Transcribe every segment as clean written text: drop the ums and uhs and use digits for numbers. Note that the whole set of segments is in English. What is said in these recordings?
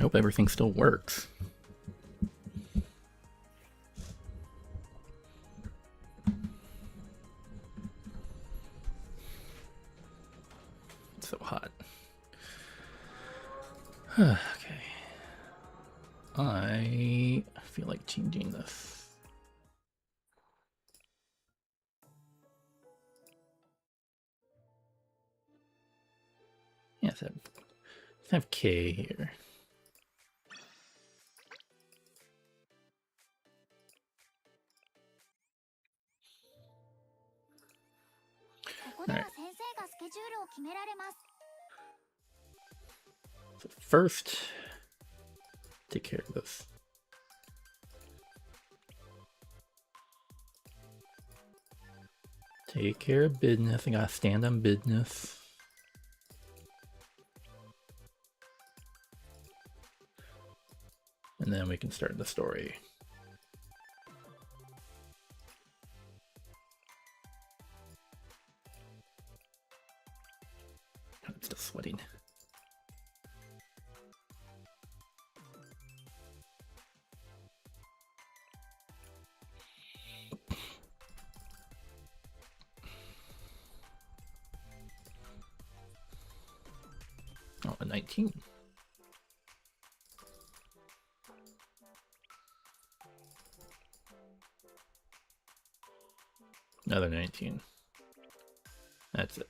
hope everything still works. It's so hot. Okay. I feel like changing this. Yeah, let's have K here. Right. So first, take care of this. Take care of business. I gotta stand on business. And then we can start the story. I'm still sweating. Oh, a 19. Another 19. That's it.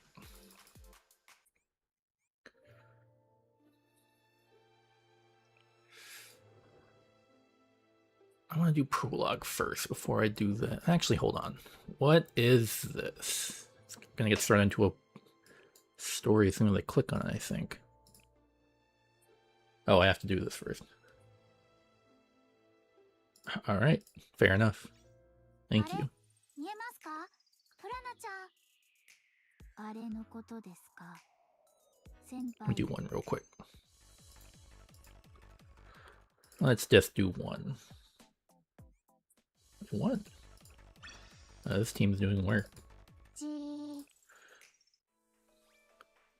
I want to do Prologue first before I do that. Actually, hold on. What is this? It's going to get started into a story as soon as I click on it, I think. Oh, I have to do this first. Alright, fair enough. Thank you. Let me do one real quick. Let's just do one. One. This team's doing work.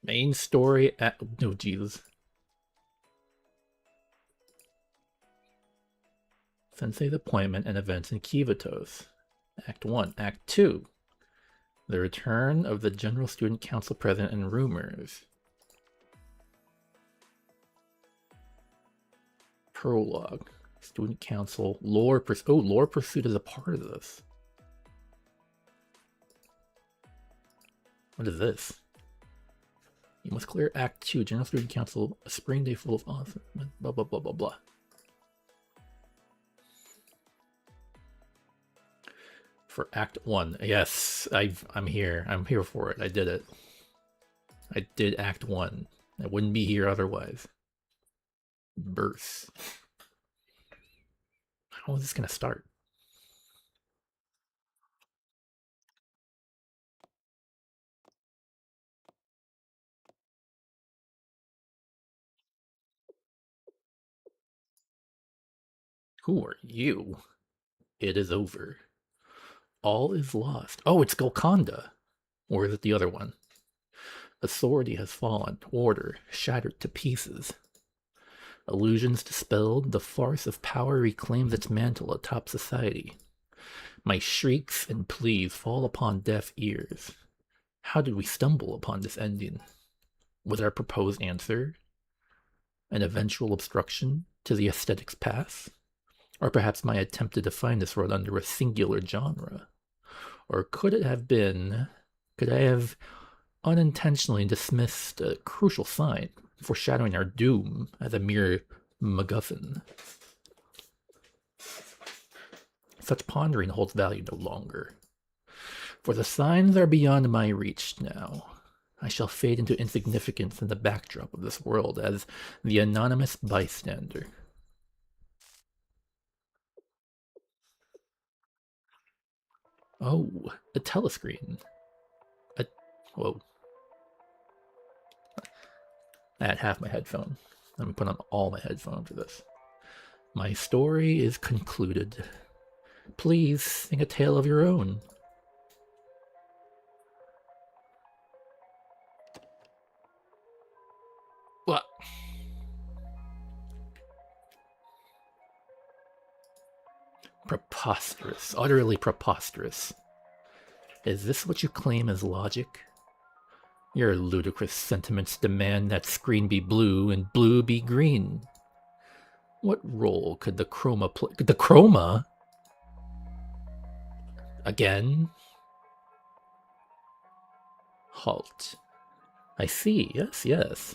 Main story at... No, Jesus. Sensei's appointment and events in Kivatos. Act 1. Act 2. The return of the General Student Council President and rumors. Prologue. Student Council. Lore Pursuit. Oh, Lore Pursuit is a part of this. What is this? You must clear Act 2. General Student Council. A spring day full of awesome. Blah, blah, blah, blah, blah. For Act 1. Yes, I'm here. I'm here for it. I did it. I did Act 1. I wouldn't be here otherwise. Birth. How is this going to start? Who are you? It is over. All is lost. Oh, it's Golconda. Or is it the other one? Authority has fallen. Order shattered to pieces. Illusions dispelled. The farce of power reclaims its mantle atop society. My shrieks and pleas fall upon deaf ears. How did we stumble upon this ending? Was our proposed answer an eventual obstruction to the aesthetic's path? Or perhaps my attempt to define this world under a singular genre? Or could it have been... Could I have unintentionally dismissed a crucial sign, foreshadowing our doom as a mere MacGuffin? Such pondering holds value no longer. For the signs are beyond my reach now. I shall fade into insignificance in the backdrop of this world as the anonymous bystander. Oh, a telescreen. Whoa. I had half my headphone. Let me put on all my headphones for this. My story is concluded. Please sing a tale of your own. What? Preposterous. Utterly preposterous. Is this what you claim as logic? Your ludicrous sentiments demand that screen be blue and blue be green. What role could the chroma play? The chroma? Again? Halt. I see. Yes, yes.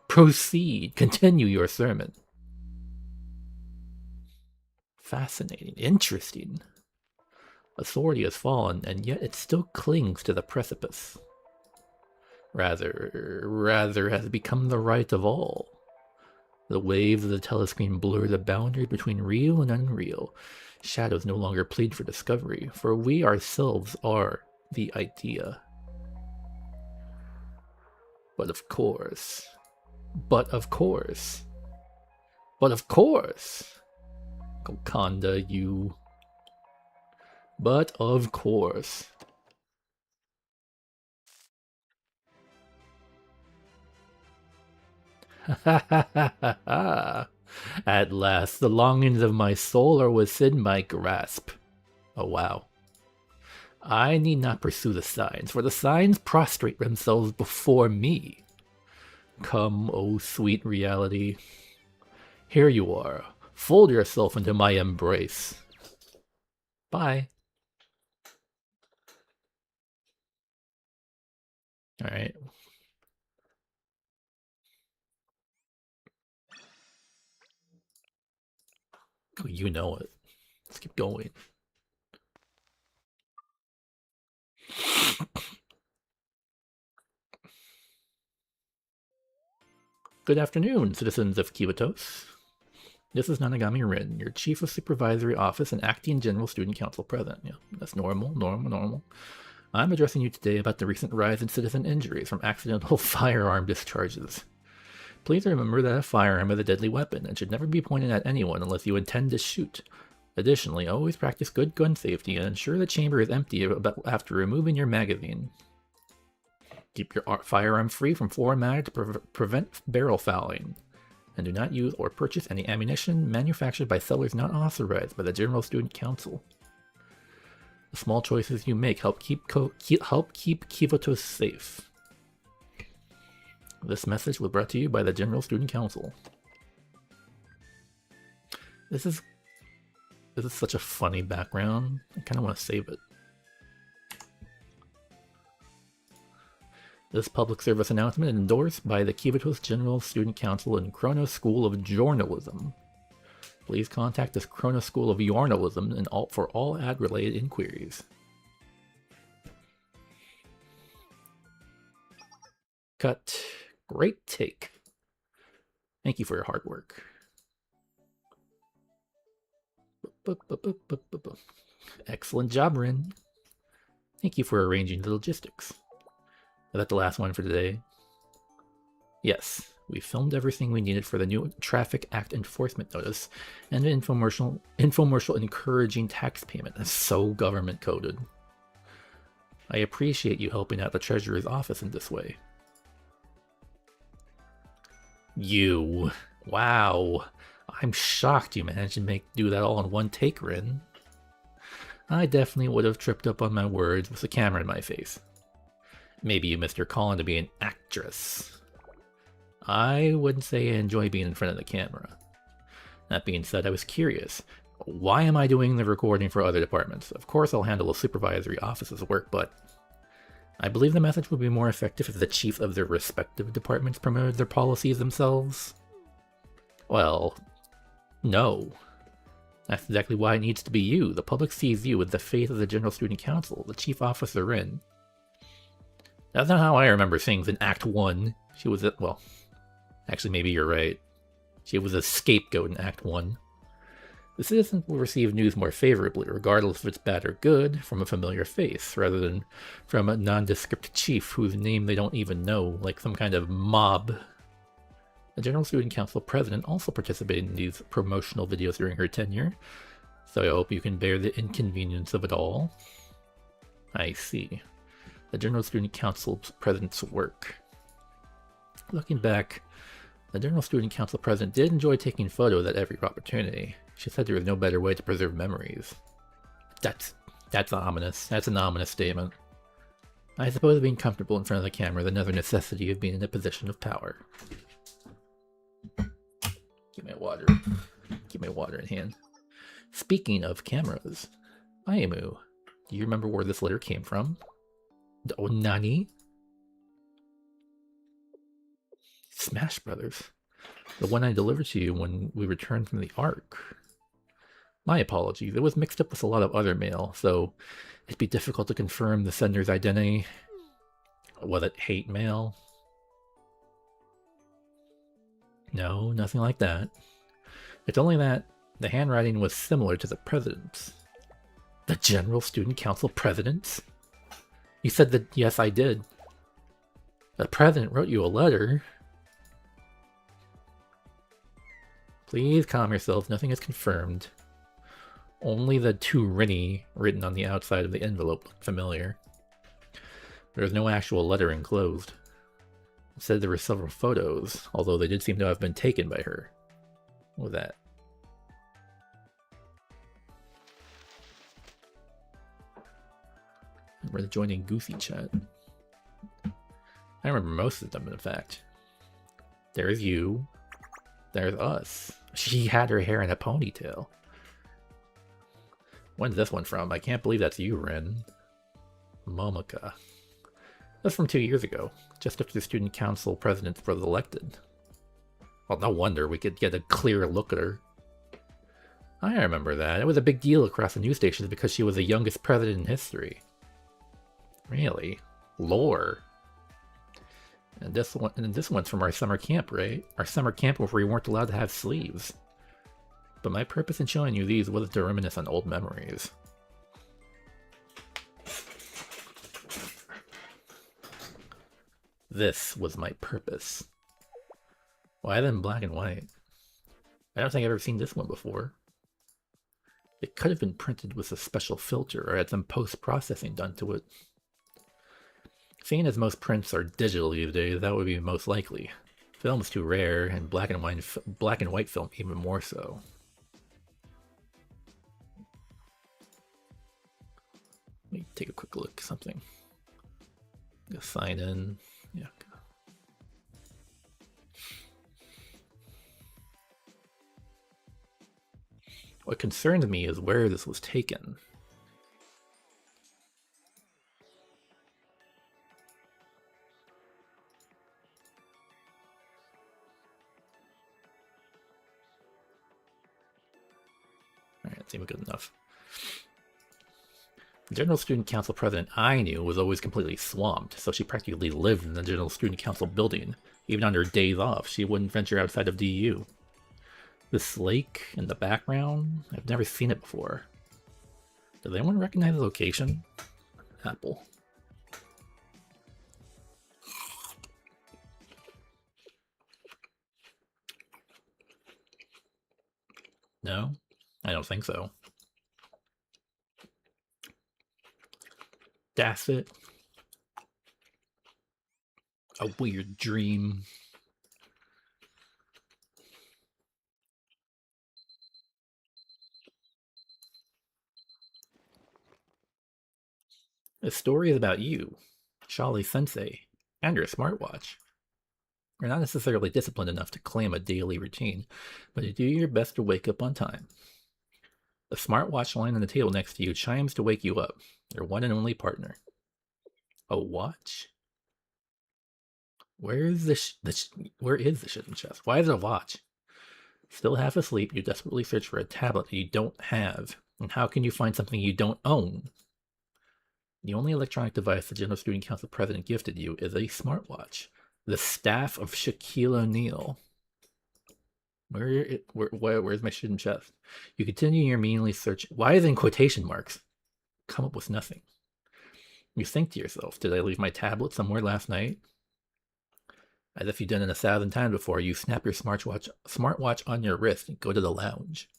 Proceed. Continue your sermon. Fascinating. Interesting. Authority has fallen, and yet it still clings to the precipice. Rather has become the right of all. The waves of the telescreen blur the boundary between real and unreal. Shadows no longer plead for discovery, for we ourselves are the idea. But of course, Golconda, you. But of course. Ha ha ha ha ha. At last, the longings of my soul are within my grasp. Oh wow. I need not pursue the signs, for the signs prostrate themselves before me. Come, O sweet reality. Here you are. Fold yourself into my embrace. Bye. Alright. Oh, you know it. Let's keep going. Good afternoon, citizens of Kiwatos. This is Nanagami Rin, your Chief of Supervisory Office and Acting General Student Council President. Yeah, that's normal. I'm addressing you today about the recent rise in citizen injuries from accidental firearm discharges. Please remember that a firearm is a deadly weapon and should never be pointed at anyone unless you intend to shoot. Additionally, always practice good gun safety and ensure the chamber is empty after removing your magazine. Keep your firearm free from foreign matter to prevent barrel fouling. And do not use or purchase any ammunition manufactured by sellers not authorized by the General Student Council. The small choices you make help keep Kiwatos safe. This message was brought to you by the General Student Council. This is such a funny background. I kind of want to save it. This public service announcement is endorsed by the Kiwatos General Student Council and Kronos School of Journalism. Please contact this Kronos School of Journalism for all ad-related inquiries. Cut. Great take. Thank you for your hard work. Excellent job, Rin. Thank you for arranging the logistics. Is that the last one for today? Yes, we filmed everything we needed for the new Traffic Act enforcement notice and an infomercial encouraging tax payment. That's so government coded. I appreciate you helping out the Treasurer's office in this way. You. Wow. I'm shocked you managed to do that all in one take, Rin. I definitely would have tripped up on my words with the camera in my face. Maybe you missed your calling to be an actress. I wouldn't say I enjoy being in front of the camera. That being said, I was curious. Why am I doing the recording for other departments? Of course I'll handle a supervisory office's work, but I believe the message would be more effective if the chief of their respective departments promoted their policies themselves. Well, no. That's exactly why it needs to be you. The public sees you with the face of the General Student Council, the chief officer in. That's not how I remember things in Act 1. She was well, actually maybe you're right. She was a scapegoat in Act 1. The citizens will receive news more favorably, regardless if it's bad or good, from a familiar face, rather than from a nondescript chief whose name they don't even know, like some kind of mob. The General Student Council president also participated in these promotional videos during her tenure, so I hope you can bear the inconvenience of it all. I see. The General Student Council president's work. Looking back, the General Student Council president did enjoy taking photos at every opportunity. She said there was no better way to preserve memories. That's ominous. That's an ominous statement. I suppose being comfortable in front of the camera is another necessity of being in a position of power. Give me water. Keep my water in hand. Speaking of cameras, Ayemu, do you remember where this letter came from? Oh, Nani? Smash Brothers. The one I delivered to you when we returned from the Ark. My apologies, it was mixed up with a lot of other mail, so it'd be difficult to confirm the sender's identity. Was it hate mail? No, nothing like that. It's only that the handwriting was similar to the president's. The General Student Council president? You said that, yes, I did. The president wrote you a letter. Please calm yourself, nothing is confirmed. Only the to Rinny written on the outside of the envelope looked familiar. There was no actual letter enclosed. It said there were several photos, although they did seem to have been taken by her. What was that? We're joining Goofy chat. I remember most of them, in fact. There's you. There's us. She had her hair in a ponytail. When's this one from? I can't believe that's you, Ren. Momika. That's from 2 years ago, just after the student council president was elected. Well, no wonder we could get a clear look at her. I remember that. It was a big deal across the news stations because she was the youngest president in history. Really? Lore. And this one's from our summer camp, right? Our summer camp where we weren't allowed to have sleeves. But my purpose in showing you these was to reminisce on old memories. This was my purpose. Why then black and white? I don't think I've ever seen this one before. It could have been printed with a special filter or had some post-processing done to it. Seeing as most prints are digital these days, that would be most likely. Film's too rare, and black and white film even more so. Let me take a quick look at something. Go sign in. Yeah. What concerns me is where this was taken. Alright, that seemed good enough. The General Student Council president I knew was always completely swamped, so she practically lived in the General Student Council building. Even on her days off, she wouldn't venture outside of DU. This lake in the background, I've never seen it before. Does anyone recognize the location? Apple. No? I don't think so. That's it. A weird dream. The story is about you, Shali Sensei, and your smartwatch. You're not necessarily disciplined enough to claim a daily routine, but you do your best to wake up on time. The smartwatch lying on the table next to you chimes to wake you up, your one and only partner. A watch? Where is the shit in chest? Why is it a watch? Still half asleep, you desperately search for a tablet that you don't have. And how can you find something you don't own? The only electronic device the General Student Council president gifted you is a smartwatch. The staff of Shaquille O'Neal. Where's my shit in chest? You continue your meaningless search. Why is it in quotation marks? Come up with nothing. You think to yourself, did I leave my tablet somewhere last night? As if you've done it 1,000 times before, you snap your smartwatch on your wrist and go to the lounge.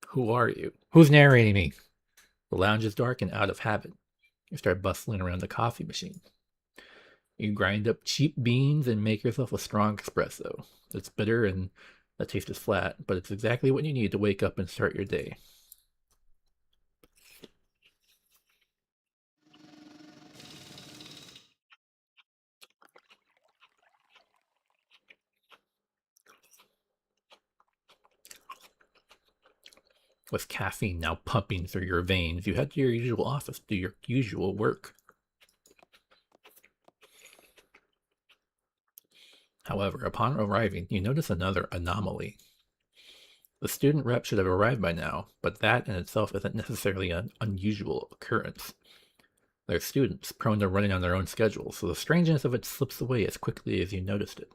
Who are you? Who's narrating me? The lounge is dark and out of habit. You start bustling around the coffee machine. You grind up cheap beans and make yourself a strong espresso. It's bitter and That taste is flat, but it's exactly what you need to wake up and start your day. With caffeine now pumping through your veins, you head to your usual office, do your usual work. However, upon arriving, you notice another anomaly. The student rep should have arrived by now, but that in itself isn't necessarily an unusual occurrence. They're students, prone to running on their own schedules, so the strangeness of it slips away as quickly as you noticed it.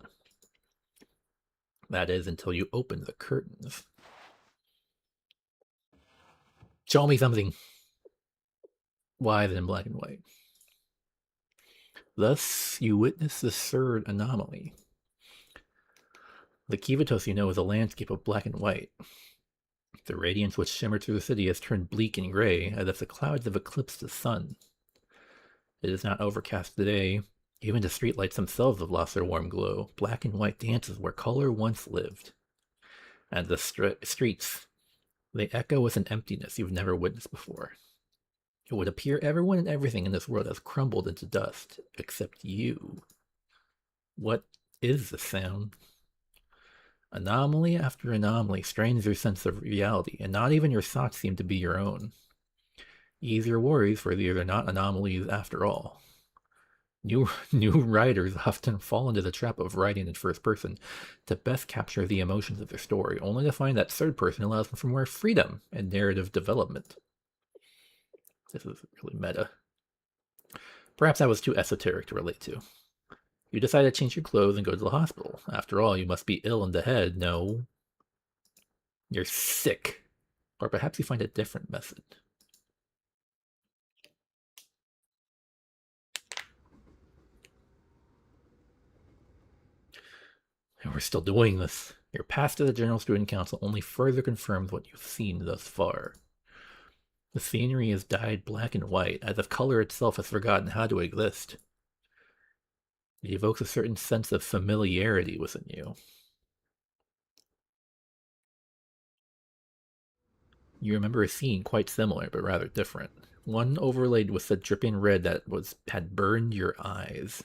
That is, until you open the curtains. Show me something. Why then black and white? Thus, you witness the third anomaly. The Kivatos you know is a landscape of black and white. The radiance which shimmered through the city has turned bleak and gray, as if the clouds have eclipsed the sun. It is not overcast today. Even the streetlights themselves have lost their warm glow. Black and white dances where color once lived. And the streets, they echo with an emptiness you've never witnessed before. It would appear everyone and everything in this world has crumbled into dust, except you. What is the sound? Anomaly after anomaly strains your sense of reality, and not even your thoughts seem to be your own. Ease your worries, for these are not anomalies after all. New writers often fall into the trap of writing in first person to best capture the emotions of their story, only to find that third person allows them for more freedom and narrative development. This is really meta. Perhaps I was too esoteric to relate to. You decide to change your clothes and go to the hospital. After all, you must be ill in the head. No, you're sick. Or perhaps you find a different method. And we're still doing this. Your pass to the General Student Council only further confirms what you've seen thus far. The scenery is dyed black and white, as if color itself has forgotten how to exist. It evokes a certain sense of familiarity within you. You remember a scene quite similar, but rather different. One overlaid with the dripping red that had burned your eyes.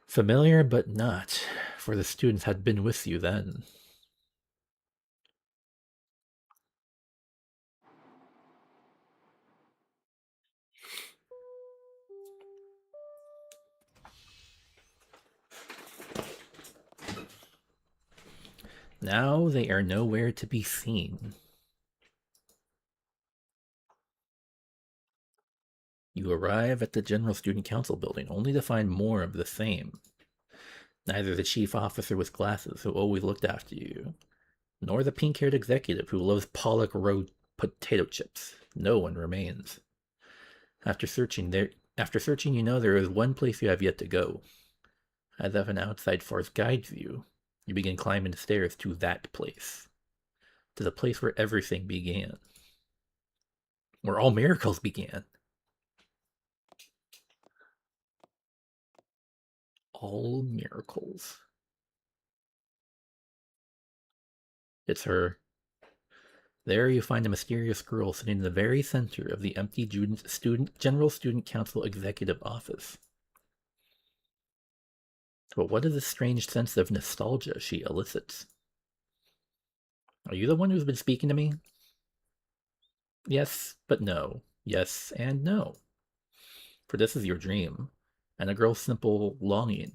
Familiar, but not, for the students had been with you then. Now they are nowhere to be seen. You arrive at the General Student Council building only to find more of the same. Neither the chief officer with glasses who always looked after you, nor the pink-haired executive who loves Pollock Road potato chips. No one remains. After searching, you know there is one place you have yet to go. As if an outside force guides you, you begin climbing the stairs to that place. To the place where everything began. Where all miracles began. All miracles. It's her. There you find a mysterious girl sitting in the very center of the empty General Student Council Executive Office. But what is this strange sense of nostalgia she elicits? Are you the one who's been speaking to me? Yes, but no. Yes and no. For this is your dream, and a girl's simple longing.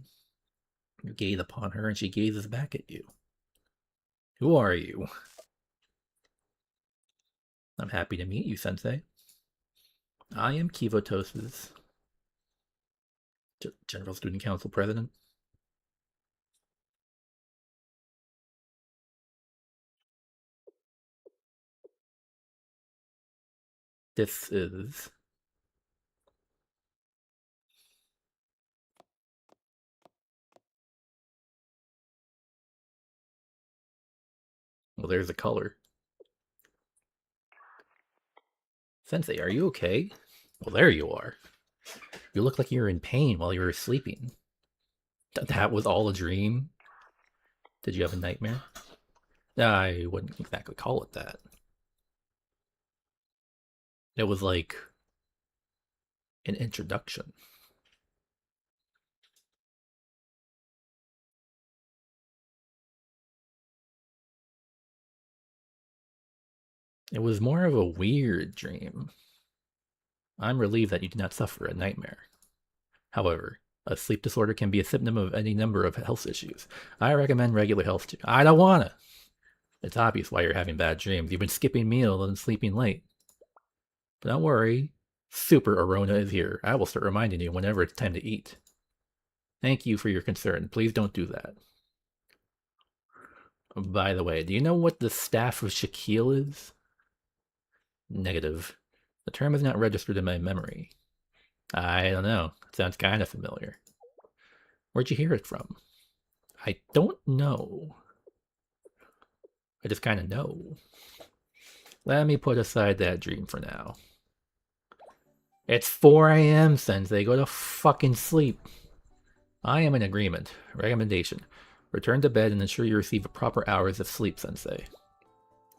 You gaze upon her, and she gazes back at you. Who are you? I'm happy to meet you, Sensei. I am Kivotos's General Student Council President. This is... Well, there's the color. Sensei, are you okay? Well, there you are. You look like you were in pain while you were sleeping. That was all a dream? Did you have a nightmare? I wouldn't exactly call it that. It was like an introduction. It was more of a weird dream. I'm relieved that you did not suffer a nightmare. However, a sleep disorder can be a symptom of any number of health issues. I recommend regular health. I don't wanna. It's obvious why you're having bad dreams. You've been skipping meals and sleeping late. But don't worry. Super Arona is here. I will start reminding you whenever it's time to eat. Thank you for your concern. Please don't do that. By the way, do you know what the Staff of Shaquille is? Negative. The term is not registered in my memory. I don't know. It sounds kind of familiar. Where'd you hear it from? I don't know. I just kind of know. Let me put aside that dream for now. It's 4 a.m., Sensei. Go to fucking sleep. I am in agreement. Recommendation. Return to bed and ensure you receive proper hours of sleep, Sensei.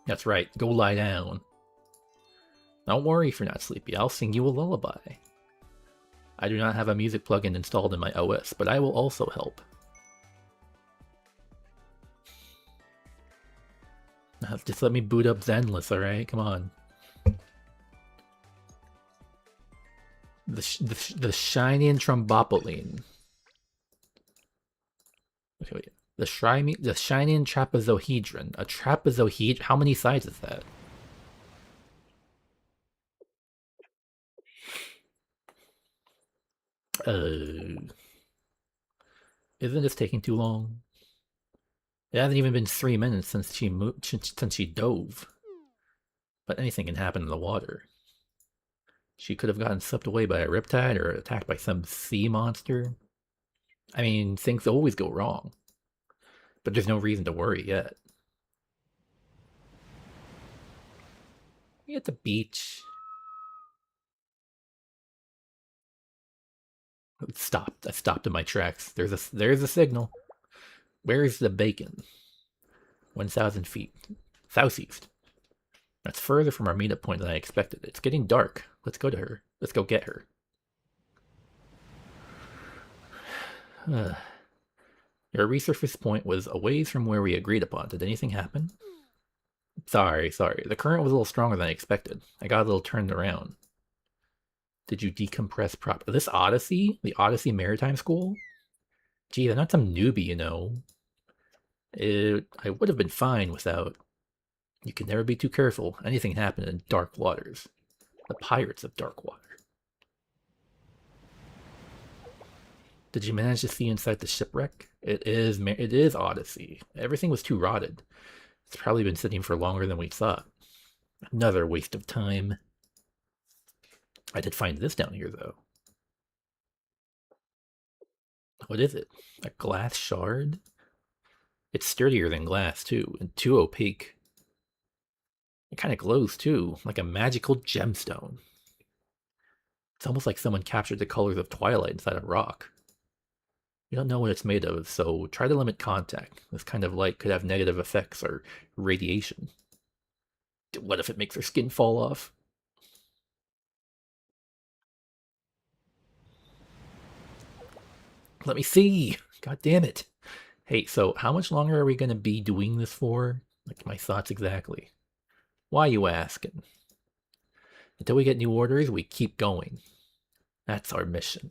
That's right. Go lie down. Don't worry if you're not sleepy. I'll sing you a lullaby. I do not have a music plugin installed in my OS, but I will also help. Just let me boot up Zenless, alright? Come on. The Shining Trombopoline. Okay, wait. The Shining Trapezohedron. A trapezohedron? How many sides is that? Isn't this taking too long? It hasn't even been 3 minutes since she moved, since she dove. But anything can happen in the water. She could have gotten swept away by a riptide or attacked by some sea monster. I mean, things always go wrong. But there's no reason to worry yet. We at the beach. Stopped. I stopped in my tracks. There's a signal. Where is the bacon? 1,000 feet. Southeast. That's further from our meetup point than I expected. It's getting dark. Let's go to her. Let's go get her. Your resurface point was a ways from where we agreed upon. Did anything happen? Sorry. The current was a little stronger than I expected. I got a little turned around. Did you decompress properly? This Odyssey? The Odyssey Maritime School? Gee, they're not some newbie, you know. I would have been fine without. You can never be too careful. Anything can happen in dark waters. The pirates of dark water. Did you manage to see inside the shipwreck? It is Odyssey. Everything was too rotted. It's probably been sitting for longer than we thought. Another waste of time. I did find this down here, though. What is it? A glass shard? It's sturdier than glass, too, and too opaque. It kind of glows, too, like a magical gemstone. It's almost like someone captured the colors of twilight inside a rock. You don't know what it's made of, so try to limit contact. This kind of light could have negative effects or radiation. What if it makes her skin fall off? Let me see. God damn it. Hey, so how much longer are we going to be doing this for? Like, my thoughts exactly. Why you asking? Until we get new orders, we keep going. That's our mission.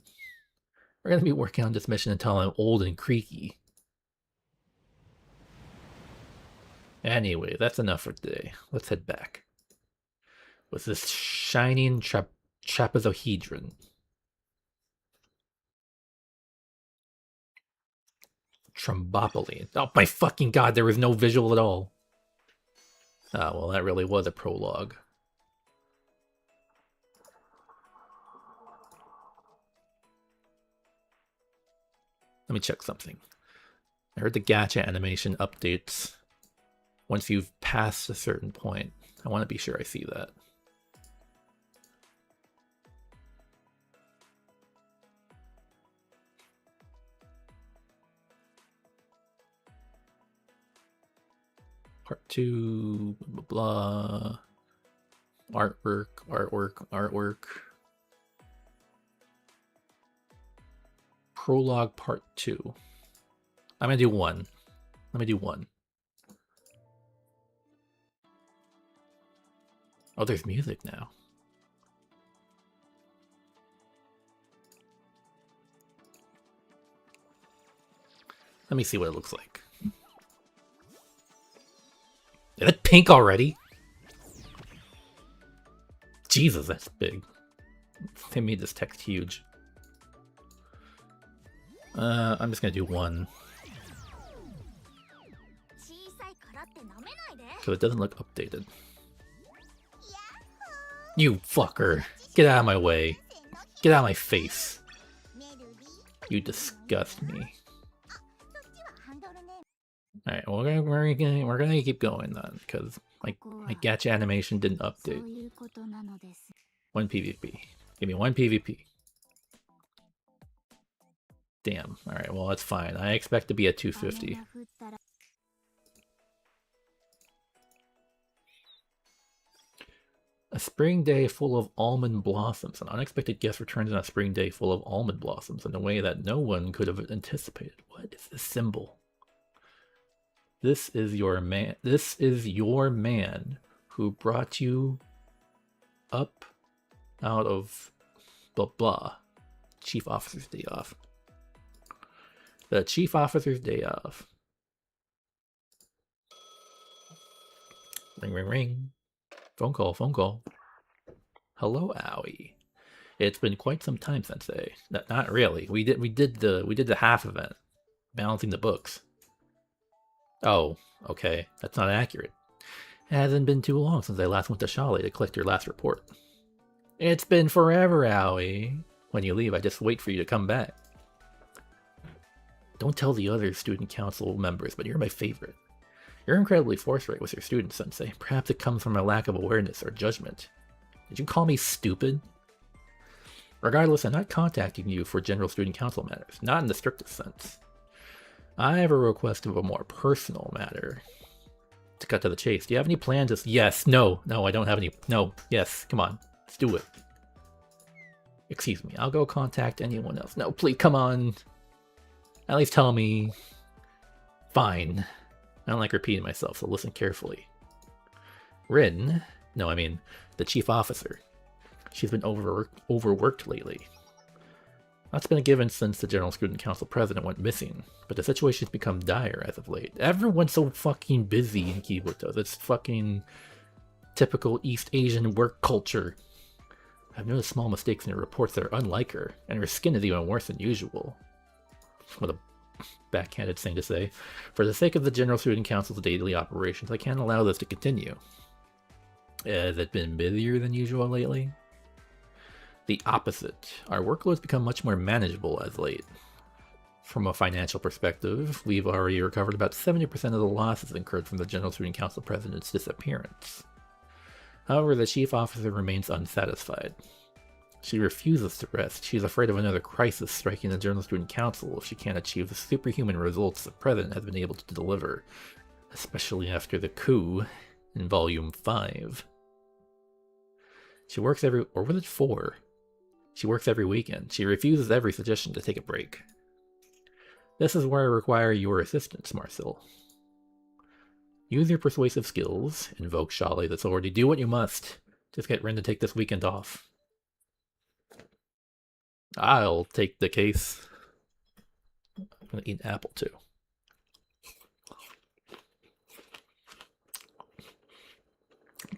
We're going to be working on this mission until I'm old and creaky. Anyway, that's enough for today. Let's head back. With this shining trapezohedron. Trombopoline. Oh my fucking god, there was no visual at all. Ah, well, that really was a prologue. Let me check something. I heard the gacha animation updates once you've passed a certain point. I want to be sure I see that. Part 2, blah, blah, blah. Artwork. Prologue Part 2. I'm gonna do 1. Let me do 1. Oh, there's music now. Let me see what it looks like. Is it pink already? Jesus, that's big. They made this text huge. I'm just gonna do 1. So it doesn't look updated. You fucker! Get out of my way! Get out of my face! You disgust me. Alright, well, we're gonna keep going then, because my gacha animation didn't update. 1 PvP. Give me 1 PvP. Damn. Alright, well, that's fine. I expect to be at 250. A spring day full of almond blossoms. An unexpected guest returns on a spring day full of almond blossoms in a way that no one could have anticipated. What is this symbol? This is your man. This is your man who brought you up out of blah blah. Chief Officer's Day Off. The Chief Officer's Day Off. Ring, ring, ring. Phone call, phone call. Hello, Owie. It's been quite some time, Sensei. Not really. We did the half event, balancing the books. Oh, okay. That's not accurate. It hasn't been too long since I last went to Shale to collect your last report. It's been forever, Owie. When you leave, I just wait for you to come back. Don't tell the other student council members, but you're my favorite. You're incredibly forthright with your students, Sensei. Perhaps it comes from a lack of awareness or judgment. Did you call me stupid? Regardless, I'm not contacting you for general student council matters, not in the strictest sense. I have a request of a more personal matter. To cut to the chase, do you have any plans? Yes, no, I don't have any. No, yes, come on, let's do it. Excuse me, I'll go contact anyone else. No, please, come on. At least tell me. Fine. I don't like repeating myself, so listen carefully. Rin, no, I mean, the chief officer. She's been overworked lately. That's been a given since the General Student Council president went missing, but the situation's become dire as of late. Everyone's so fucking busy in Kibuto. It's fucking typical East Asian work culture. I've noticed small mistakes in her reports that are unlike her, and her skin is even worse than usual. What a backhanded thing to say. For the sake of the General Student Council's daily operations, I can't allow this to continue. Has it been busier than usual lately? The opposite. Our workload's become much more manageable as late. From a financial perspective, we've already recovered about 70% of the losses incurred from the General Student Council president's disappearance. However, the chief officer remains unsatisfied. She refuses to rest. She's afraid of another crisis striking the General Student Council if she can't achieve the superhuman results the president has been able to deliver, especially after the coup in Volume 5. She works or was it 4? She works every weekend. She refuses every suggestion to take a break. This is where I require your assistance, Marcel. Use your persuasive skills, invoke Shale's authority, do what you must. Just get Rin to take this weekend off. I'll take the case. I'm gonna eat an apple too.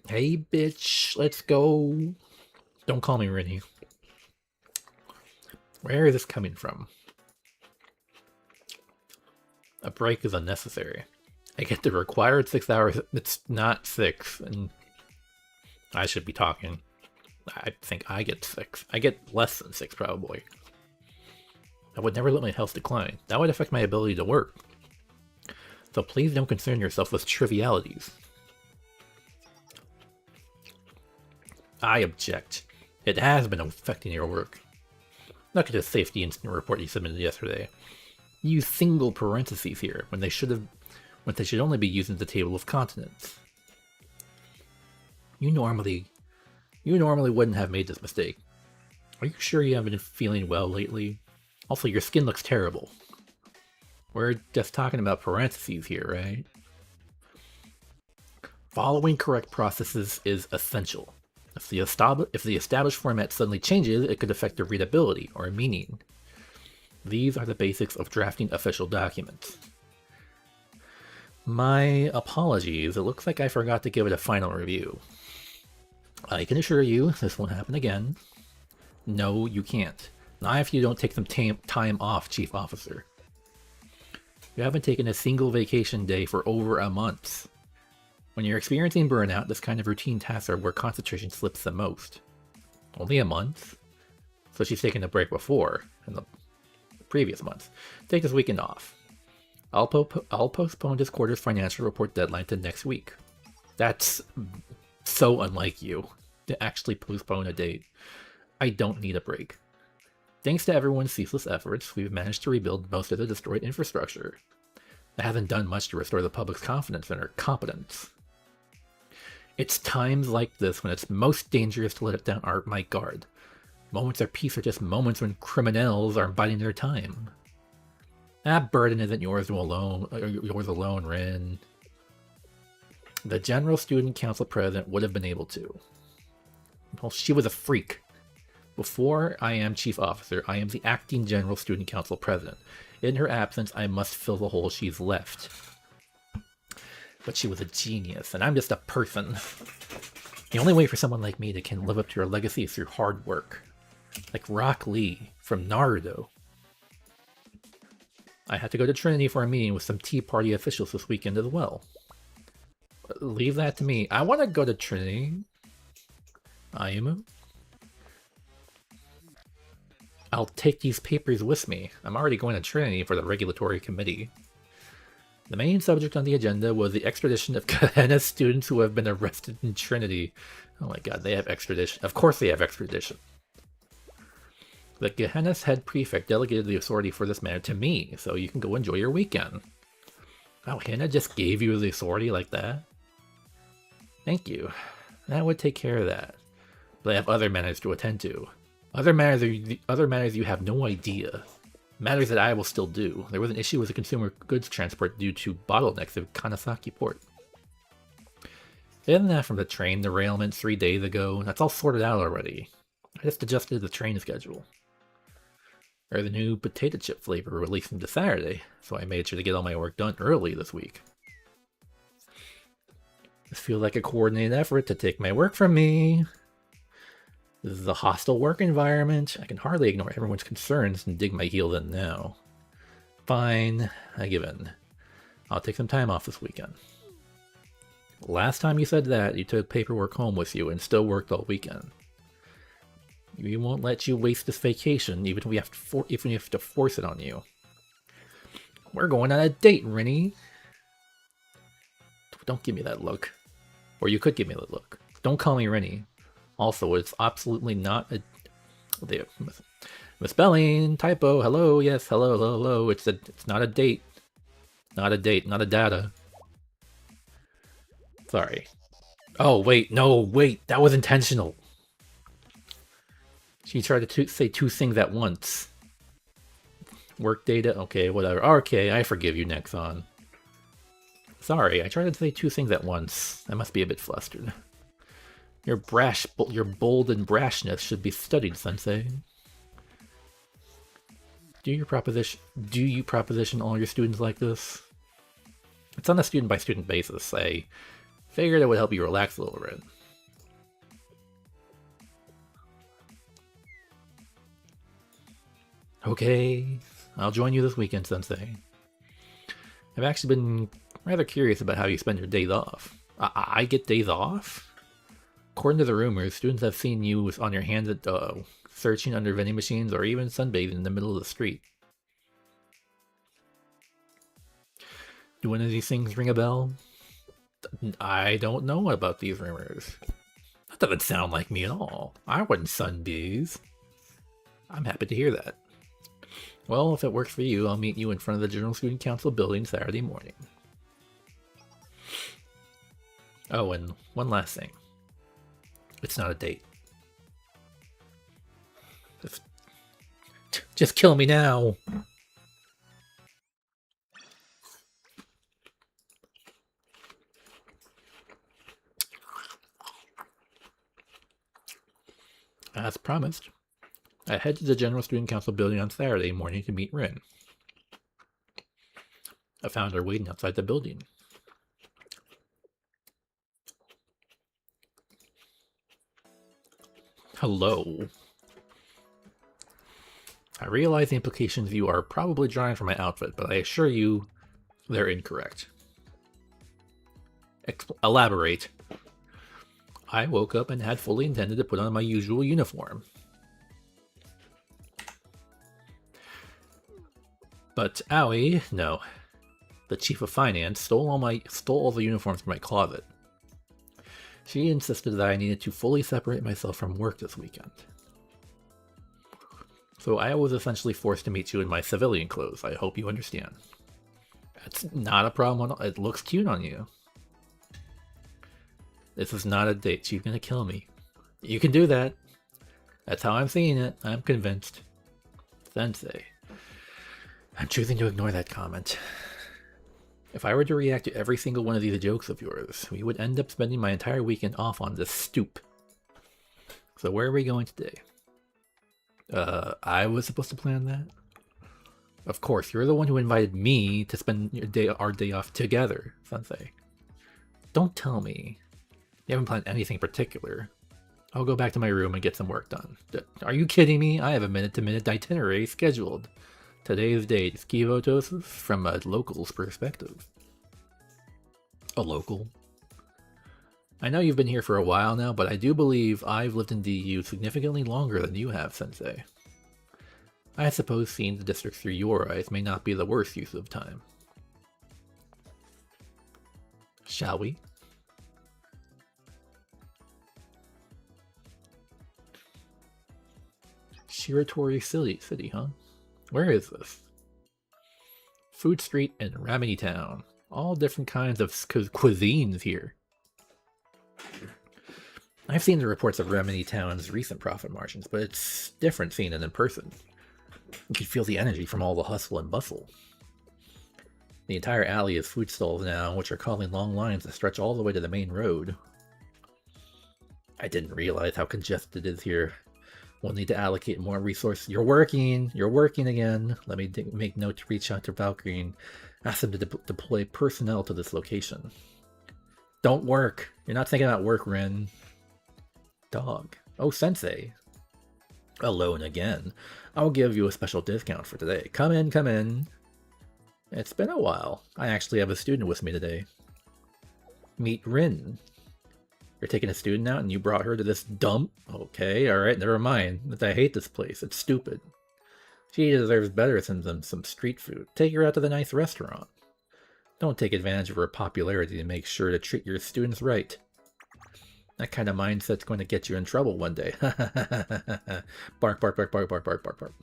Hey bitch, let's go. Don't call me Rinny. Where is this coming from? A break is unnecessary. I get the required 6 hours. It's not 6, and I should be talking. I think I get 6. I get less than 6, probably. I would never let my health decline. That would affect my ability to work. So please don't concern yourself with trivialities. I object. It has been affecting your work. Look at the safety incident report you submitted yesterday. Use single parentheses here when they should have but they should only be used in the table of continents. You normally wouldn't have made this mistake. Are you sure you haven't been feeling well lately? Also, your skin looks terrible. We're just talking about parentheses here, right? Following correct processes is essential. If the established format suddenly changes, it could affect the readability or meaning. These are the basics of drafting official documents. My apologies, it looks like I forgot to give it a final review. I can assure you this won't happen again. No, you can't. Not if you don't take some time off, Chief Officer. You haven't taken a single vacation day for over a month. When you're experiencing burnout, this kind of routine tasks are where concentration slips the most. Only a month? So she's taken a break before, in the previous month. Take this weekend off. I'll postpone this quarter's financial report deadline to next week. That's so unlike you, to actually postpone a date. I don't need a break. Thanks to everyone's ceaseless efforts, we've managed to rebuild most of the destroyed infrastructure. It hasn't done much to restore the public's confidence in our competence. It's times like this when it's most dangerous to let down my guard. Moments of peace are just moments when criminals are biding their time. That burden isn't yours alone, Rin. The General Student Council President would have been able to. Well, she was a freak. Before I am Chief Officer, I am the Acting General Student Council President. In her absence, I must fill the hole she's left. But she was a genius, and I'm just a person. The only way for someone like me to can live up to her legacy is through hard work. Like Rock Lee from Naruto. I had to go to Trinity for a meeting with some Tea Party officials this weekend as well. Leave that to me. I want to go to Trinity. Ayumu? I'll take these papers with me. I'm already going to Trinity for the regulatory committee. The main subject on the agenda was the extradition of Gehenna students who have been arrested in Trinity. Oh my god, they have extradition. Of course they have extradition. The Gehenna's head prefect delegated the authority for this matter to me, so you can go enjoy your weekend. Wow, Hannah just gave you the authority like that? Thank you. That would take care of that. But I have other matters to attend to. Other matters you have no idea. Matters that I will still do. There was an issue with the consumer goods transport due to bottlenecks at Kanasaki port. Isn't that from the train derailment 3 days ago? That's all sorted out already. I just adjusted the train schedule. Or the new potato chip flavor released into Saturday, so I made sure to get all my work done early this week. This feels like a coordinated effort to take my work from me. This is a hostile work environment. I can hardly ignore everyone's concerns and dig my heels in now. Fine, I give in. I'll take some time off this weekend. Last time you said that, you took paperwork home with you and still worked all weekend. We won't let you waste this vacation, even if we have to force it on you. We're going on a date, Rennie. Don't give me that look. Or you could give me that look. Don't call me Rennie. Also, it's absolutely not a... Misspelling, typo, hello, yes, hello, hello, hello. It's not a date. Not a date, not a data. Sorry. Oh, wait, no, wait, that was intentional. She tried to say two things at once. Work data, okay, whatever. Okay, I forgive you, Nexon. Sorry, I tried to say two things at once. I must be a bit flustered. Your bold and brashness should be studied, Sensei. Do you proposition all your students like this? It's on a student-by-student basis. I figured it would help you relax a little bit. Okay, I'll join you this weekend, Sensei. I've actually been rather curious about how you spend your days off. I get days off? According to the rumors, students have seen you on your hands at searching under vending machines or even sunbathing in the middle of the street. Do any of these things ring a bell? I don't know about these rumors. That doesn't sound like me at all. I wouldn't sunbathe. I'm happy to hear that. Well, if it works for you, I'll meet you in front of the General Student Council building Saturday morning. Oh, and one last thing. It's not a date. Just kill me now! As promised, I head to the General Student Council building on Saturday morning to meet Rin. I found her waiting outside the building. Hello. I realize the implications you are probably drawing from my outfit, but I assure you they're incorrect. Elaborate. I woke up and had fully intended to put on my usual uniform. But Aoi, no. The chief of finance stole all the uniforms from my closet. She insisted that I needed to fully separate myself from work this weekend. So I was essentially forced to meet you in my civilian clothes. I hope you understand. That's not a problem at all. It looks cute on you. This is not a date. She's gonna kill me. You can do that. That's how I'm seeing it. I'm convinced. Sensei. I'm choosing to ignore that comment. If I were to react to every single one of these jokes of yours, we would end up spending my entire weekend off on this stoop. So where are we going today? I was supposed to plan that? Of course, you're the one who invited me to spend our day off together, Sensei. Don't tell me. You haven't planned anything particular. I'll go back to my room and get some work done. Are you kidding me? I have a minute-to-minute itinerary scheduled. Today's date, ski photos from a local's perspective. A local? I know you've been here for a while now, but I do believe I've lived in DU significantly longer than you have, Sensei. I suppose seeing the district through your eyes may not be the worst use of time. Shall we? Shiratori City, huh? Where is this? Food Street in Ramini Town. All different kinds of cuisines here. I've seen the reports of Ramini Town's recent profit margins, but it's different seeing it in person. You can feel the energy from all the hustle and bustle. The entire alley is food stalls now, which are causing long lines that stretch all the way to the main road. I didn't realize how congested it is here. We'll need to allocate more resources. You're working again. Let me make note to reach out to Valkyrie and ask them to deploy personnel to this location. Don't work. You're not thinking about work, Rin. Dog. Oh, Sensei. Alone again. I'll give you a special discount for today. Come in. It's been a while. I actually have a student with me today. Meet Rin. You're taking a student out and you brought her to this dump? Okay, alright, never mind. I hate this place. It's stupid. She deserves better than some street food. Take her out to the nice restaurant. Don't take advantage of her popularity to make sure to treat your students right. That kind of mindset's going to get you in trouble one day. Bark, bark, bark, bark, bark, bark, bark, bark.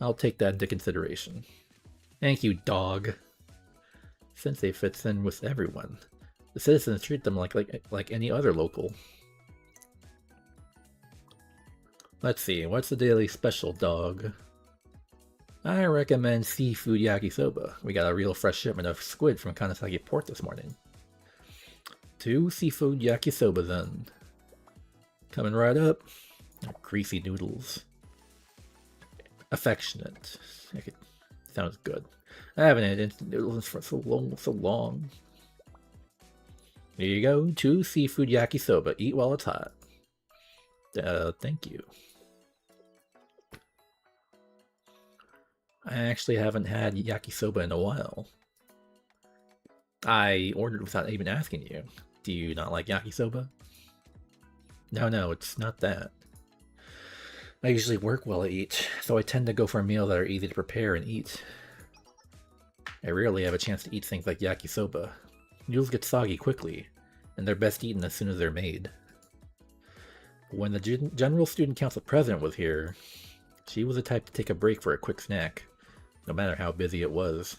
I'll take that into consideration. Thank you, dog. Sensei fits in with everyone. The citizens treat them like any other local. Let's see, what's the daily special, dog? I recommend seafood yakisoba. We got a real fresh shipment of squid from Kanasaki Port this morning. 2 seafood yakisoba then. Coming right up. Greasy noodles. Affectionate. Sounds good. I haven't had instant noodles for so long. Here you go, 2 seafood yakisoba. Eat while it's hot. Thank you. I actually haven't had yakisoba in a while. I ordered without even asking you. Do you not like yakisoba? No, it's not that. I usually work while I eat, so I tend to go for meals that are easy to prepare and eat. I rarely have a chance to eat things like yakisoba. Noodles get soggy quickly, and they're best eaten as soon as they're made. When the General Student Council president was here, she was the type to take a break for a quick snack, no matter how busy it was.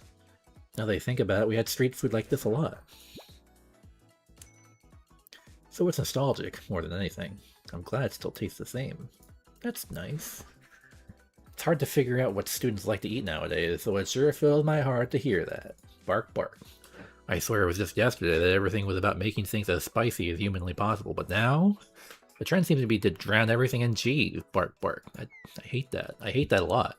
Now that I think about it, we had street food like this a lot. So it's nostalgic more than anything. I'm glad it still tastes the same. That's nice. It's hard to figure out what students like to eat nowadays, so it sure fills my heart to hear that. Bark, bark. I swear it was just yesterday that everything was about making things as spicy as humanly possible, but now the trend seems to be to drown everything in cheese. Bark, bark. I hate that. I hate that a lot.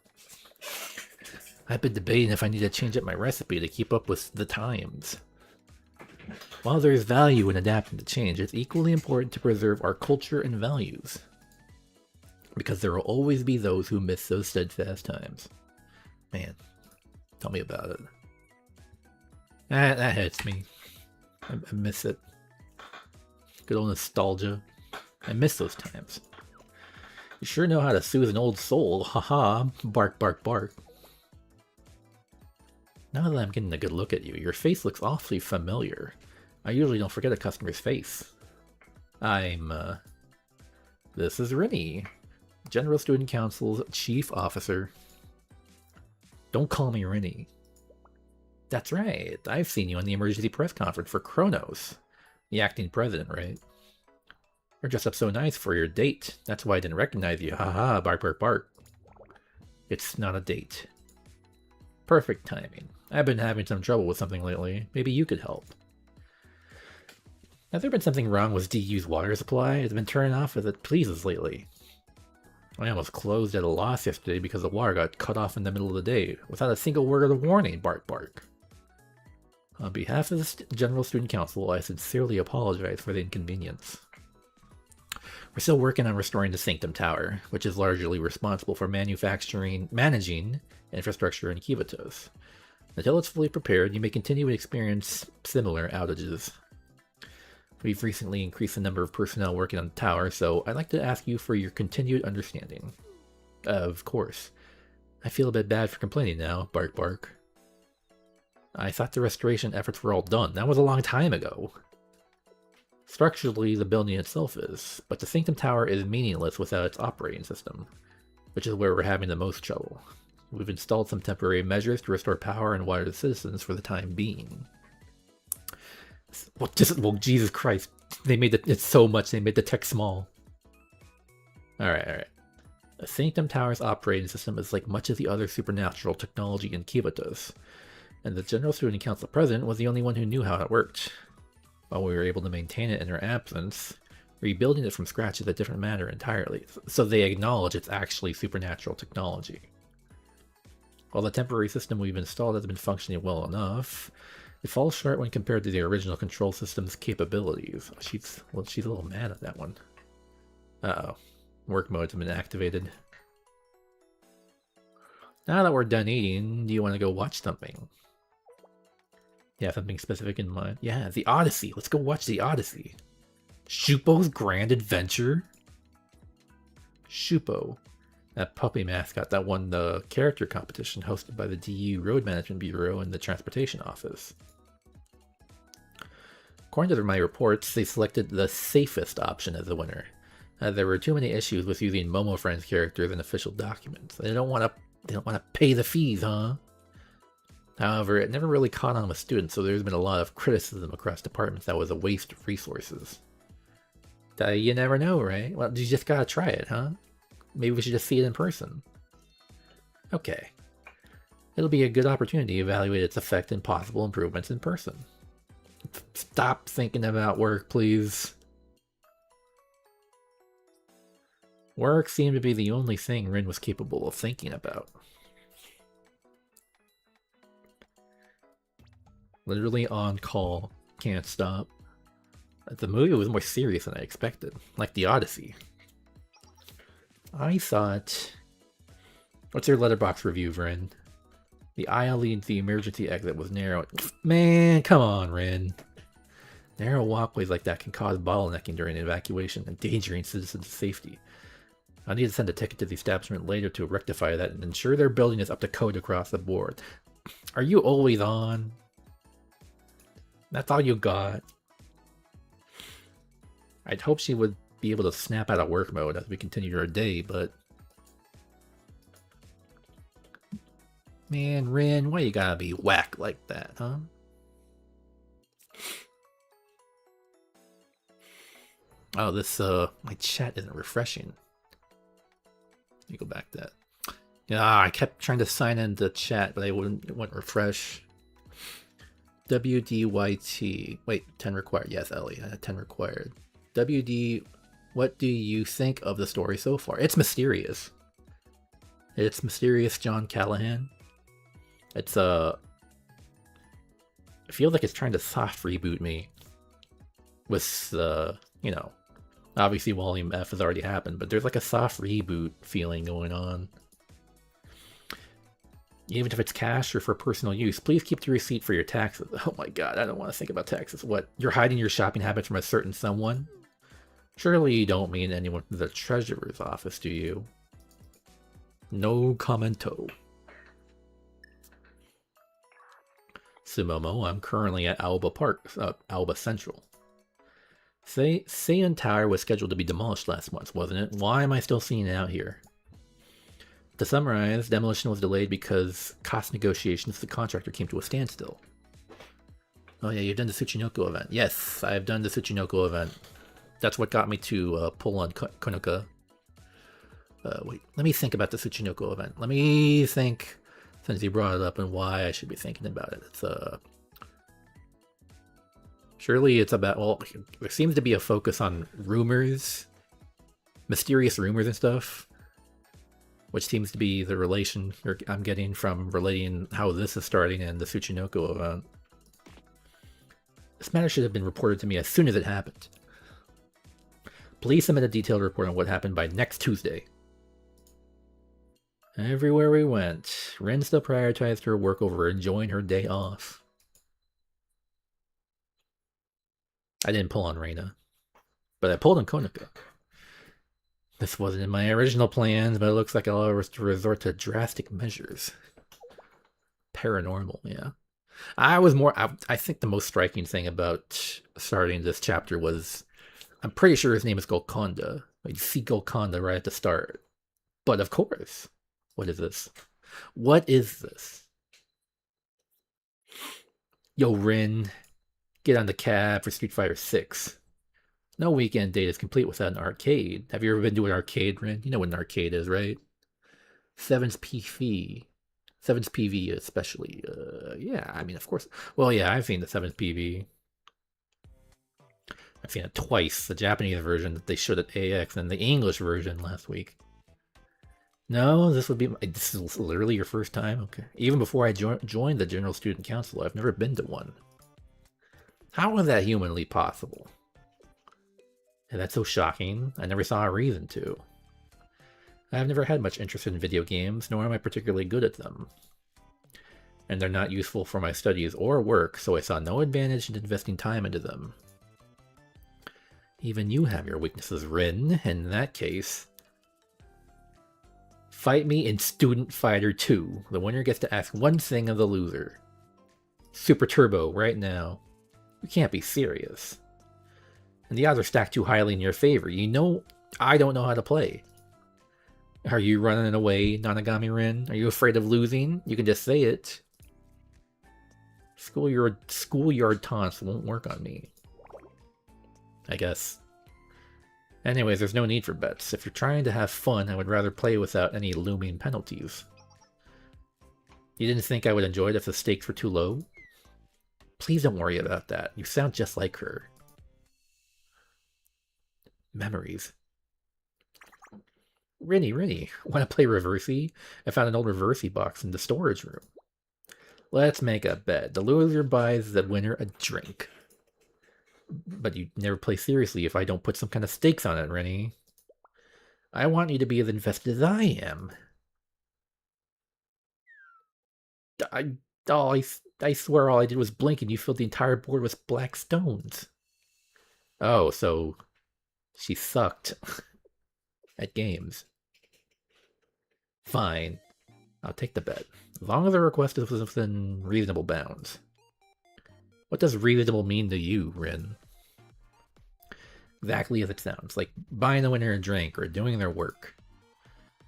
I've been debating if I need to change up my recipe to keep up with the times. While there is value in adapting to change, it's equally important to preserve our culture and values. Because there will always be those who miss those steadfast times. Man, tell me about it. That hits me. I miss it. Good old nostalgia. I miss those times. You sure know how to soothe an old soul. Haha. Bark, bark, bark. Now that I'm getting a good look at you, your face looks awfully familiar. I usually don't forget a customer's face. This is Rennie, General Student Council's Chief Officer. Don't call me Rennie. That's right, I've seen you on the emergency press conference for Kronos. The acting president, right? You're dressed up so nice for your date. That's why I didn't recognize you. Haha, bark, bark, bark. It's not a date. Perfect timing. I've been having some trouble with something lately. Maybe you could help. Has there been something wrong with DU's water supply? It's been turning off as it pleases lately. I almost closed at a loss yesterday because the water got cut off in the middle of the day, without a single word of warning, bark, bark. On behalf of the General Student Council, I sincerely apologize for the inconvenience. We're still working on restoring the Sanctum Tower, which is largely responsible for managing infrastructure in Kivatos. Until it's fully prepared, you may continue to experience similar outages. We've recently increased the number of personnel working on the tower, so I'd like to ask you for your continued understanding. Of course. I feel a bit bad for complaining now, bark, bark. I thought the restoration efforts were all done. That was a long time ago. Structurally, the building itself is, but the Sanctum Tower is meaningless without its operating system, which is where we're having the most trouble. We've installed some temporary measures to restore power and water to citizens for the time being. Well, Jesus Christ. They made it's so much, they made the text small. Alright. The Sanctum Tower's operating system is like much of the other supernatural technology in Kivatos, and the General Student Council President was the only one who knew how it worked. While we were able to maintain it in her absence, rebuilding it from scratch is a different matter entirely, so they acknowledge it's actually supernatural technology. While the temporary system we've installed has been functioning well enough, it falls short when compared to the original control system's capabilities. She's a little mad at that one. Uh-oh. Work modes have been activated. Now that we're done eating, do you want to go watch something? You have something specific in mind? Yeah, the Odyssey. Let's go watch the Odyssey. Shupo's Grand Adventure? Shupo. That puppy mascot that won the character competition hosted by the DU Road Management Bureau and the Transportation Office. According to my reports, they selected the safest option as the winner. There were too many issues with using Momo Friends characters in official documents. They don't want to pay the fees, huh? However, it never really caught on with students, so there's been a lot of criticism across departments that was a waste of resources. You never know, right? Well, you just gotta try it, huh? Maybe we should just see it in person. Okay. It'll be a good opportunity to evaluate its effect and possible improvements in person. Stop thinking about work, please. Work seemed to be the only thing Rin was capable of thinking about. Literally on call, can't stop. The movie was more serious than I expected, like the Odyssey. I thought... What's your letterbox review, Rin? The aisle leading to the emergency exit was narrow. Man, come on, Rin. Narrow walkways like that can cause bottlenecking during evacuation, endangering citizens' safety. I need to send a ticket to the establishment later to rectify that and ensure their building is up to code across the board. Are you always on? That's all you got. I'd hope she would be able to snap out of work mode as we continue our day, but... Man, Rin, why you gotta be whack like that, huh? Oh, this, my chat isn't refreshing. Let me go back to that. Yeah, I kept trying to sign into chat, but it wouldn't refresh. WDYT. Wait, 10 required. Yes, Ellie, 10 required. WD, what do you think of the story so far? It's mysterious. It's mysterious, John Callahan. It's, I feel like it's trying to soft reboot me. With, you know, obviously Volume F has already happened, but there's like a soft reboot feeling going on. Even if it's cash or for personal use, please keep the receipt for your taxes. Oh my god, I don't want to think about taxes. What? You're hiding your shopping habits from a certain someone? Surely you don't mean anyone from the treasurer's office, do you? No commento. Sumomo, I'm currently at Alba Park, Alba Central. Seiyan Tower was scheduled to be demolished last month, wasn't it? Why am I still seeing it out here? To summarize, demolition was delayed because cost negotiations with the contractor came to a standstill. Oh yeah, you've done the Tsuchinoko event. Yes, I've done the Tsuchinoko event. That's what got me to pull on Konoka. Wait, let me think about the Tsuchinoko event. Let me think, since you brought it up, and why I should be thinking about it. It's surely it's about, well, there seems to be a focus on rumors, mysterious rumors and stuff, which seems to be the relation I'm getting from relating how this is starting and the Tsuchinoko event. This matter should have been reported to me as soon as it happened. Please submit a detailed report on what happened by next Tuesday. Everywhere we went, Rin still prioritized her work over enjoying her day off. I didn't pull on Reina, but I pulled on Konoka. This wasn't in my original plans, but it looks like I'll have to resort to drastic measures. Paranormal, yeah. I think the most striking thing about starting this chapter was, I'm pretty sure his name is Golconda. You see Golconda right at the start. But of course, what is this? What is this? Yo, Rin, get on the cab for Street Fighter 6. No weekend date is complete without an arcade. Have you ever been to an arcade, Rin? You know what an arcade is, right? Seven's PV. Seven's PV especially. Yeah, I mean, of course. Well, yeah, I've seen the Seven's PV. I've seen it twice. The Japanese version that they showed at AX and the English version last week. No, this is literally your first time? Okay. Even before I joined the General Student Council, I've never been to one. How is that humanly possible? And that's so shocking. I never saw a reason to. I've never had much interest in video games, nor am I particularly good at them. And they're not useful for my studies or work, so I saw no advantage in investing time into them. Even you have your weaknesses, Rin. In that case, fight me in Student Fighter 2. The winner gets to ask one thing of the loser. Super Turbo, right now. You can't be serious. And the odds are stacked too highly in your favor. You know I don't know how to play. Are you running away, Nanagami Rin? Are you afraid of losing? You can just say it. Schoolyard taunts won't work on me, I guess. Anyways, there's no need for bets. If you're trying to have fun, I would rather play without any looming penalties. You didn't think I would enjoy it if the stakes were too low? Please don't worry about that. You sound just like her. Memories. Rinny, want to play Reversey? I found an old Reversey box in the storage room. Let's make a bet. The loser buys the winner a drink. But you never play seriously if I don't put some kind of stakes on it, Rennie. I want you to be as invested as I am. I swear all I did was blink and you filled the entire board with black stones. Oh, so she sucked at games. Fine. I'll take the bet. As long as the request is within reasonable bounds. What does reasonable mean to you, Rin? Exactly as it sounds, like buying the winner a drink or doing their work.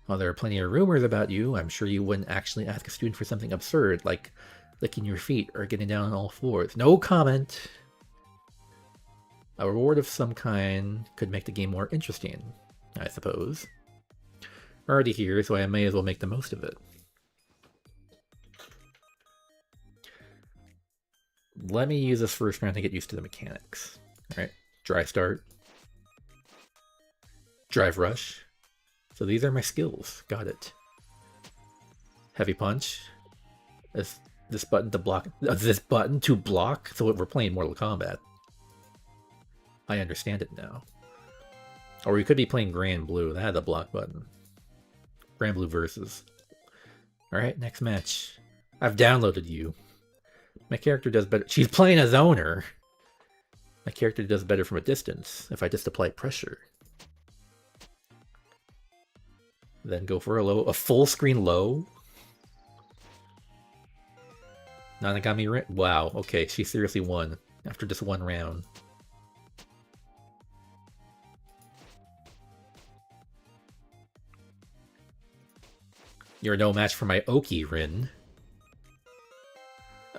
While there are plenty of rumors about you, I'm sure you wouldn't actually ask a student for something absurd, like licking your feet or getting down on all fours. No comment! A reward of some kind could make the game more interesting, I suppose. We're already here, so I may as well make the most of it. Let me use this first round to get used to the mechanics. Alright, dry start. Drive rush. So these are my skills. Got it. Heavy punch. This button to block. This button to block? So we're playing Mortal Kombat. I understand it now. Or we could be playing Grand Blue. That had a block button. Grand Blue versus. Alright, next match. I've downloaded you. My character does better. She's playing as owner. My character does better from a distance if I just apply pressure. Then go for a full screen low. Nanagami, wow, okay, she seriously won after just one round. You're no match for my Oki, Rin.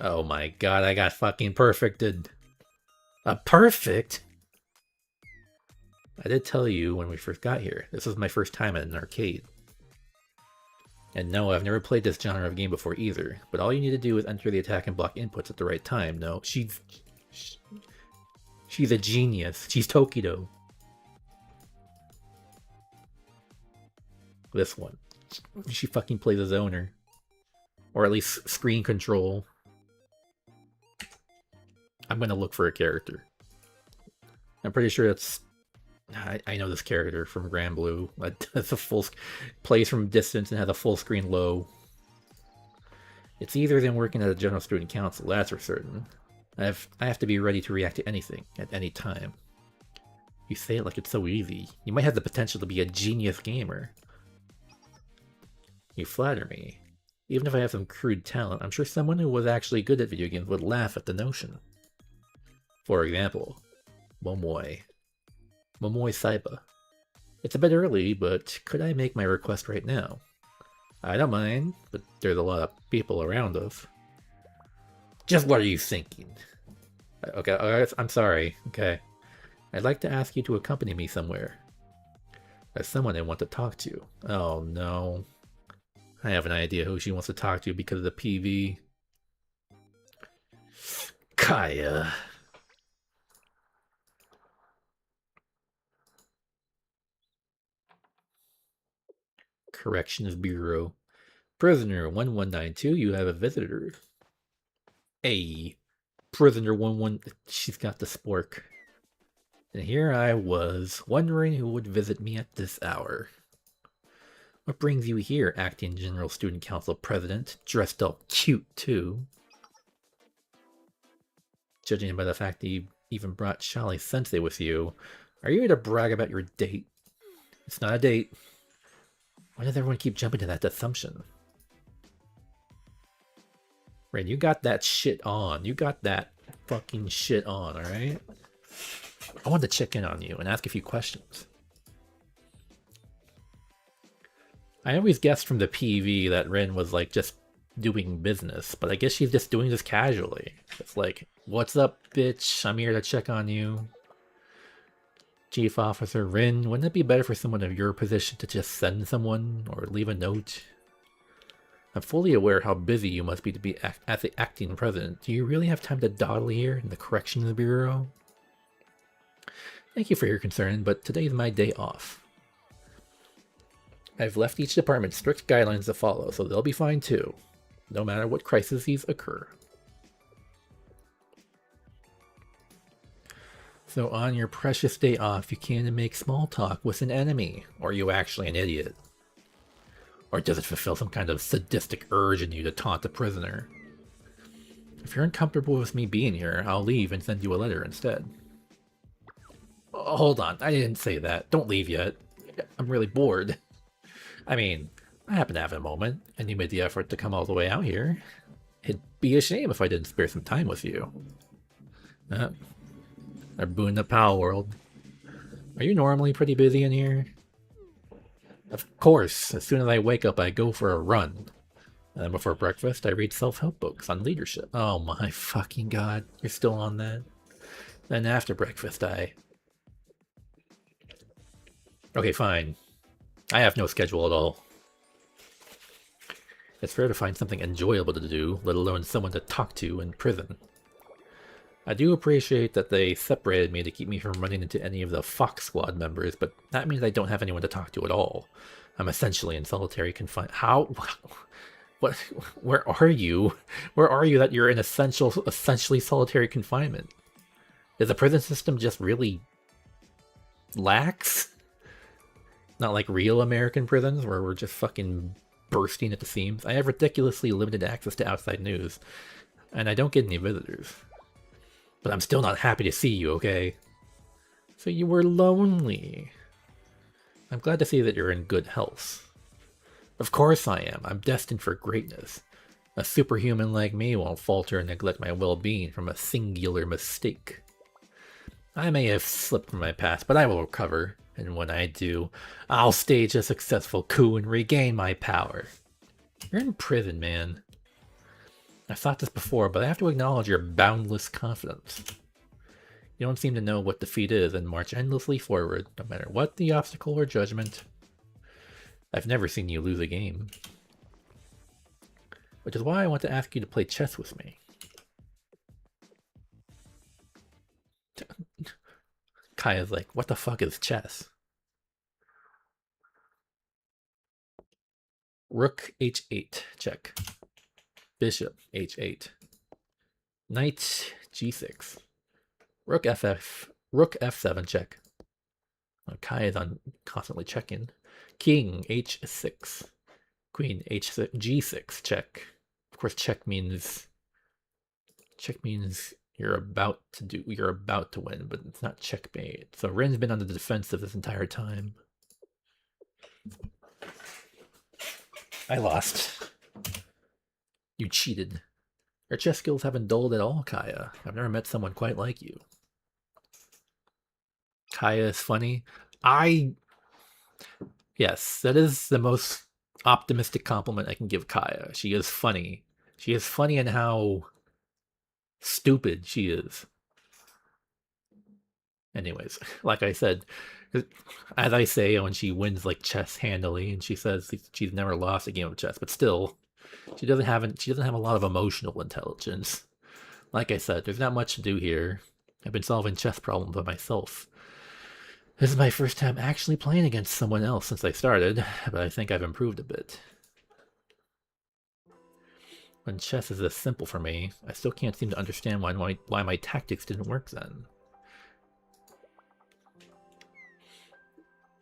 Oh my god, I got fucking perfected. A perfect? I did tell you when we first got here, this was my first time at an arcade. And no, I've never played this genre of game before either, but all you need to do is enter the attack and block inputs at the right time. No, she's a genius. She's Tokido. This one. She fucking plays as owner. Or at least screen control. I'm gonna look for a character. I'm pretty sure that's... I know this character from Grand Blue. That's a full... plays from distance and has a full screen low. It's easier than working at a general student council, that's for certain. I have to be ready to react to anything, at any time. You say it like it's so easy. You might have the potential to be a genius gamer. You flatter me. Even if I have some crude talent, I'm sure someone who was actually good at video games would laugh at the notion. For example, Momoi Saiba. It's a bit early, but could I make my request right now? I don't mind, but there's a lot of people around us. Just what are you thinking? Okay, I'm sorry, okay. I'd like to ask you to accompany me somewhere. There's someone I want to talk to. Oh no. I have an idea who she wants to talk to because of the PV. Kaya. Corrections Bureau. Prisoner 1192, you have a visitor. Hey, Prisoner 11... She's got the spork. And here I was, wondering who would visit me at this hour. What brings you here, Acting General Student Council President? Dressed all cute, too. Judging by the fact that you even brought Shali Sensei with you, are you here to brag about your date? It's not a date. Why does everyone keep jumping to that assumption? Ren, you got that shit on. You got that fucking shit on, alright? I wanted to check in on you and ask a few questions. I always guessed from the PV that Ren was like just doing business, but I guess she's just doing this casually. It's like, what's up, bitch? I'm here to check on you. Chief Officer Rin, wouldn't it be better for someone of your position to just send someone or leave a note? I'm fully aware how busy you must be to be as the acting president. Do you really have time to dawdle here in the Corrections Bureau? Thank you for your concern, but today is my day off. I've left each department strict guidelines to follow, so they'll be fine too, no matter what crises occur. So on your precious day off, you can't make small talk with an enemy, or are you actually an idiot? Or does it fulfill some kind of sadistic urge in you to taunt the prisoner? If you're uncomfortable with me being here, I'll leave and send you a letter instead. Oh, hold on, I didn't say that. Don't leave yet. I'm really bored. I mean, I happen to have a moment, and you made the effort to come all the way out here. It'd be a shame if I didn't spare some time with you. Our boon the PAL world. Are you normally pretty busy in here? Of course, as soon as I wake up I go for a run. And then before breakfast I read self-help books on leadership. Oh my fucking god, you're still on that? Then after breakfast, Okay, fine. I have no schedule at all. It's rare to find something enjoyable to do, let alone someone to talk to in prison. I do appreciate that they separated me to keep me from running into any of the Fox Squad members, but that means I don't have anyone to talk to at all. I'm essentially in solitary confinement. How? What? Where are you? Where are you that you're in essentially solitary confinement? Is the prison system just really lax? Not like real American prisons where we're just fucking bursting at the seams. I have ridiculously limited access to outside news, and I don't get any visitors. But I'm still not happy to see you, okay? So you were lonely. I'm glad to see that you're in good health. Of course I am. I'm destined for greatness. A superhuman like me won't falter and neglect my well-being from a singular mistake. I may have slipped from my past, but I will recover. And when I do, I'll stage a successful coup and regain my power. You're in prison, man. I've thought this before, but I have to acknowledge your boundless confidence. You don't seem to know what defeat is and march endlessly forward, no matter what the obstacle or judgment. I've never seen you lose a game. Which is why I want to ask you to play chess with me. Kaya's like, what the fuck is chess? Rook h8, check. Bishop h8. Knight g6. Rook f7, check. Kaya's on constantly checking. King h6. Queen h6, g6, check. Of course, check means you're about to win, but it's not checkmate. So Ren's been on the defensive this entire time. I lost. You cheated. Your chess skills haven't dulled at all, Kaya. I've never met someone quite like you. Kaya is funny. Yes, that is the most optimistic compliment I can give Kaya. She is funny. She is funny in how stupid she is. Anyways, like I said, as I say when she wins like chess handily, and she says she's never lost a game of chess, but still, she doesn't have a lot of emotional intelligence. Like I said, there's not much to do here. I've been solving chess problems by myself. This is my first time actually playing against someone else since I started, but I think I've improved a bit. When chess is this simple for me, I still can't seem to understand why my tactics didn't work then.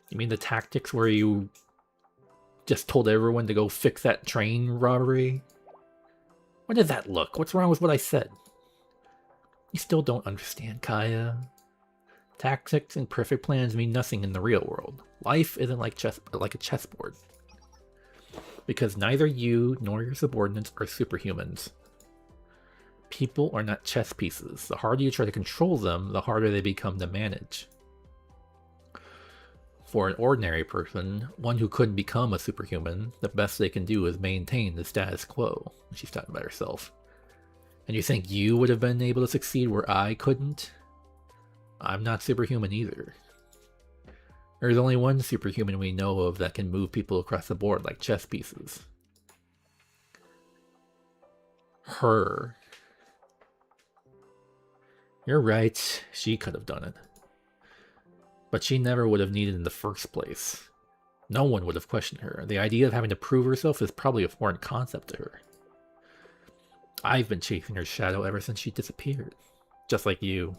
You mean the tactics where you just told everyone to go fix that train robbery? What did that look? What's wrong with what I said? You still don't understand, Kaya. Tactics and perfect plans mean nothing in the real world. Life isn't like a chessboard. Because neither you nor your subordinates are superhumans. People are not chess pieces. The harder you try to control them, the harder they become to manage. For an ordinary person, one who couldn't become a superhuman, the best they can do is maintain the status quo. She's talking about herself. And you think you would have been able to succeed where I couldn't? I'm not superhuman either. There's only one superhuman we know of that can move people across the board like chess pieces. Her. You're right, she could have done it. But she never would have needed it in the first place. No one would have questioned her. The idea of having to prove herself is probably a foreign concept to her. I've been chasing her shadow ever since she disappeared. Just like you.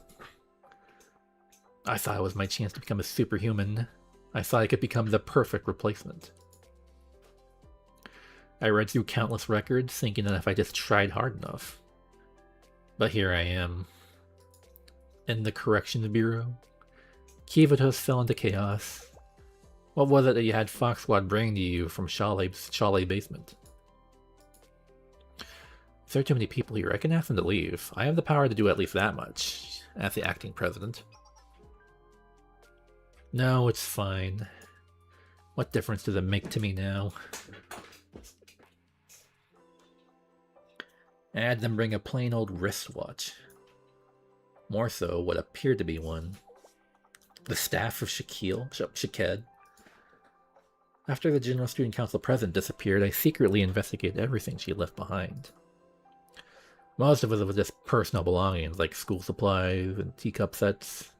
I thought it was my chance to become a superhuman. I thought I could become the perfect replacement. I read through countless records, thinking that if I just tried hard enough. But here I am. In the Corrections Bureau. Kivatos fell into chaos. What was it that you had Fox Squad bring to you from Chalet basement? If there are too many people here, I can ask them to leave. I have the power to do at least that much, as the acting president. No, it's fine. What difference does it make to me now? I had them bring a plain old wristwatch. More so, what appeared to be one. The staff of Shaked. After the General Student Council president disappeared, I secretly investigated everything she left behind. Most of it was just personal belongings, like school supplies and teacup sets.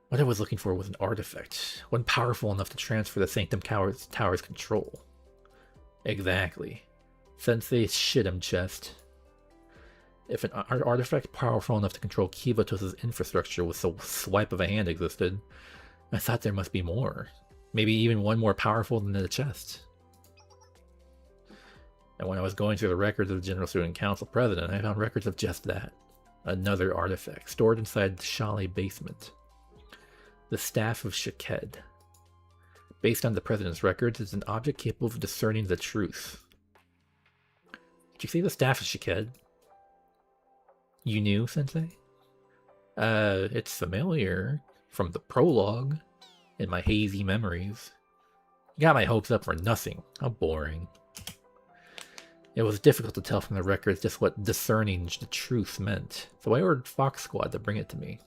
What I was looking for was an artifact, one powerful enough to transfer the Sanctum Tower's control. Exactly. Sensei's Shit'em chest. If an artifact powerful enough to control Kivatos' infrastructure with a swipe of a hand existed, I thought there must be more. Maybe even one more powerful than the chest. And when I was going through the records of the General Student Council president, I found records of just that. Another artifact, stored inside the Chalet basement. The Staff of Shaked. Based on the president's records, it's an object capable of discerning the truth. Did you see the Staff of Shaked? You knew, Sensei? It's familiar from the prologue in my hazy memories. You got my hopes up for nothing. How boring. It was difficult to tell from the records just what discerning the truth meant, so I ordered Fox Squad to bring it to me.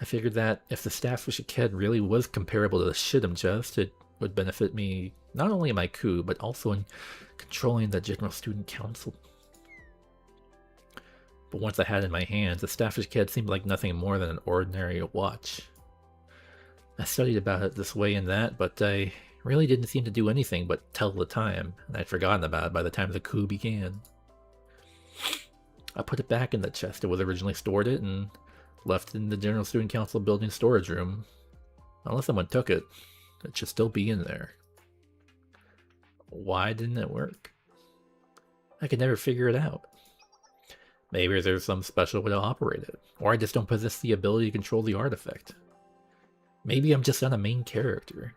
I figured that if the Staff of Shaked really was comparable to the Shit'em chest, it would benefit me not only in my coup, but also in controlling the General Student Council. But once I had it in my hands, the Staff of Shaked seemed like nothing more than an ordinary watch. I studied about it this way and that, but I really didn't seem to do anything but tell the time, and I'd forgotten about it by the time the coup began. I put it back in the chest it was originally stored in and left it in the General Student Council building storage room. Unless someone took it, it should still be in there. Why didn't it work? I could never figure it out. Maybe there's some special way to operate it, or I just don't possess the ability to control the artifact. Maybe I'm just not a main character.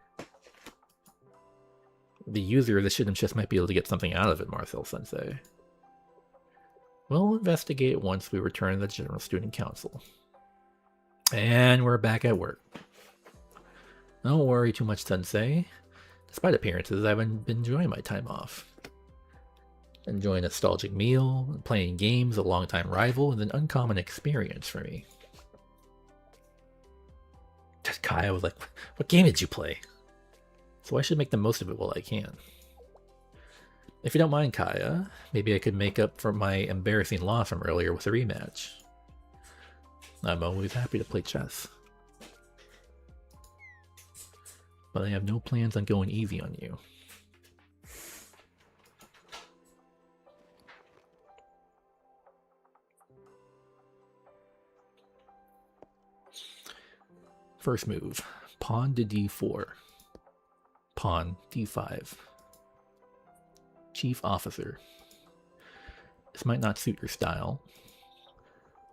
The user of the Shit'em chest might be able to get something out of it, Marcel Sensei. We'll investigate once we return to the General Student Council. And we're back at work. Don't worry too much, Sensei. Despite appearances, I've been enjoying my time off. Enjoying a nostalgic meal, playing games, a longtime rival, is an uncommon experience for me. Kaya was like, what game did you play? So I should make the most of it while I can. If you don't mind, Kaya, maybe I could make up for my embarrassing loss from earlier with a rematch. I'm always happy to play chess. But I have no plans on going easy on you. First move, pawn to d4. Pawn d5. Chief officer. This might not suit your style,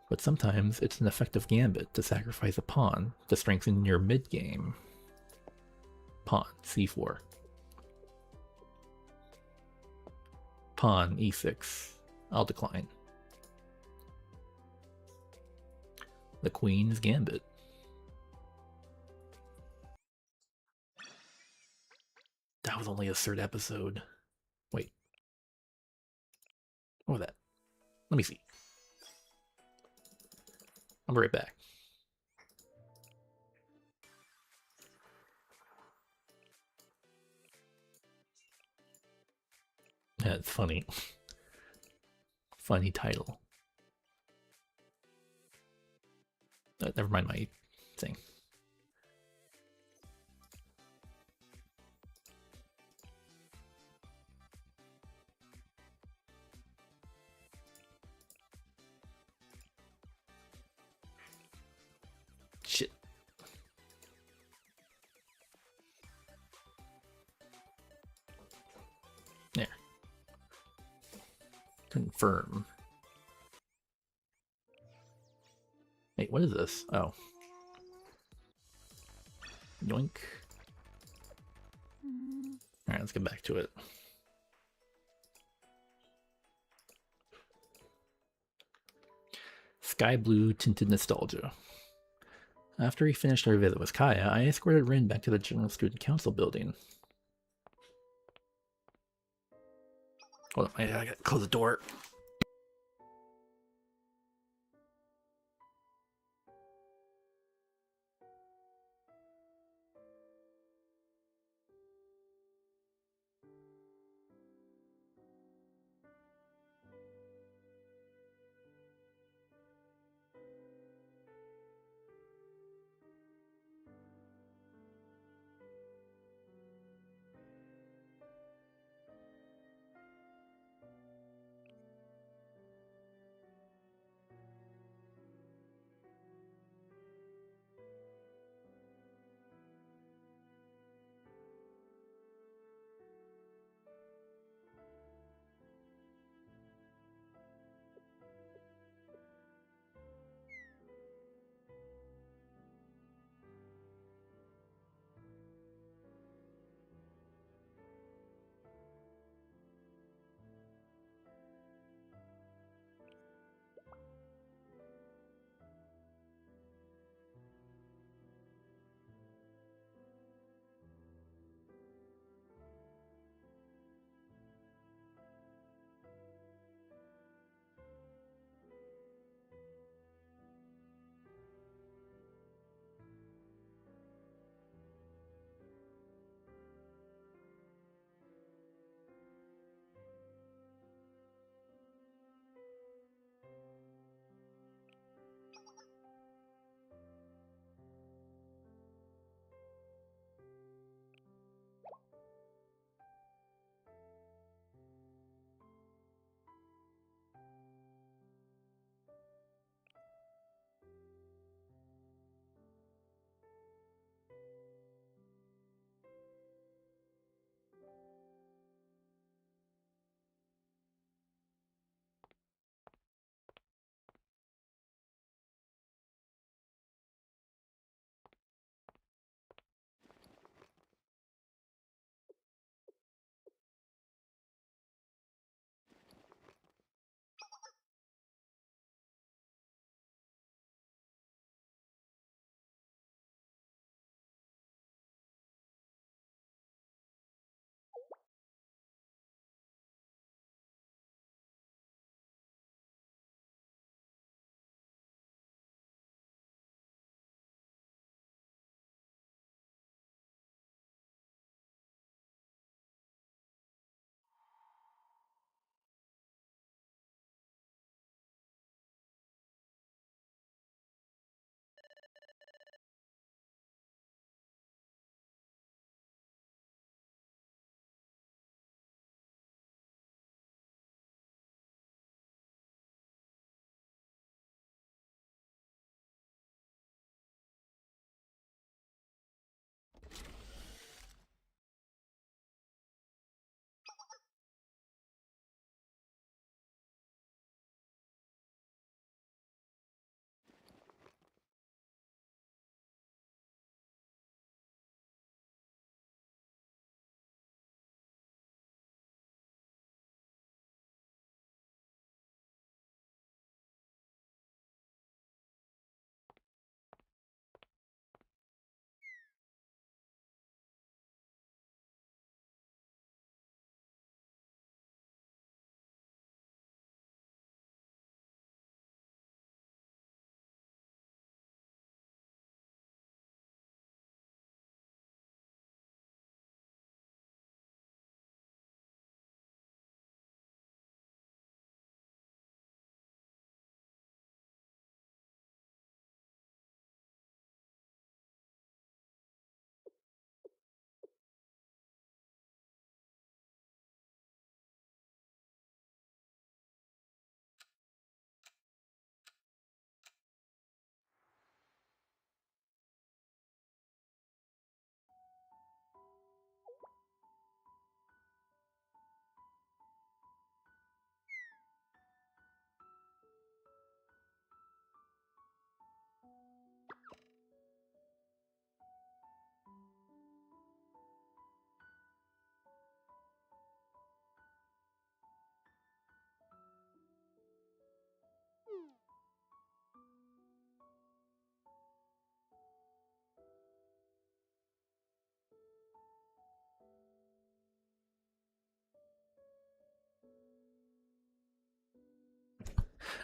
but sometimes it's an effective gambit to sacrifice a pawn to strengthen your mid-game. Pawn c4. Pawn e6. I'll decline. The queen's gambit. That was only a third episode. Wait. What was that? Let me see. I'll be right back. That's funny. Funny title. Never mind my thing. Shit. There. Confirm. Wait, what is this? Oh. Yoink. Alright, let's get back to it. Sky blue tinted nostalgia. After we finished our visit with Kaya, I escorted Rin back to the General Student Council building. Hold on, I gotta close the door.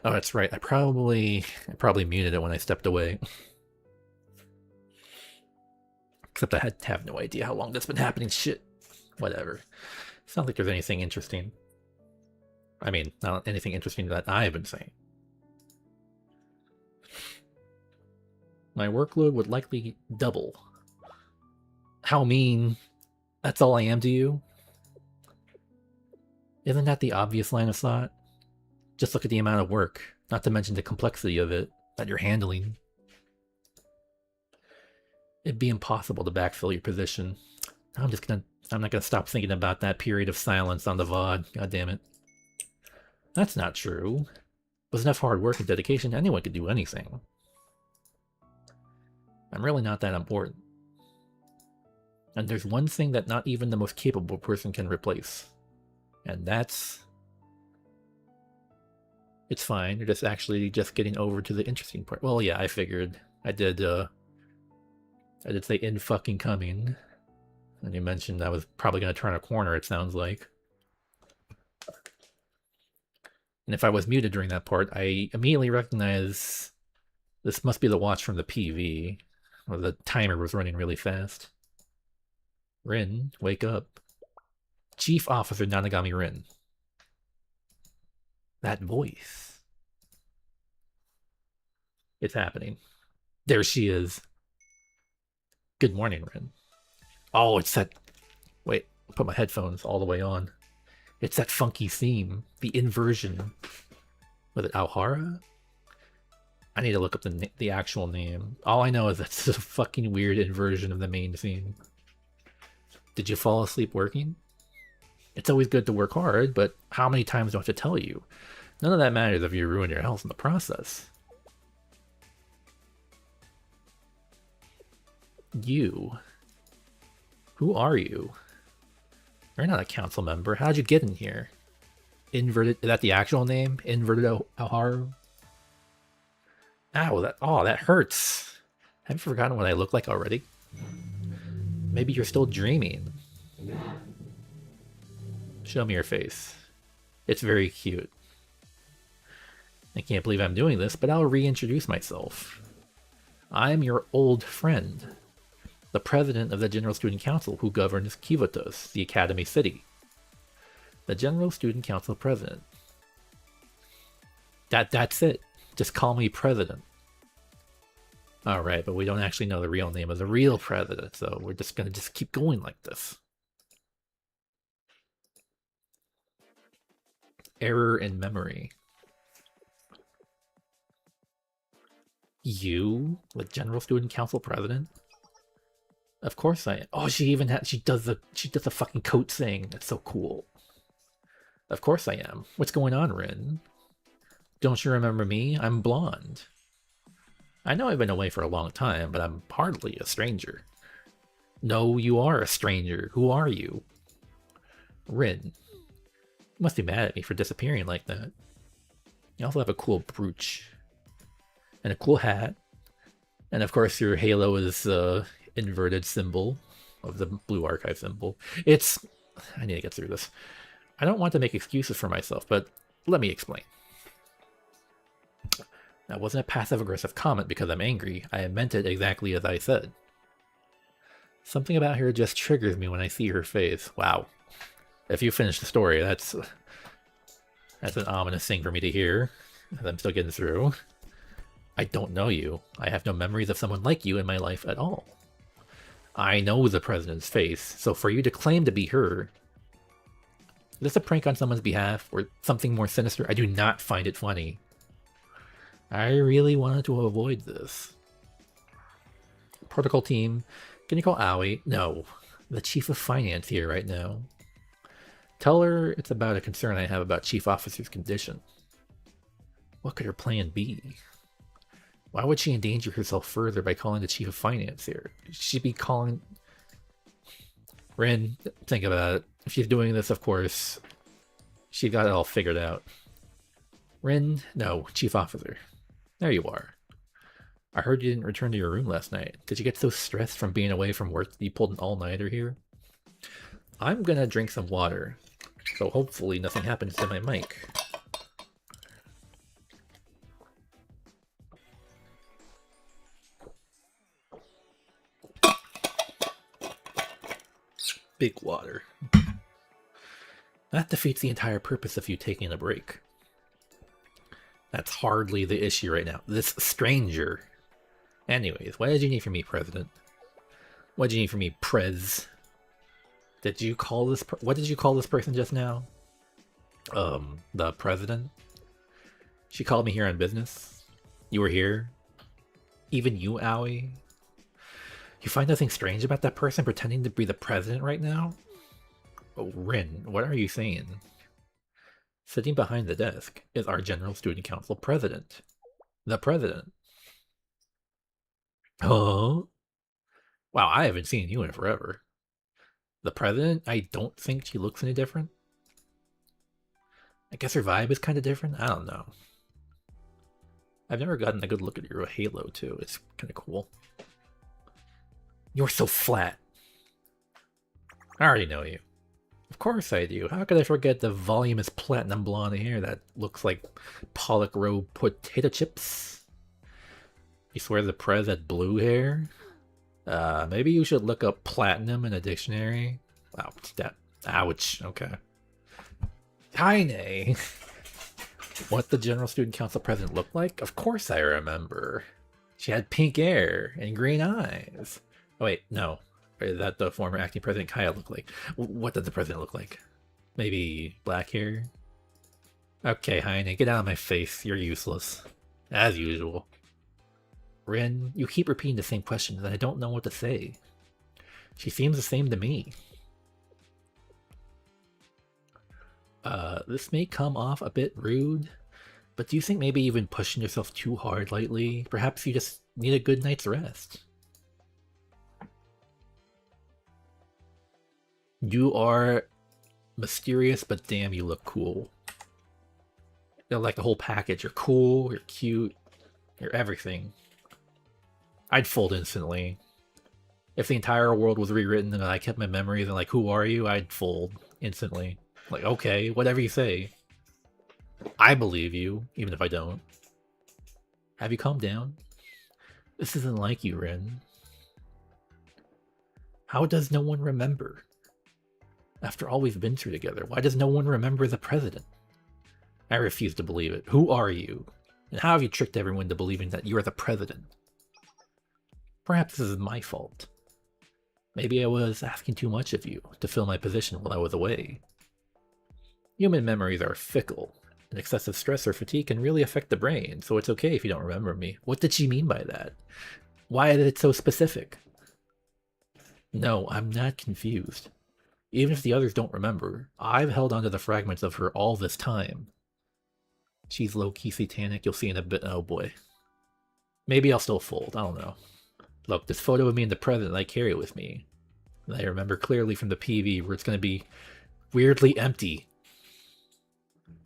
Oh, that's right. I probably muted it when I stepped away. Except I have no idea how long that's been happening. Shit. Whatever. Sounds like there's anything interesting. I mean, not anything interesting that I've been saying. My workload would likely double. How mean. That's all I am to you? Isn't that the obvious line of thought? Just look at the amount of work, not to mention the complexity of it that you're handling. It'd be impossible to backfill your position. I'm not gonna stop thinking about that period of silence on the VOD. God damn it. That's not true. With enough hard work and dedication, anyone could do anything. I'm really not that important. And there's one thing that not even the most capable person can replace. And that's... It's fine, you're just getting over to the interesting part. Well, yeah, I figured. I did say in fucking coming. And you mentioned I was probably going to turn a corner, it sounds like. And if I was muted during that part, I immediately recognize this must be the watch from the PV, where the timer was running really fast. Rin, wake up. Chief Officer Nanagami Rin. That voice. It's happening. There she is. Good morning, Rin. Oh, it's that... Wait, put my headphones all the way on. It's that funky theme. The inversion. Was it Alhara? I need to look up the actual name. All I know is that's a fucking weird inversion of the main theme. Did you fall asleep working? It's always good to work hard, but how many times do I have to tell you? None of that matters if you ruin your health in the process. You. Who are you? You're not a council member. How'd you get in here? Inverted... Is that the actual name? Inverted Alharu? Ow, that hurts. Have you forgotten what I look like already? Maybe you're still dreaming. Show me your face. It's very cute. I can't believe I'm doing this, but I'll reintroduce myself. I'm your old friend, the president of the General Student Council who governs Kivotos, the Academy City. The General Student Council president. That's it. Just call me president. Alright, but we don't actually know the real name of the real president, so we're just gonna keep going like this. Error in memory. You, the General Student Council president? Of course I am. Oh, she does the fucking coat thing. That's so cool. Of course I am. What's going on, Rin? Don't you remember me? I'm blonde. I know I've been away for a long time, but I'm hardly a stranger. No, you are a stranger. Who are you? Rin. You must be mad at me for disappearing like that. You also have a cool brooch. And a cool hat. And of course your halo is the inverted symbol of the blue archive symbol. I need to get through this. I don't want to make excuses for myself, but let me explain. That wasn't a passive-aggressive comment because I'm angry. I meant it exactly as I said. Something about her just triggers me when I see her face. Wow. If you finish the story, that's an ominous thing for me to hear, as I'm still getting through. I don't know you. I have no memories of someone like you in my life at all. I know the president's face, so for you to claim to be her... Is this a prank on someone's behalf, or something more sinister? I do not find it funny. I really wanted to avoid this. Protocol team, can you call Aoi? No, the chief of finance here right now. Tell her it's about a concern I have about Chief Officer's condition. What could her plan be? Why would she endanger herself further by calling the chief of finance here? She'd be calling... Rin, think about it. If she's doing this, of course, she got it all figured out. Rin, no, chief officer. There you are. I heard you didn't return to your room last night. Did you get so stressed from being away from work that you pulled an all-nighter here? I'm gonna drink some water, so hopefully nothing happens to my mic. big water. That defeats the entire purpose of you taking a break. That's hardly the issue right now. This stranger. Anyways, what did you need from me, President? What did you need from me, Prez? Did you call this... What did you call this person just now? The President? She called me here on business. You were here. Even you, Owie. You find nothing strange about that person pretending to be the President right now? Oh, Rin, what are you saying? Sitting behind the desk is our General Student Council President. The President. Oh? Wow, I haven't seen you in forever. The President? I don't think she looks any different. I guess her vibe is kind of different? I don't know. I've never gotten a good look at your halo, too. It's kind of cool. You're so flat. I already know you. Of course I do. How could I forget the voluminous platinum blonde hair that looks like Pollock Row potato chips? You swear the Prez had blue hair? Maybe you should look up platinum in a dictionary. Wow, that. Ouch. Okay. Heine! What the General Student Council President looked like? Of course I remember. She had pink hair and green eyes. Oh wait, no. Is that the former acting president Kaya look like? What did the president look like? Maybe black hair? Okay, Heine, get out of my face. You're useless. As usual. Rin, you keep repeating the same questions and I don't know what to say. She seems the same to me. This may come off a bit rude, but do you think maybe you've been pushing yourself too hard lately? Perhaps you just need a good night's rest. You are mysterious, but damn, you look cool. You're like the whole package. You're cool, you're cute, you're everything. I'd fold instantly. If the entire world was rewritten and I kept my memories and like, who are you? I'd fold instantly. Like, okay, whatever you say. I believe you, even if I don't. Have you calmed down? This isn't like you, Rin. How does no one remember? After all we've been through together, why does no one remember the president? I refuse to believe it. Who are you? And how have you tricked everyone to believing that you are the president? Perhaps this is my fault. Maybe I was asking too much of you to fill my position while I was away. Human memories are fickle, and excessive stress or fatigue can really affect the brain, so it's okay if you don't remember me. What did she mean by that? Why is it so specific? No, I'm not confused. Even if the others don't remember, I've held onto the fragments of her all this time. She's low-key satanic, you'll see in a bit. Oh boy. Maybe I'll still fold, I don't know. Look, this photo of me and the president I carry with me. And I remember clearly from the PV where it's going to be weirdly empty.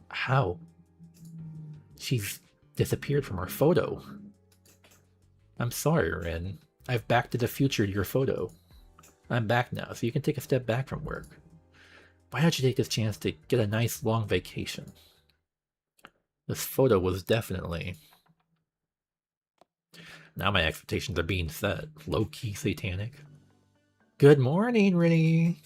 How? She's disappeared from our photo. I'm sorry, Rin. I've back to the future to your photo. I'm back now, so you can take a step back from work. Why don't you take this chance to get a nice long vacation? This photo was definitely... Now my expectations are being set. Low-key satanic. Good morning, Rinny.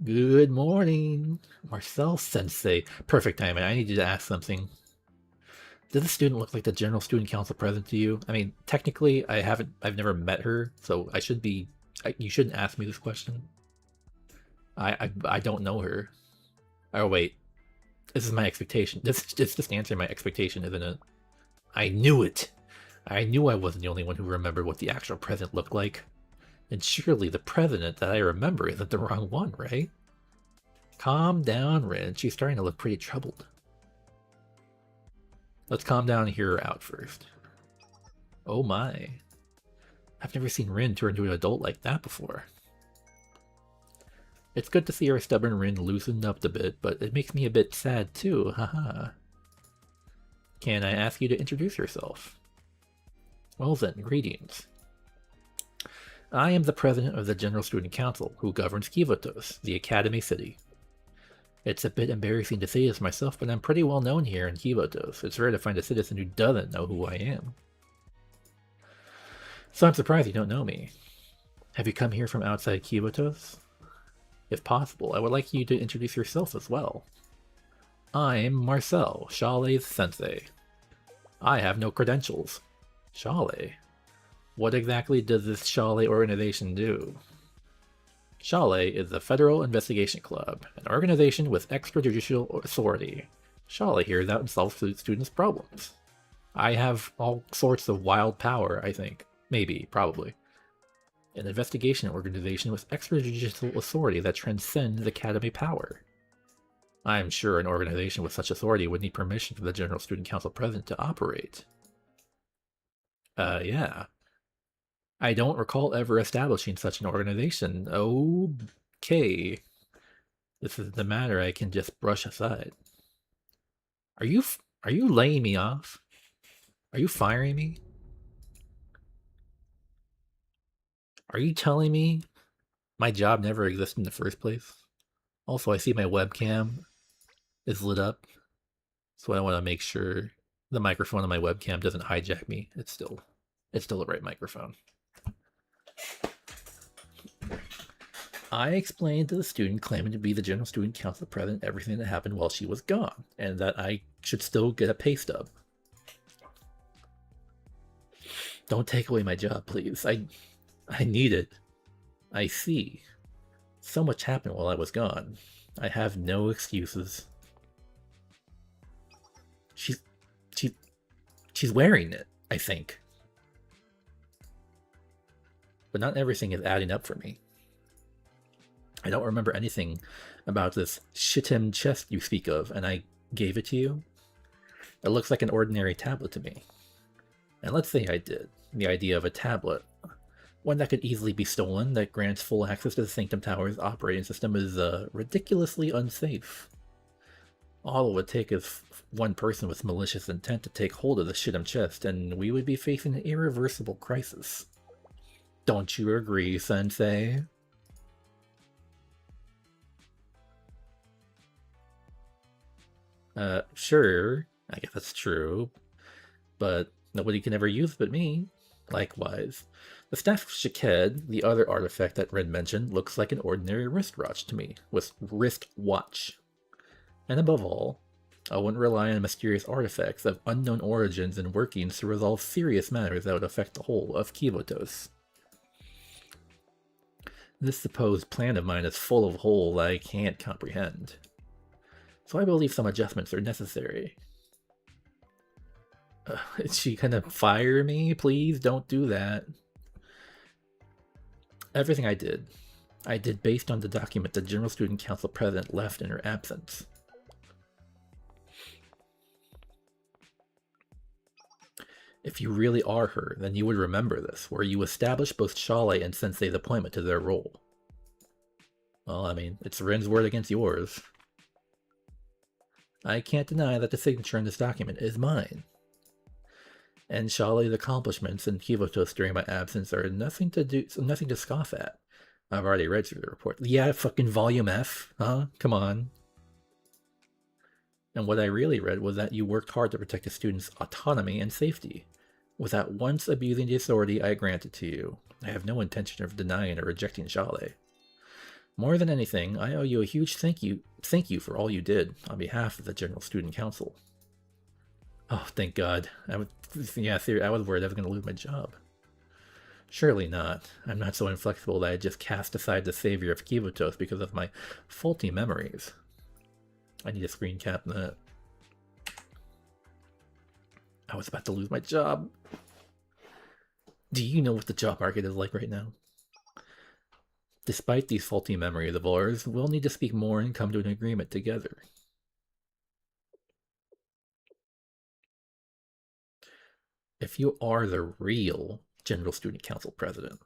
Good morning. Marcel Sensei. Perfect timing. I need you to ask something. Does the student look like the General Student Council president to you? I mean, technically, I've never met her, so I should be... you shouldn't ask me this question. I don't know her. Oh, wait. This is my expectation. This is just answering my expectation, isn't it? I knew it! I knew I wasn't the only one who remembered what the actual president looked like. And surely the president that I remember isn't the wrong one, right? Calm down, Rin. She's starting to look pretty troubled. Let's calm down and hear her out first. Oh my. I've never seen Rin turn into an adult like that before. It's good to see our stubborn Rin loosened up a bit, but it makes me a bit sad too, haha. Can I ask you to introduce yourself? Well then, greetings. I am the president of the General Student Council, who governs Kivotos, the Academy City. It's a bit embarrassing to say this myself, but I'm pretty well known here in Kivotos. It's rare to find a citizen who doesn't know who I am. So I'm surprised you don't know me. Have you come here from outside Kivotos? If possible, I would like you to introduce yourself as well. I'm Marcel, Shale's sensei. I have no credentials. Shale? What exactly does this Shale organization do? Shale is the Federal Investigation Club, an organization with extrajudicial authority. Shale hears out and solves students' problems. I have all sorts of wild power, I think. Maybe, probably. An investigation organization with extrajudicial authority that transcends academy power. I'm sure an organization with such authority would need permission from the General Student Council President to operate. Yeah. I don't recall ever establishing such an organization. Okay. This is the matter I can just brush aside. Are you laying me off? Are you firing me? Are you telling me my job never existed in the first place? Also, I see my webcam is lit up, so I want to make sure the microphone on my webcam doesn't hijack me. It's still the right microphone. I explained to the student claiming to be the General Student Council President everything that happened while she was gone, and that I should still get a pay stub. Don't take away my job, please. I need it. I see. So much happened while I was gone. I have no excuses. She's wearing it, I think. But not everything is adding up for me. I don't remember anything about this shitem chest you speak of, and I gave it to you. It looks like an ordinary tablet to me. And let's say I did. The idea of a tablet, one that could easily be stolen, that grants full access to the Sanctum Tower's operating system, is ridiculously unsafe. All it would take is one person with malicious intent to take hold of the shitem chest, and we would be facing an irreversible crisis. Don't you agree, Sensei? Sure, I guess that's true, but nobody can ever use it but me. Likewise, the Staff of Shaked, the other artifact that Red mentioned, looks like an ordinary wristwatch to me, with wristwatch. And above all, I wouldn't rely on mysterious artifacts of unknown origins and workings to resolve serious matters that would affect the whole of Kivotos. This supposed plan of mine is full of holes I can't comprehend. So I believe some adjustments are necessary. Is she gonna fire me? Please don't do that. Everything I did based on the document the General Student Council President left in her absence. If you really are her, then you would remember this, where you established both Shale and Sensei's appointment to their role. Well, I mean, it's Rin's word against yours. I can't deny that the signature in this document is mine. And Shale's accomplishments in Kivotos during my absence are nothing to scoff at. I've already read through the report. Yeah, fucking volume F, huh? Come on. And what I really read was that you worked hard to protect the students' autonomy and safety, without once abusing the authority I granted to you. I have no intention of denying or rejecting Shale. More than anything, I owe you a huge thank you for all you did on behalf of the General Student Council. Oh, thank God. I was worried I was going to lose my job. Surely not. I'm not so inflexible that I just cast aside the savior of Kivotos because of my faulty memories. I need a screen cap that. I was about to lose my job. Do you know what the job market is like right now? Despite these faulty memories of ours, we'll need to speak more and come to an agreement together. If you are the real General Student Council President,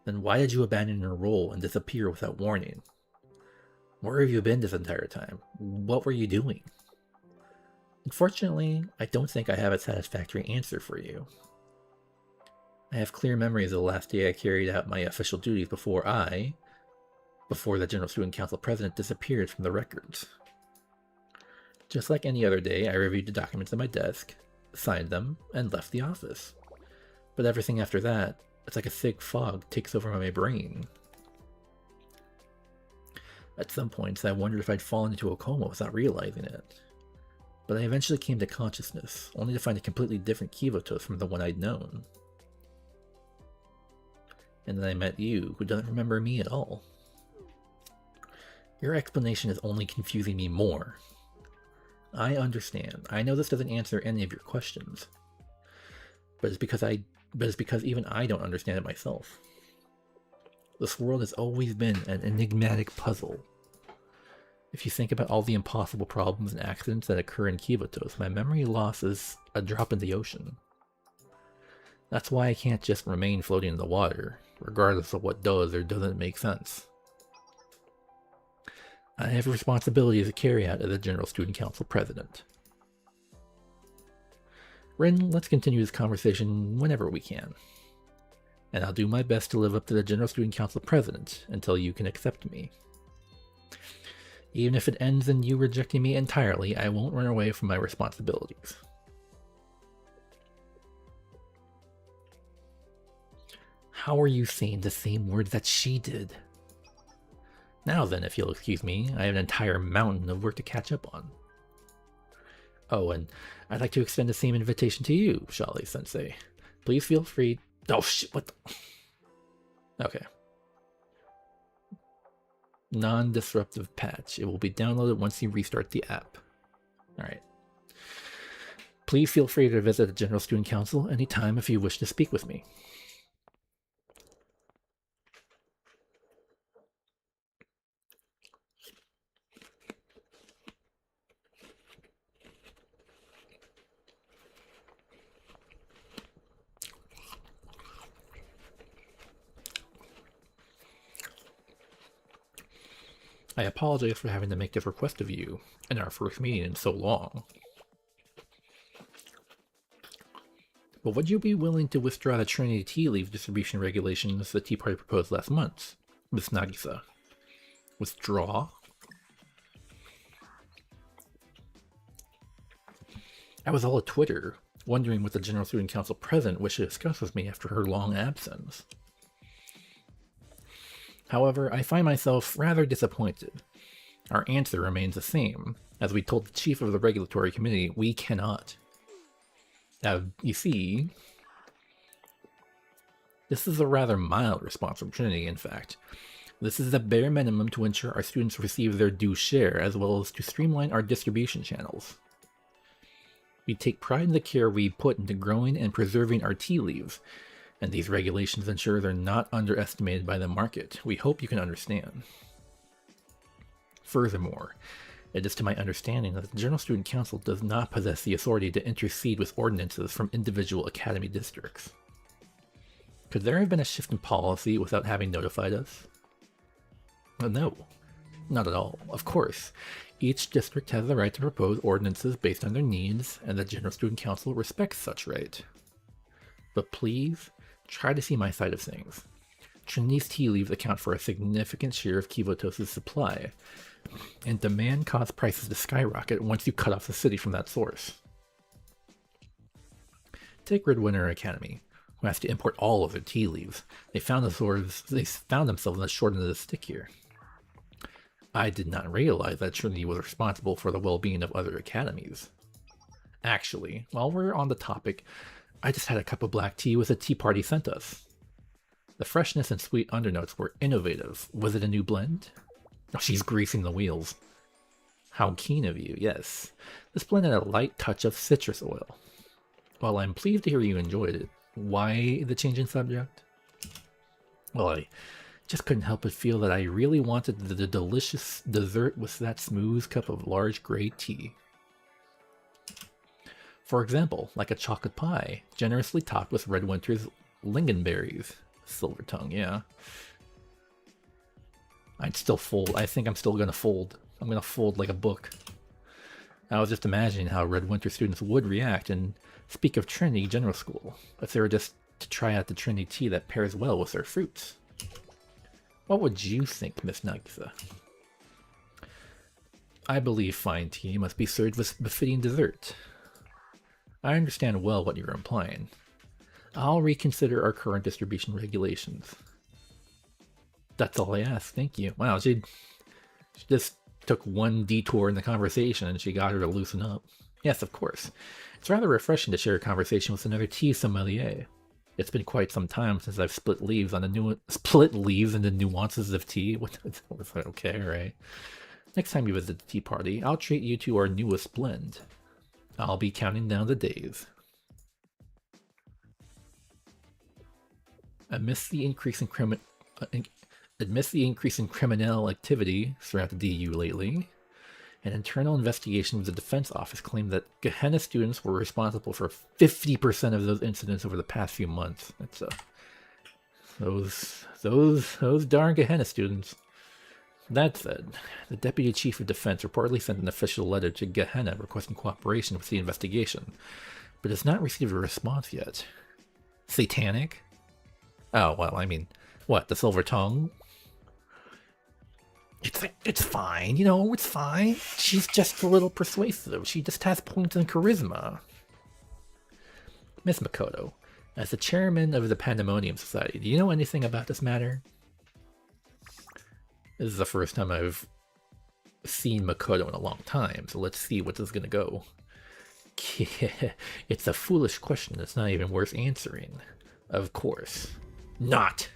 then why did you abandon your role and disappear without warning? Where have you been this entire time? What were you doing? Unfortunately, I don't think I have a satisfactory answer for you. I have clear memories of the last day I carried out my official duties before the General Student Council President disappeared from the records. Just like any other day, I reviewed the documents on my desk, signed them, and left the office. But everything after that, it's like a thick fog takes over my brain. At some points, I wondered if I'd fallen into a coma without realizing it. But I eventually came to consciousness, only to find a completely different Kivotos from the one I'd known. And then I met you, who doesn't remember me at all. Your explanation is only confusing me more. I understand. I know this doesn't answer any of your questions. But it's because even I don't understand it myself. This world has always been an enigmatic puzzle. If you think about all the impossible problems and accidents that occur in Kivotos, my memory loss is a drop in the ocean. That's why I can't just remain floating in the water, regardless of what does or doesn't make sense. I have responsibilities to carry out as a General Student Council President. Rin, let's continue this conversation whenever we can. And I'll do my best to live up to the General Student Council President until you can accept me. Even if it ends in you rejecting me entirely, I won't run away from my responsibilities. How are you saying the same words that she did? Now then, if you'll excuse me, I have an entire mountain of work to catch up on. Oh, and I'd like to extend the same invitation to you, Shali-sensei. Please feel free... Oh, shit, what the... Okay. Non-disruptive patch. It will be downloaded once you restart the app. Alright. Please feel free to visit the General Student Council anytime if you wish to speak with me. I apologize for having to make this request of you in our first meeting in so long. But would you be willing to withdraw the Trinity tea leaf distribution regulations the Tea Party proposed last month, Miss Nagisa? Withdraw? I was all at Twitter, wondering what the General Student Council President wished to discuss with me after her long absence. However, I find myself rather disappointed. Our answer remains the same. As we told the chief of the regulatory committee, we cannot. Now, you see, this is a rather mild response from Trinity, in fact. This is the bare minimum to ensure our students receive their due share, as well as to streamline our distribution channels. We take pride in the care we put into growing and preserving our tea leaves, and these regulations ensure they're not underestimated by the market. We hope you can understand. Furthermore, it is to my understanding that the General Student Council does not possess the authority to intercede with ordinances from individual academy districts. Could there have been a shift in policy without having notified us? No, not at all. Of course, each district has the right to propose ordinances based on their needs, and the General Student Council respects such right. But please, try to see my side of things. Trinity's tea leaves account for a significant share of Kivotos' supply, and demand caused prices to skyrocket once you cut off the city from that source. Take Redwinter Academy, who has to import all of their tea leaves. They found themselves in the short end of the stick here. I did not realize that Trinity was responsible for the well-being of other academies. Actually, while we're on the topic, I just had a cup of black tea with a tea party sent us. The freshness and sweet undernotes were innovative. Was it a new blend? Oh, she's greasing the wheels. How keen of you, yes. This blend had a light touch of citrus oil. While I'm pleased to hear you enjoyed it, why the change in subject? Well, I just couldn't help but feel that I really wanted the delicious dessert with that smooth cup of large gray tea. For example, like a chocolate pie, generously topped with Redwinter's lingonberries. Silver tongue, yeah. I'd still fold. I think I'm still gonna fold. I'm gonna fold like a book. I was just imagining how Redwinter students would react and speak of Trinity General School if they were just to try out the Trinity tea that pairs well with their fruits. What would you think, Miss Nagisa? I believe fine tea must be served with befitting dessert. I understand well what you're implying. I'll reconsider our current distribution regulations. That's all I ask, thank you. Wow, she She just took one detour in the conversation and she got her to loosen up. Yes, of course. It's rather refreshing to share a conversation with another tea sommelier. It's been quite some time since I've split leaves into nuances of tea. Okay, right. Next time you visit the tea party, I'll treat you to our newest blend. I'll be counting down the days. Amidst the increase in criminal activity throughout the DU lately, an internal investigation of the Defense Office claimed that Gehenna students were responsible for 50% of those incidents over the past few months. That's those darn Gehenna students. That said, the Deputy Chief of Defense reportedly sent an official letter to Gehenna requesting cooperation with the investigation, but has not received a response yet. Satanic? Oh, well, I mean, what, the Silver Tongue? It's fine, it's fine. She's just a little persuasive. She just has points and charisma. Miss Makoto, as the chairman of the Pandemonium Society, do you know anything about this matter? This is the first time I've seen Makoto in a long time, so let's see what this is gonna go. It's a foolish question that's not even worth answering. Of course. Not!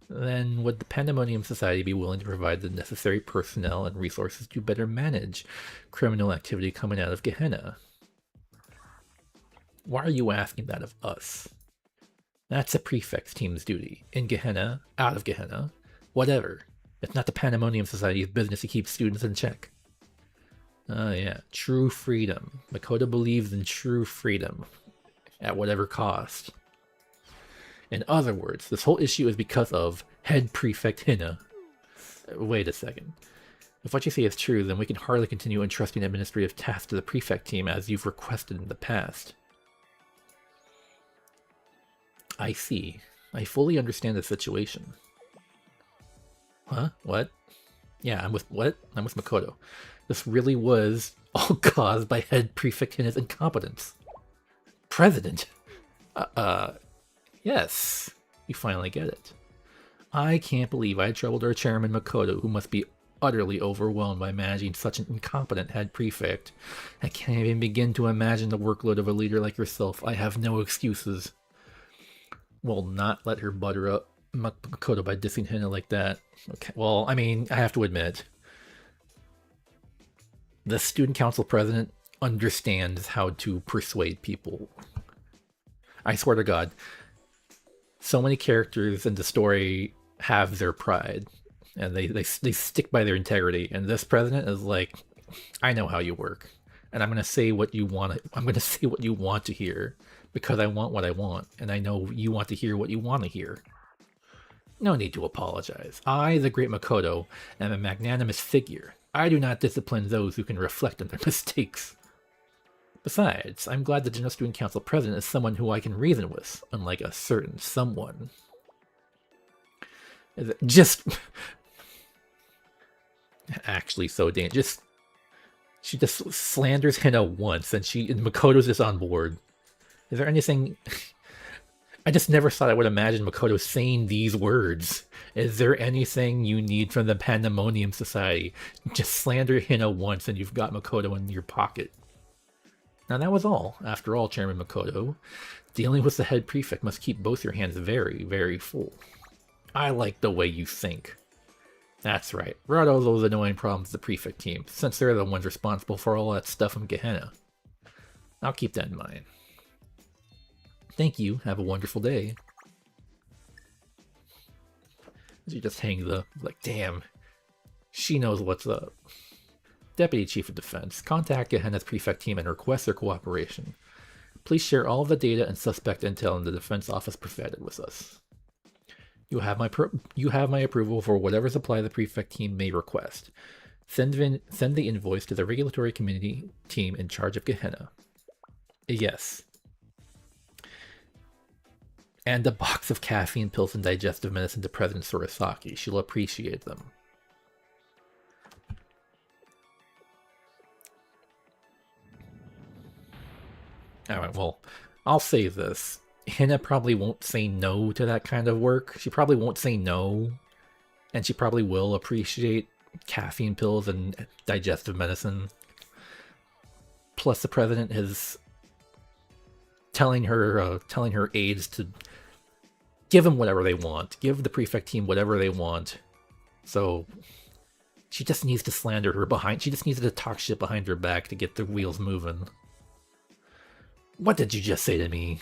Then would the Pandemonium Society be willing to provide the necessary personnel and resources to better manage criminal activity coming out of Gehenna? Why are you asking that of us? That's the prefect's team's duty. In Gehenna, out of Gehenna, whatever. It's not the Pandemonium Society's business to keep students in check. Oh yeah, true freedom. Makoto believes in true freedom. At whatever cost. In other words, this whole issue is because of Head Prefect Hina. Wait a second. If what you say is true, then we can hardly continue entrusting administrative tasks to the prefect team as you've requested in the past. I see. I fully understand the situation. Huh? What? Yeah, I'm with Makoto. This really was all caused by Head Prefect Hina's incompetence. President? Yes. You finally get it. I can't believe I troubled our chairman Makoto, who must be utterly overwhelmed by managing such an incompetent head prefect. I can't even begin to imagine the workload of a leader like yourself. I have no excuses. Will not let her butter up Makoto by dissing Hina like that. Okay, well, I mean, I have to admit, the student council president understands how to persuade people. I swear to God, so many characters in the story have their pride, and they stick by their integrity. And this president is like, I know how you work, and I'm gonna say what you want. I'm gonna say what you want to hear because I want what I want, and I know you want to hear what you want to hear. No need to apologize. I, the great Makoto, am a magnanimous figure. I do not discipline those who can reflect on their mistakes. Besides, I'm glad the General Student Council President is someone who I can reason with, unlike a certain someone. Just... actually so dangerous. She just slanders Hina once, and Makoto's just on board. Is there anything... I just never thought I would imagine Makoto saying these words. Is there anything you need from the Pandemonium Society? Just slander Hina once and you've got Makoto in your pocket. Now that was all. After all, Chairman Makoto, dealing with the head prefect must keep both your hands very, very full. I like the way you think. That's right. Right all those annoying problems with the prefect team, since they're the ones responsible for all that stuff in Gehenna. I'll keep that in mind. Thank you. Have a wonderful day. She just hangs up. Like, damn. She knows what's up. Deputy Chief of Defense, contact Gehenna's prefect team and request their cooperation. Please share all of the data and suspect intel in the defense office provided with us. You have my approval for whatever supply the prefect team may request. Send the invoice to the regulatory community team in charge of Gehenna. Yes. And a box of caffeine pills and digestive medicine to President Surasaki. She'll appreciate them. Alright, well, I'll say this. Hina probably won't say no to that kind of work. She probably won't say no. And she probably will appreciate caffeine pills and digestive medicine. Plus, the president is telling her aides to give them whatever they want, give the prefect team whatever they want. So she just needs to slander her behind. She just needs to talk shit behind her back to get the wheels moving. What did you just say to me?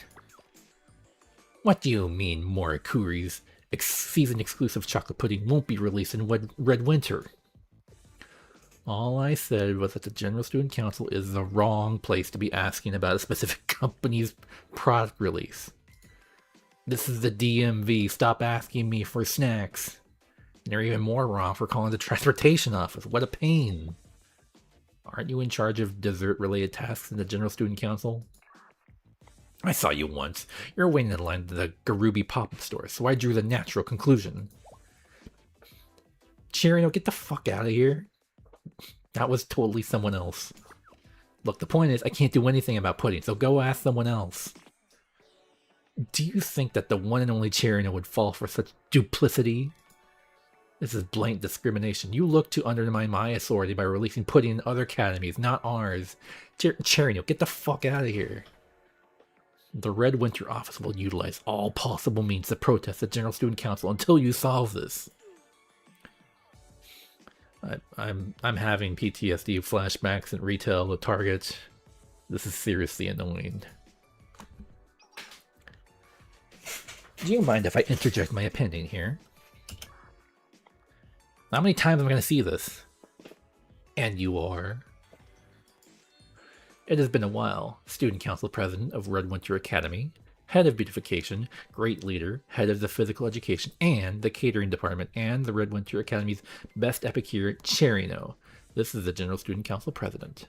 What do you mean, Morikuri's season exclusive chocolate pudding won't be released in Red Winter? All I said was that the General Student Council is the wrong place to be asking about a specific company's product release. This is the DMV. Stop asking me for snacks. And they're even more wrong for calling the transportation office. What a pain. Aren't you in charge of dessert-related tasks in the General Student Council? I saw you once. You're waiting in line at the Garubi pop-up store, so I drew the natural conclusion. Chirino, get the fuck out of here. That was totally someone else. Look, the point is, I can't do anything about pudding, so go ask someone else. Do you think that the one and only Chirino would fall for such duplicity? This is blatant discrimination. You look to undermine my authority by releasing pudding in other academies, not ours. Chirino, get the fuck out of here. The Red Winter office will utilize all possible means to protest the General Student Council until you solve this. I'm having PTSD flashbacks in retail at Target. This is seriously annoying. Do you mind if I interject my opinion here? How many times am I going to see this? And you are? It has been a while. Student Council President of Red Winter Academy, Head of Beautification, Great Leader, Head of the Physical Education, and the Catering Department, and the Red Winter Academy's Best Epicure, Chirino. This is the General Student Council President.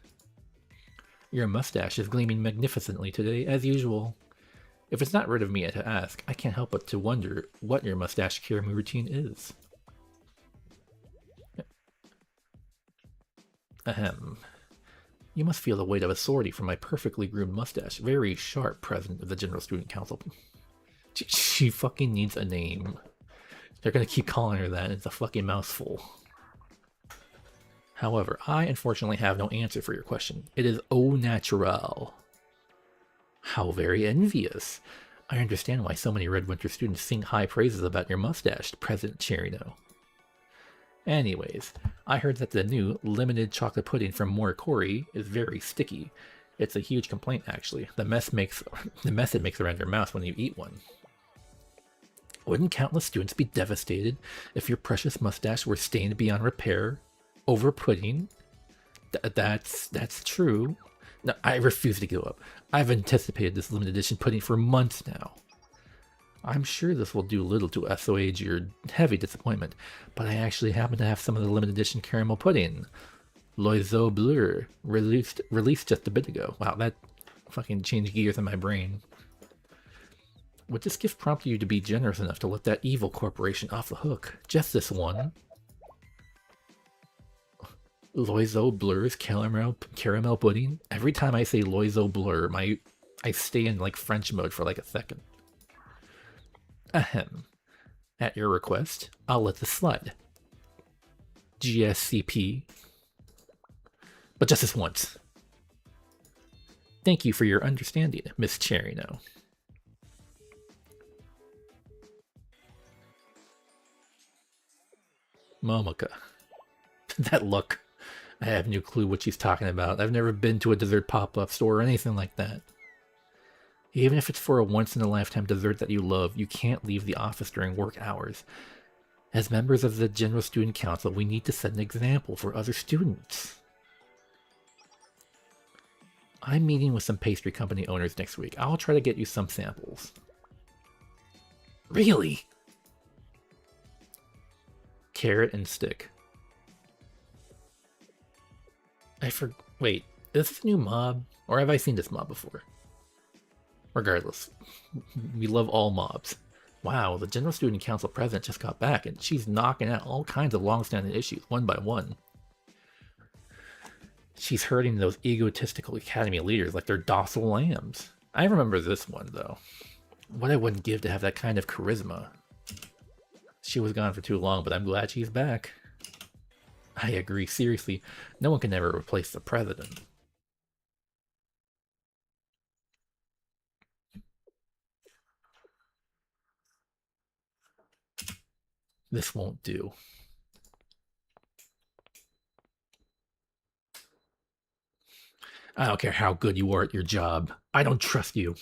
Your mustache is gleaming magnificently today, as usual. If it's not rid of me to ask, I can't help but to wonder what your mustache care routine is. Ahem. You must feel the weight of authority from my perfectly groomed mustache. Very sharp, President of the General Student Council. She fucking needs a name. They're gonna keep calling her that. It's a fucking mouthful. However, I unfortunately have no answer for your question. It is au naturel. How very envious. I understand why so many Red Winter students sing high praises about your mustache, President Chirino. Anyways, I heard that the new limited chocolate pudding from Morikuri is very sticky. It's a huge complaint, actually. The mess it makes around your mouth when you eat one. Wouldn't countless students be devastated if your precious mustache were stained beyond repair over pudding? That's true. No, I refuse to give up. I've anticipated this limited edition pudding for months now. I'm sure this will do little to assuage your heavy disappointment, but I actually happen to have some of the limited edition caramel pudding. L'Oiseau Bleu, released just a bit ago. Wow, that fucking changed gears in my brain. Would this gift prompt you to be generous enough to let that evil corporation off the hook? Just this one. L'Oiseau Bleu's caramel pudding? Every time I say L'Oiseau Bleu, I stay in like French mode for like a second. Ahem. At your request, I'll let this slide. GSCP. But just this once. Thank you for your understanding, Miss Chirino. Momoka. That look. I have no clue what she's talking about. I've never been to a dessert pop-up store or anything like that. Even if it's for a once-in-a-lifetime dessert that you love, you can't leave the office during work hours. As members of the General Student Council, we need to set an example for other students. I'm meeting with some pastry company owners next week. I'll try to get you some samples. Really? Carrot and stick. Wait, is this a new mob? Or have I seen this mob before? Regardless, we love all mobs. Wow, the General Student Council president just got back, and she's knocking out all kinds of long-standing issues, one by one. She's hurting those egotistical academy leaders like they're docile lambs. I remember this one, though. What I wouldn't give to have that kind of charisma. She was gone for too long, but I'm glad she's back. I agree, seriously. No one can ever replace the president. This won't do. I don't care how good you are at your job. I don't trust you.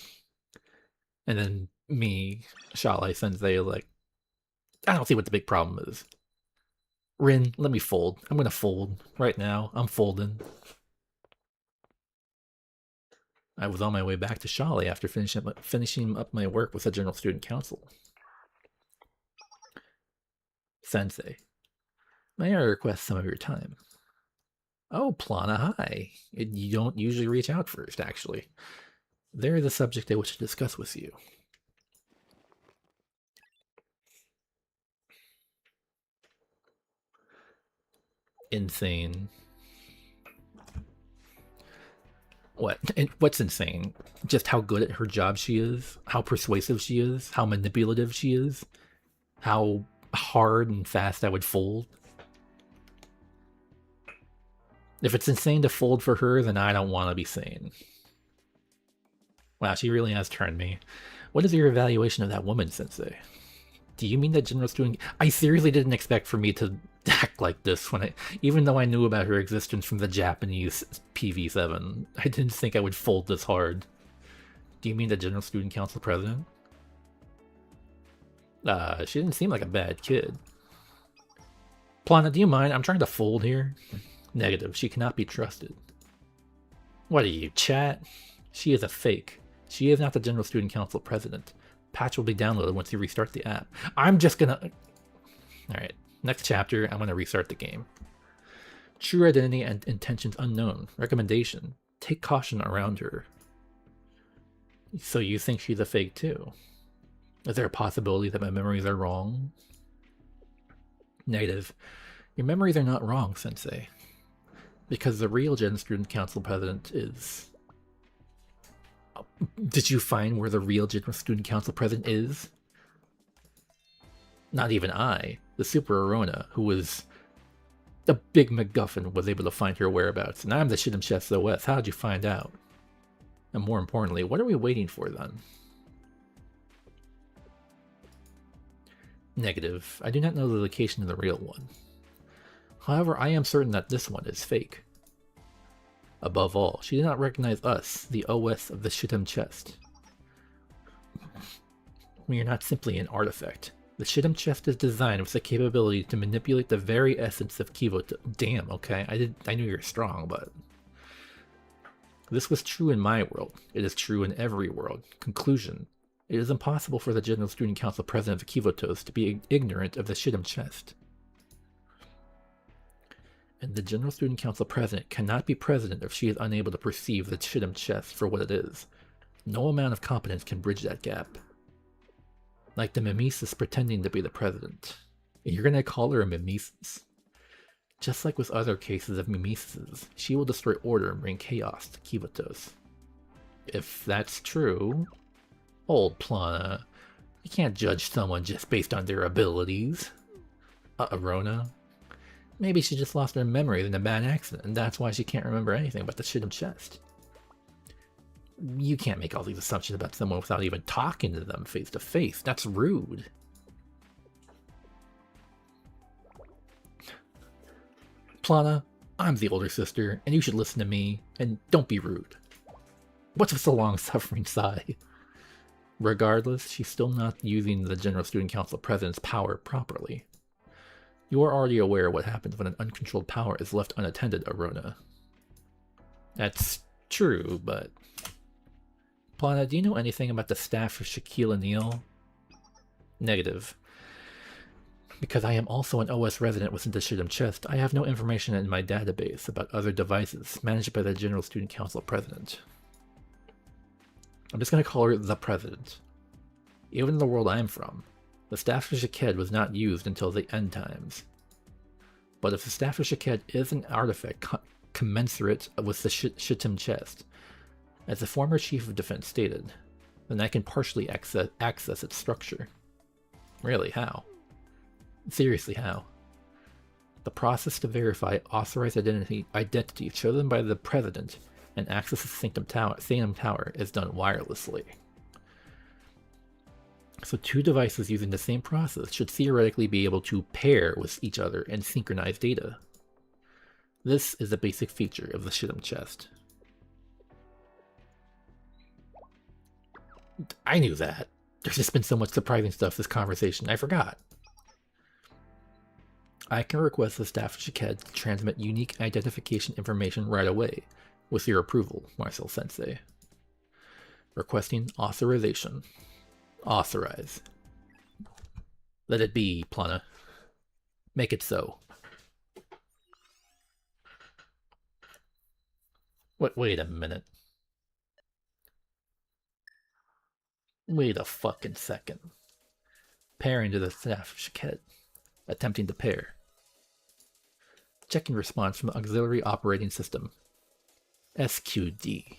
And then me, Shalai Sensei, like, I don't see what the big problem is. Rin, let me fold. I'm gonna fold right now. I'm folding. I was on my way back to Shalai after finishing up my work with the General Student Council. Sensei, may I request some of your time? Oh, Plana, hi. You don't usually reach out first, actually. There is a subject I wish to discuss with you. Insane. What? What's insane? Just how good at her job she is, how persuasive she is, how manipulative she is, how hard and fast I would fold. If it's insane to fold for her, then I don't want to be sane. Wow, she really has turned me. What is your evaluation of that woman, Sensei? Do you mean that General Student... I seriously didn't expect for me to act like this when even though I knew about her existence from the Japanese PV7, I didn't think I would fold this hard. Do you mean the General Student Council President? She didn't seem like a bad kid. Plana, do you mind? I'm trying to fold here. Negative, she cannot be trusted. What are you, chat? She is a fake. She is not the General Student Council President. Patch will be downloaded once you restart the app. I'm just gonna... Alright, next chapter, I'm gonna restart the game. True identity and intentions unknown. Recommendation. Take caution around her. So you think she's a fake too? Is there a possibility that my memories are wrong? Negative. Your memories are not wrong, Sensei. Because the real Gen Student Council President is... Did you find where the real General Student Council President is? Not even I, the Super Arona, who was a big MacGuffin, was able to find her whereabouts. And I'm the Shit'em Chef's OS. How did you find out? And more importantly, what are we waiting for then? Negative. I do not know the location of the real one. However, I am certain that this one is fake. Above all, she did not recognize us, the OS of the Shit'em Chest. We are not simply an artifact. The Shit'em Chest is designed with the capability to manipulate the very essence of Kivoto. Damn, okay, I knew you were strong, but... This was true in my world. It is true in every world. Conclusion. It is impossible for the General Student Council President of Kivotos to be ignorant of the Shit'em Chest. And the General Student Council President cannot be president if she is unable to perceive the Shit'em Chest for what it is. No amount of competence can bridge that gap. Like the mimesis pretending to be the president. You're gonna call her a mimesis? Just like with other cases of mimesis, she will destroy order and bring chaos to Kivotos. If that's true... Old Plana, you can't judge someone just based on their abilities. Arona? Maybe she just lost her memory in a bad accident, and that's why she can't remember anything about the Shit'em Chest. You can't make all these assumptions about someone without even talking to them face to face. That's rude. Plana, I'm the older sister, and you should listen to me, and don't be rude. What's with the long-suffering sigh? Regardless, she's still not using the General Student Council President's power properly. You are already aware of what happens when an uncontrolled power is left unattended, Arona. That's true, but... Plana, do you know anything about the staff of Shaquille O'Neal? Negative. Because I am also an OS resident within the Shit'em Chest, I have no information in my database about other devices managed by the General Student Council President. I'm just going to call her the President. Even in the world I'm from, the Staff of Shaked was not used until the end times. But if the Staff of Shaked is an artifact commensurate with the Shit'em Chest, as the former Chief of Defense stated, then I can partially access its structure. Really, how? Seriously, how? The process to verify authorized identity chosen by the president and access to Sanctum Tower is done wirelessly. So two devices using the same process should theoretically be able to pair with each other and synchronize data. This is a basic feature of the Shit'em chest. I knew that. There's just been so much surprising stuff this conversation, I forgot. I can request the staff of Shiked to transmit unique identification information right away, with your approval, Marcel Sensei. Requesting authorization. Authorize. Let it be, Plana. Make it so. Wait a minute. Wait a fucking second. Pairing to the staff of Shiked. Attempting to pair. Checking response from Auxiliary Operating System. SQD.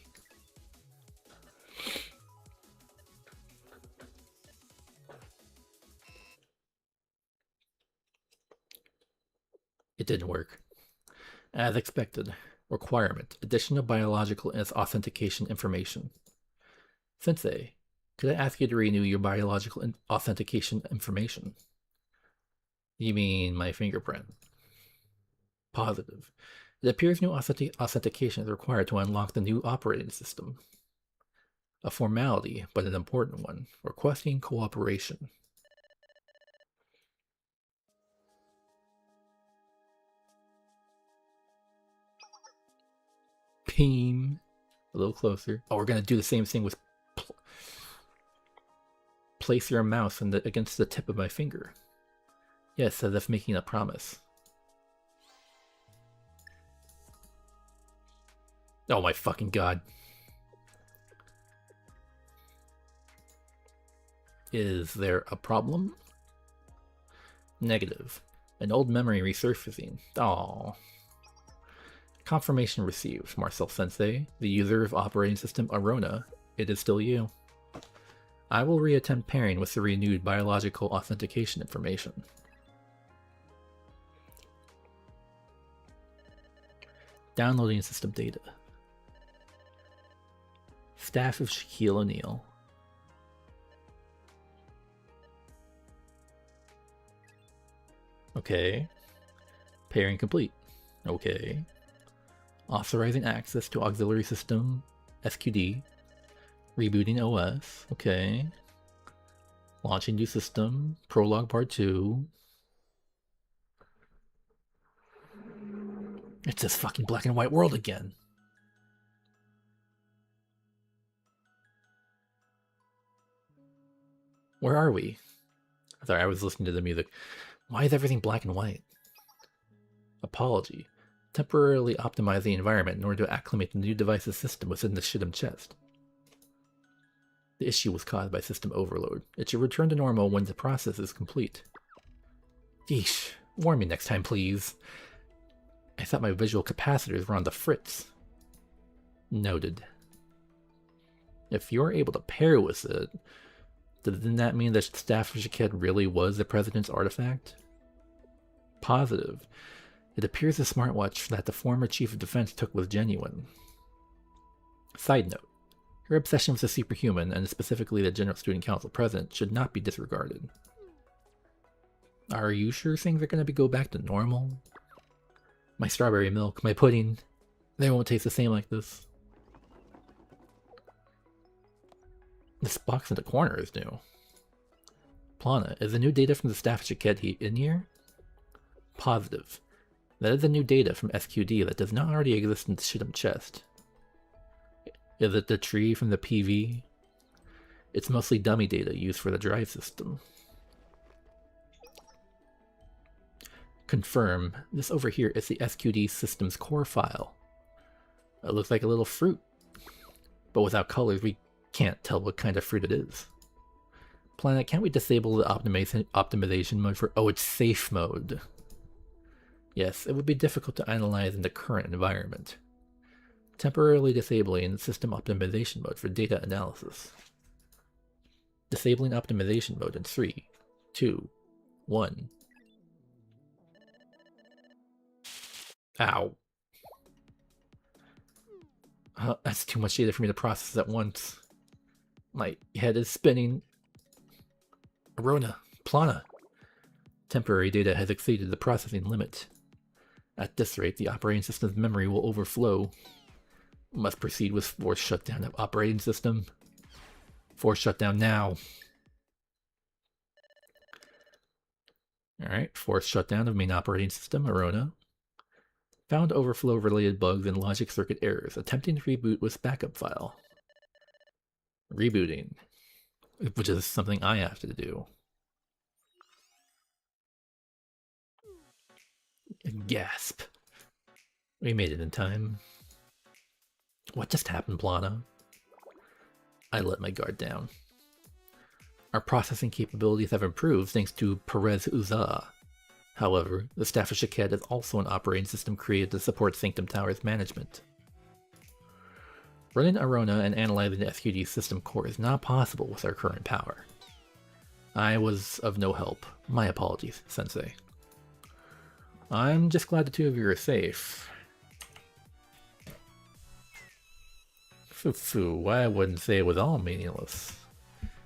It didn't work. As expected. Requirement. Additional biological authentication information. Sensei, could I ask you to renew your biological authentication information? You mean my fingerprint? Positive. It appears new authentication is required to unlock the new operating system. A formality, but an important one. Requesting cooperation. Beam. A little closer. Oh, we're going to do the same thing with... Place your mouse against the tip of my finger. Yes, as if making a promise. Oh my fucking god. Is there a problem? Negative. An old memory resurfacing. Aww. Confirmation received, Marcel Sensei, the user of operating system Arona. It is still you. I will reattempt pairing with the renewed biological authentication information. Downloading system data. Staff of Shaquille O'Neal. Okay. Pairing complete. Okay. Authorizing access to auxiliary system SQD. Rebooting OS. Okay. Launching new system. Prologue Part 2. It's this fucking black and white world again. Where are we? Sorry, I was listening to the music. Why is everything black and white? Apology. Temporarily optimize the environment in order to acclimate the new device's system within the Shit'em chest. The issue was caused by system overload. It should return to normal when the process is complete. Yeesh. Warn me next time, please. I thought my visual capacitors were on the fritz. Noted. If you're able to pair with it, didn't that mean that Staff of Shiked really was the President's artifact? Positive. It appears the smartwatch that the former Chief of Defense took was genuine. Side note. Your obsession with the superhuman, and specifically the General Student Council President, should not be disregarded. Are you sure things are going to go back to normal? My strawberry milk, my pudding, they won't taste the same like this. This box in the corner is new. Plana, is the new data from the Staff of Shiked in here? Positive. That is the new data from SQD that does not already exist in the Shit'em chest. Is it the tree from the PV? It's mostly dummy data used for the drive system. Confirm. This over here is the SQD system's core file. It looks like a little fruit. But without colors, we can't tell what kind of fruit it is. Planet, can't we disable the optimization mode for... Oh, it's safe mode. Yes, it would be difficult to analyze in the current environment. Temporarily disabling system optimization mode for data analysis. Disabling optimization mode in 3, 2, 1. Ow. That's too much data for me to process at once. My head is spinning. Arona, Plana. Temporary data has exceeded the processing limit. At this rate, the operating system's memory will overflow. Must proceed with forced shutdown of operating system. Forced shutdown now. Alright, forced shutdown of main operating system, Arona. Found overflow-related bugs and logic circuit errors. Attempting to reboot with backup file. Rebooting. Which is something I have to do. Gasp. We made it in time. What just happened, Plana? I let my guard down. Our processing capabilities have improved thanks to Perez Uza. However, the staff of Shaked is also an operating system created to support Sanctum Tower's management. Running Arona and analyzing the SQD system core is not possible with our current power. I was of no help. My apologies, Sensei. I'm just glad the two of you are safe. Foo-foo, I wouldn't say it was all meaningless.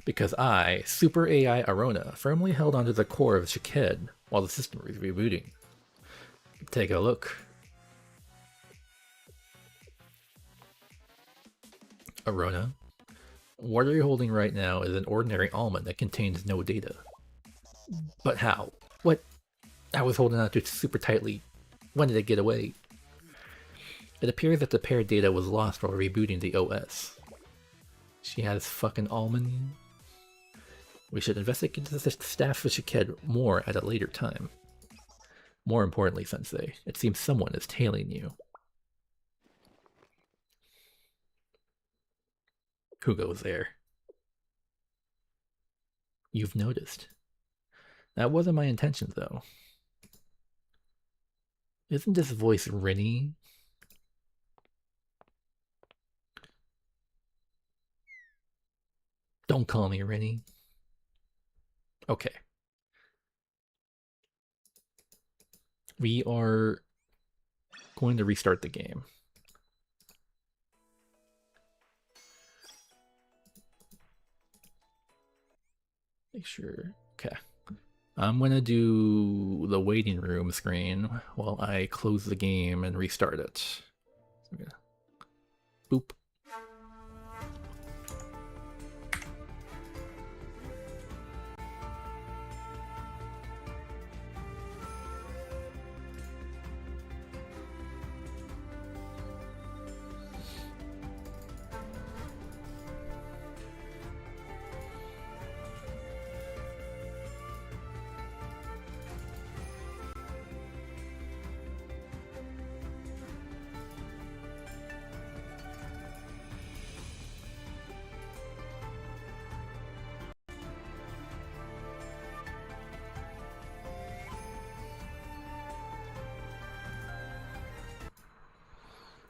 Because I, Super AI Arona, firmly held onto the core of Shaked while the system was rebooting. Take a look. Arona, what are you holding right now is an ordinary almond that contains no data. But how? What? I was holding on to it super tightly. When did it get away? It appears that the paired data was lost while rebooting the OS. She has fucking almond. We should investigate the staff of Shaked more at a later time. More importantly, Sensei, it seems someone is tailing you. Who goes there? You've noticed. That wasn't my intention, though. Isn't this voice Rinny? Don't call me Rinny. Okay. We are going to restart the game. Make sure. Okay. I'm going to do the waiting room screen while I close the game and restart it. Boop.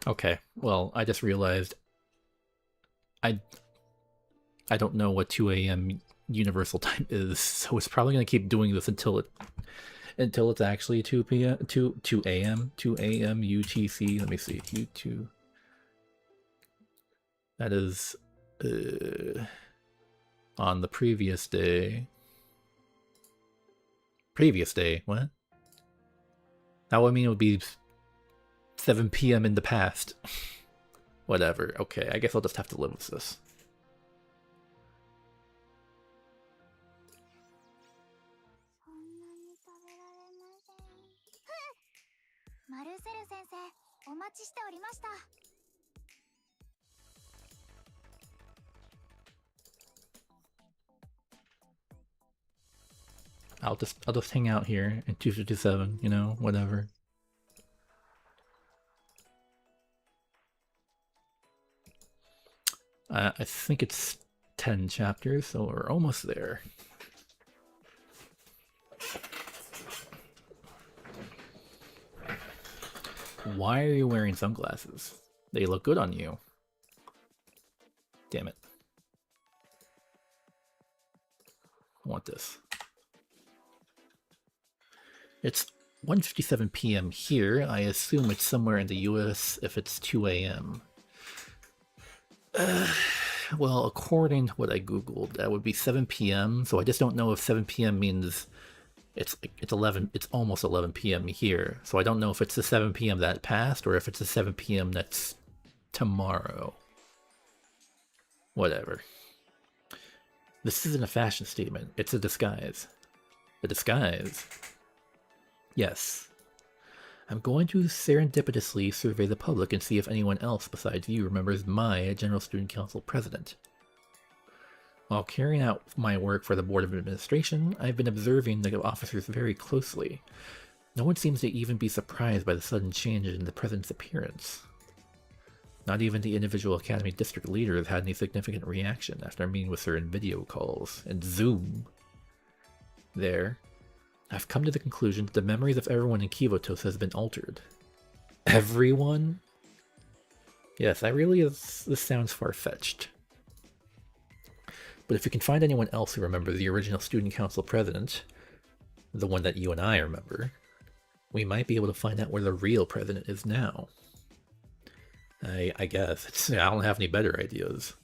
Okay, well, I just realized I don't know what 2 a.m. Universal Time is, so it's probably gonna keep doing this until it's actually 2 p.m. 2 a.m. 2 a.m. UTC. Let me see. U2. That is on the previous day. Previous day, what? That would mean it would be 7 p.m. in the past. Whatever. Okay, I guess I'll just have to live with this. I'll just hang out here in 257, you know, whatever. I think it's 10 chapters, so we're almost there. Why are you wearing sunglasses? They look good on you. Damn it. I want this. It's 1:57 p.m. here. I assume it's somewhere in the US if it's 2 a.m. Well, according to what I googled, that would be 7 p.m. So I just don't know if 7 p.m. means it's 11. It's almost 11 p.m. here. So I don't know if it's the 7 p.m. that passed or if it's the 7 p.m. that's tomorrow. Whatever. This isn't a fashion statement. It's a disguise. A disguise. Yes. I'm going to serendipitously survey the public and see if anyone else besides you remembers my General Student Council president. While carrying out my work for the Board of Administration, I've been observing the officers very closely. No one seems to even be surprised by the sudden change in the president's appearance. Not even the individual Academy District leaders had any significant reaction after meeting with her in video calls and Zoom. There, I've come to the conclusion that the memories of everyone in Kivotos has been altered. Everyone? Yes, this sounds far-fetched. But if you can find anyone else who remembers the original Student Council president, the one that you and I remember, we might be able to find out where the real president is now. I guess. I don't have any better ideas.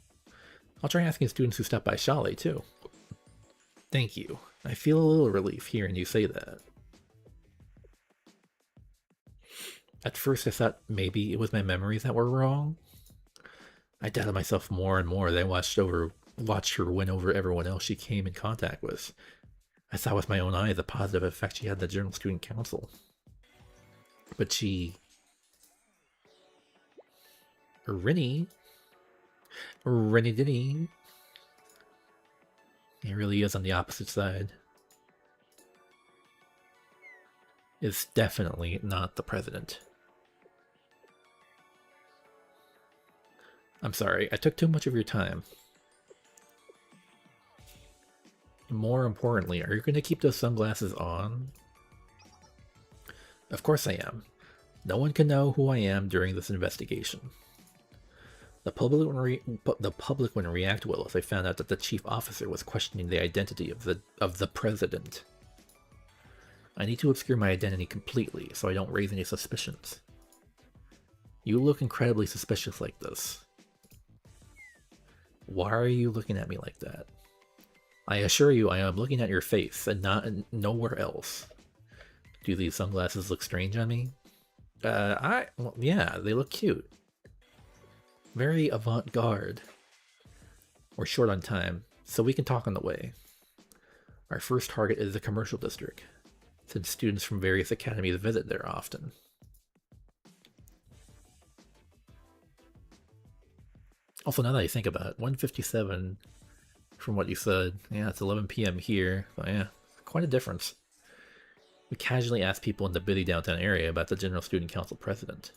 I'll try asking students who stop by Chalet, too. Thank you. I feel a little relief hearing you say that. At first I thought maybe it was my memories that were wrong. I doubted myself more and more as I watched her win over everyone else she came in contact with. I saw with my own eyes the positive effect she had on the General Student Council. But Rennie Diddy. He really is on the opposite side. Is definitely not the president. I'm sorry, I took too much of your time. More importantly, are you going to keep those sunglasses on? Of course I am. No one can know who I am during this investigation. The public wouldn't react well if they found out that the chief officer was questioning the identity of the president. I need to obscure my identity completely so I don't raise any suspicions. You look incredibly suspicious like this. Why are you looking at me like that? I assure you I am looking at your face and nowhere else. Do these sunglasses look strange on me? Well, yeah, they look cute. Very avant-garde. We're short on time, so we can talk on the way. Our first target is the commercial district, since students from various academies visit there often. Also, now that I think about it, 1:57 from what you said, yeah, it's 11 p.m. here, so yeah, quite a difference. We casually asked people in the busy downtown area about the General Student Council president.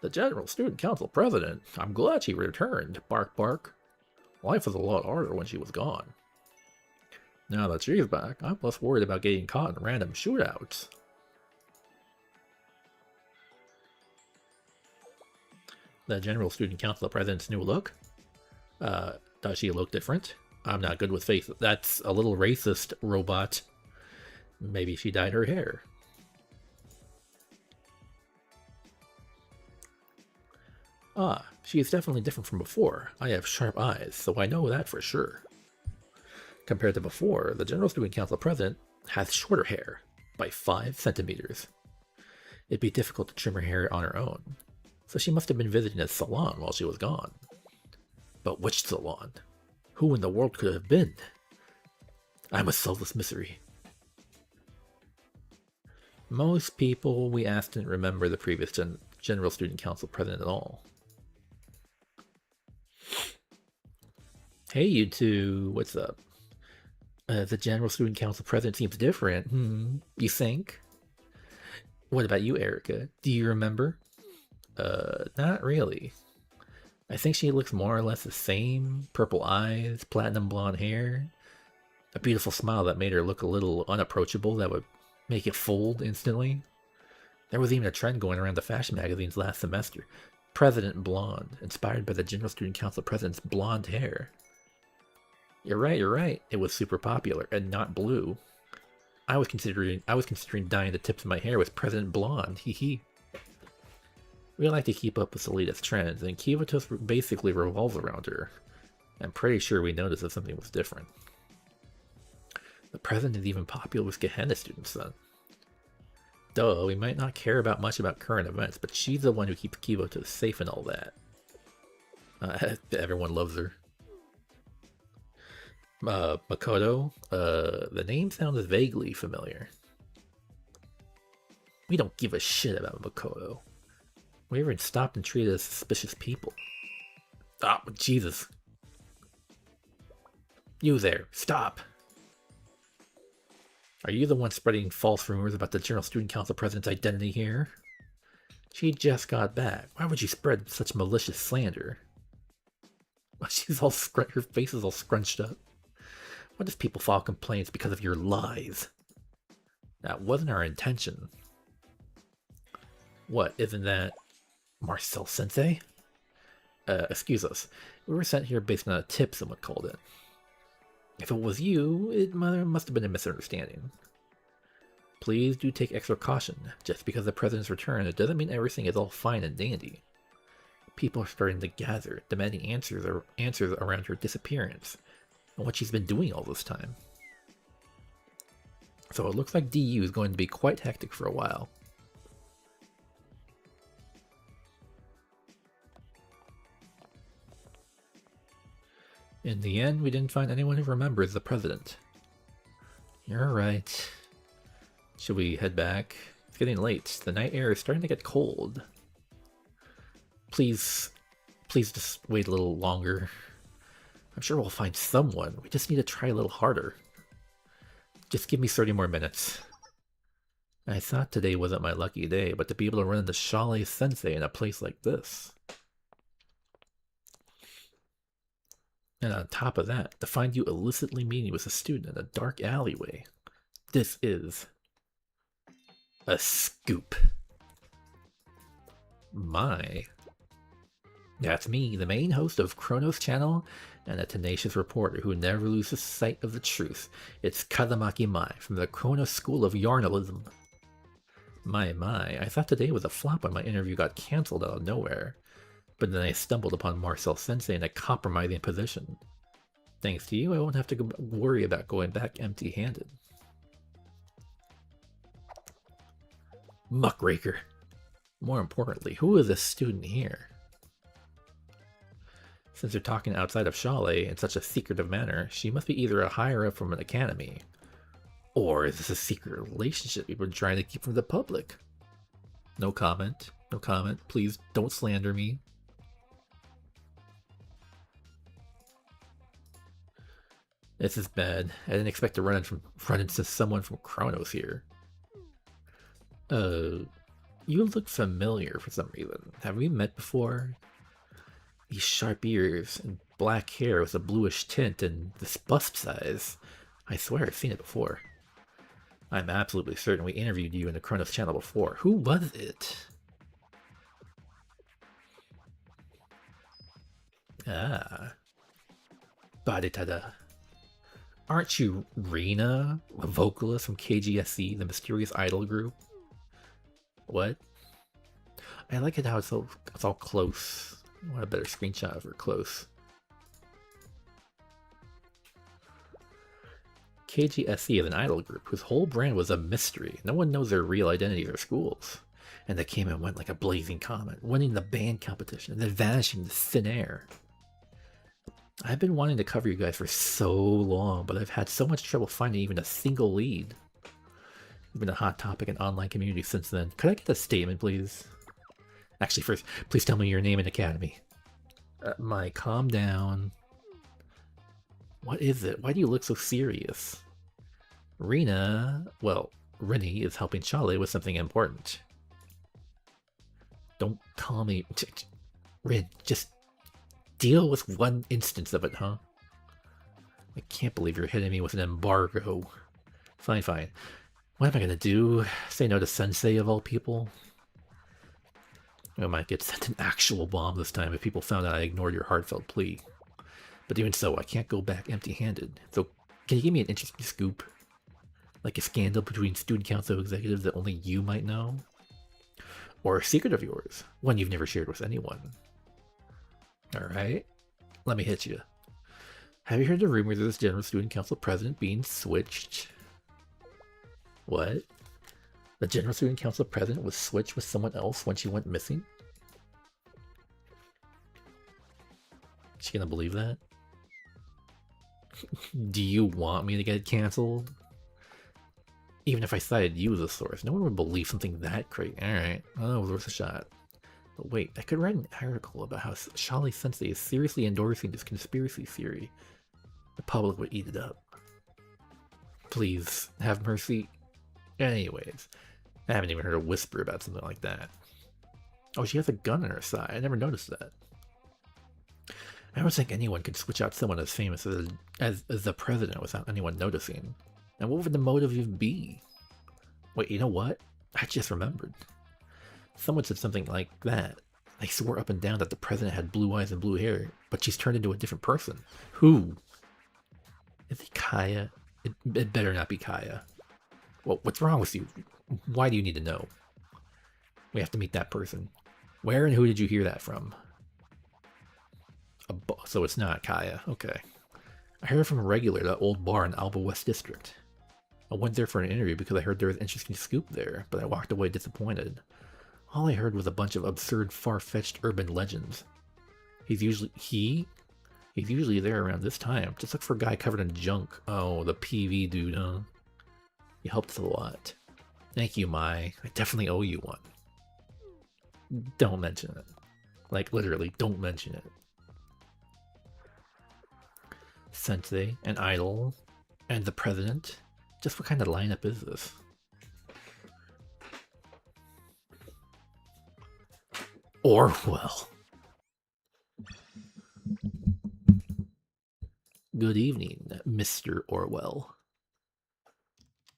The General Student Council president? I'm glad she returned, bark bark. Life was a lot harder when she was gone. Now that she's back, I'm less worried about getting caught in random shootouts. The General Student Council president's new look? Does she look different? I'm not good with faces. That's a little racist, robot. Maybe she dyed her hair. Ah, she is definitely different from before. I have sharp eyes, so I know that for sure. Compared to before, the General Student Council president has shorter hair, by 5 centimeters. It'd be difficult to trim her hair on her own, so she must have been visiting a salon while she was gone. But which salon? Who in the world could it have been? I must solve this mystery. Most people we asked didn't remember the previous General Student Council president at all. Hey, you two, what's up? The General Student Council president seems different. You think? What about you, Erica? Do you remember? Not really. I think she looks more or less the same. Purple eyes, platinum blonde hair. A beautiful smile that made her look a little unapproachable that would make it fold instantly. There was even a trend going around the fashion magazines last semester. President Blonde, inspired by the General Student Council president's blonde hair. You're right. It was super popular, and not blue. I was considering dyeing the tips of my hair with President Blonde. Hee hee. We like to keep up with the latest trends, and Kivatos basically revolves around her. I'm pretty sure we noticed if something was different. The president is even popular with Gehenna students, then. Duh, we might not care about much about current events, but she's the one who keeps Kivatos safe and all that. Everyone loves her. Makoto, the name sounds vaguely familiar. We don't give a shit about Makoto. We even stopped and treated as suspicious people. Ah, oh, Jesus. You there, stop. Are you the one spreading false rumors about the General Student Council president's identity here? She just got back. Why would you spread such malicious slander? She's all her face is all scrunched up. What if people file complaints because of your lies? That wasn't our intention. What, isn't that Marcel Sensei? Excuse us. We were sent here based on a tip someone called in. If it was you, it must have been a misunderstanding. Please do take extra caution. Just because the president's returned, it doesn't mean everything is all fine and dandy. People are starting to gather, demanding answers around her disappearance and what she's been doing all this time. So it looks like DU is going to be quite hectic for a while. In the end, we didn't find anyone who remembers the president. You're right. Should we head back? It's getting late. The night air is starting to get cold. Please just wait a little longer. I'm sure we'll find someone. We just need to try a little harder. Just give me 30 more minutes. I thought today wasn't my lucky day, but to be able to run into Shale Sensei in a place like this. And on top of that, to find you illicitly meeting with a student in a dark alleyway. This is a scoop. My. That's me, the main host of Chronos Channel, and a tenacious reporter who never loses sight of the truth. It's Kazamaki Mai from the Chronos School of Yarnalism. My, I thought today was a flop when my interview got cancelled out of nowhere. But then I stumbled upon Marcel Sensei in a compromising position. Thanks to you, I won't have to worry about going back empty-handed. Muckraker. More importantly, who is this student here? Since they're talking outside of Shale in such a secretive manner, she must be either a higher-up from an academy, or is this a secret relationship we've been trying to keep from the public? No comment. No comment. Please don't slander me. This is bad. I didn't expect to run into someone from Chronos here. You look familiar for some reason. Have we met before? These sharp ears and black hair with a bluish tint and this bust size. I swear I've seen it before. I'm absolutely certain we interviewed you in the Chronos channel before. Who was it? Ah. Baritada. Aren't you Rina, a vocalist from KGSC, the mysterious idol group? What? I like it how it's all close. I want a better screenshot of her close. KGSC is an idol group whose whole brand was a mystery. No one knows their real identities or schools. And they came and went like a blazing comet, winning the band competition and then vanishing into thin air. I've been wanting to cover you guys for so long, but I've had so much trouble finding even a single lead. You've been a hot topic in online community since then. Could I get a statement, please? Actually, first, please tell me your name and academy. Mike, calm down. What is it? Why do you look so serious? Rina, well, Rini is helping Shale with something important. Don't call me... Rin, just deal with one instance of it, huh? I can't believe you're hitting me with an embargo. Fine, fine. What am I gonna do? Say no to Sensei of all people? I might get sent an actual bomb this time if people found out I ignored your heartfelt plea. But even so, I can't go back empty-handed. So, can you give me an interesting scoop? Like a scandal between student council executives that only you might know? Or a secret of yours, one you've never shared with anyone. Alright, let me hit you. Have you heard the rumors of this general student council president being switched? What? The general student council president was switched with someone else when she went missing? Is she gonna believe that? Do you want me to get cancelled? Even if I cited you as a source, no one would believe something that crazy. Alright, well, that was worth a shot. But wait, I could write an article about how Shali Sensei is seriously endorsing this conspiracy theory. The public would eat it up. Please, have mercy. Anyways, I haven't even heard a whisper about something like that. Oh, she has a gun on her side. I never noticed that. I don't think anyone could switch out someone as famous as the president without anyone noticing. And what would the motive be? Wait, you know what? I just remembered. Someone said something like that. They swore up and down that the president had blue eyes and blue hair, but she's turned into a different person. Who? Is it Kaya? It better not be Kaya. Well, what's wrong with you? Why do you need to know? We have to meet that person. Where and who did you hear that from? So it's not Kaya. Okay. I heard from a regular at that old bar in Alba West District. I went there for an interview because I heard there was an interesting scoop there, but I walked away disappointed. All I heard was a bunch of absurd, far-fetched urban legends. He's usually there around this time. Just look for a guy covered in junk. Oh, the PV dude, huh? You helped us a lot. Thank you, Mai. I definitely owe you one. Don't mention it. Like, literally, don't mention it. Sensei, an idol, and the president? Just what kind of lineup is this? Orwell. Good evening, Mr. Orwell.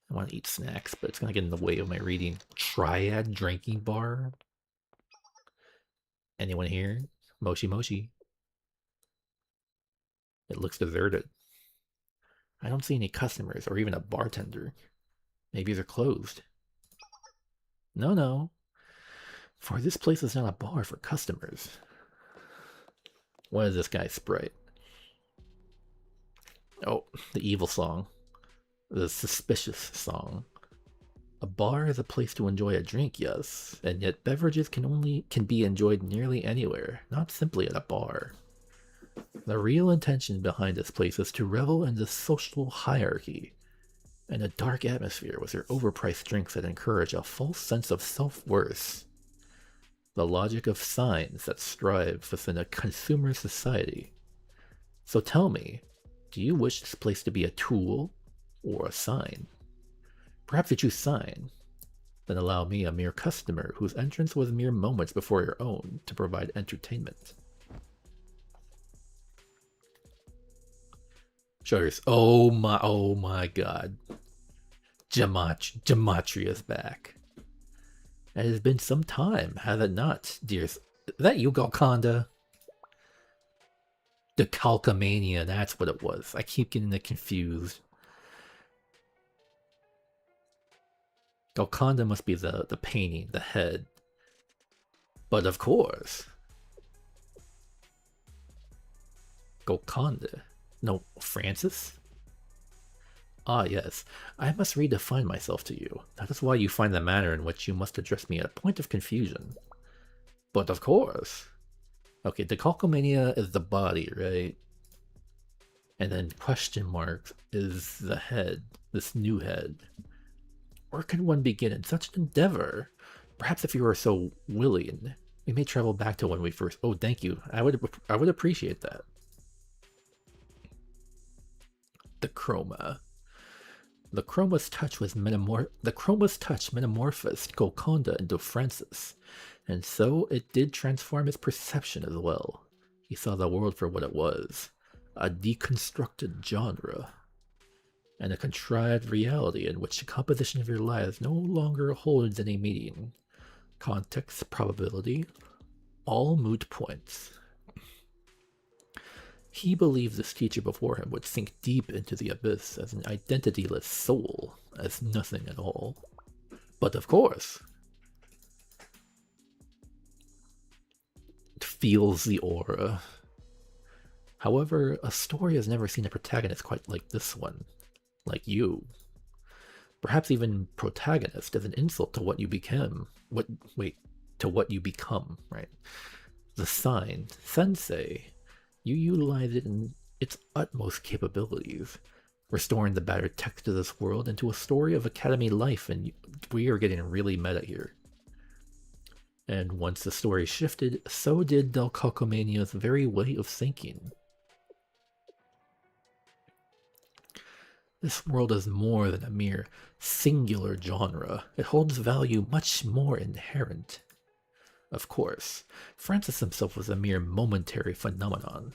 I want to eat snacks, but it's going to get in the way of my reading. Triad drinking bar? Anyone here? Moshi Moshi. It looks deserted. I don't see any customers or even a bartender. Maybe they're closed. No. For this place is not a bar for customers. What is this guy's sprite? Oh, the evil song. The suspicious song. A bar is a place to enjoy a drink, yes, and yet beverages can be enjoyed nearly anywhere, not simply at a bar. The real intention behind this place is to revel in the social hierarchy and a dark atmosphere with their overpriced drinks that encourage a false sense of self-worth. The logic of signs that strive within a consumer society. So tell me, do you wish this place to be a tool or a sign? Perhaps you choose sign, then allow me, a mere customer whose entrance was mere moments before your own, to provide entertainment. Shudders. Oh my god. Gematria's back. It has been some time, has it not, dear? Is that you, Golconda? The Calcomania, that's what it was. I keep getting it confused. Golconda must be the painting, the head. But of course. Golconda. No, Francis? Ah, yes. I must redefine myself to you. That is why you find the manner in which you must address me at a point of confusion. But of course. Okay, the Calcomania is the body, right? And then question mark is the head, this new head. Where can one begin in such an endeavor? Perhaps if you are so willing, we may travel back to when we first... Oh, thank you. I would appreciate that. The chroma. The chroma's touch metamorphosed Golconda into Francis, and so it did transform his perception as well. He saw the world for what it was, a deconstructed genre, and a contrived reality in which the composition of your lives no longer holds any meaning. Context, probability, all moot points. He believed this teacher before him would sink deep into the abyss as an identityless soul, as nothing at all. But of course, it feels the aura. However, a story has never seen a protagonist quite like this one. Like you. Perhaps even protagonist as an insult to what you became. To what you become, right? The sign, Sensei, you utilize it in its utmost capabilities, restoring the battered text of this world into a story of Academy life, and we are getting really meta here. And once the story shifted, so did Del Cocomania's very way of thinking. This world is more than a mere singular genre. It holds value much more inherent. Of course, Francis himself was a mere momentary phenomenon.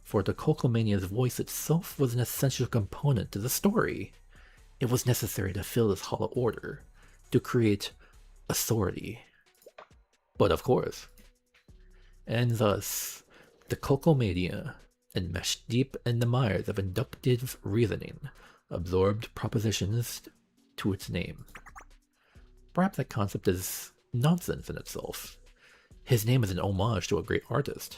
For the Cocomania's voice itself was an essential component to the story. It was necessary to fill this hollow order, to create authority. But of course, and thus, the Cocomania, enmeshed deep in the mires of inductive reasoning, absorbed propositions to its name. Perhaps that concept is nonsense in itself. His name is an homage to a great artist,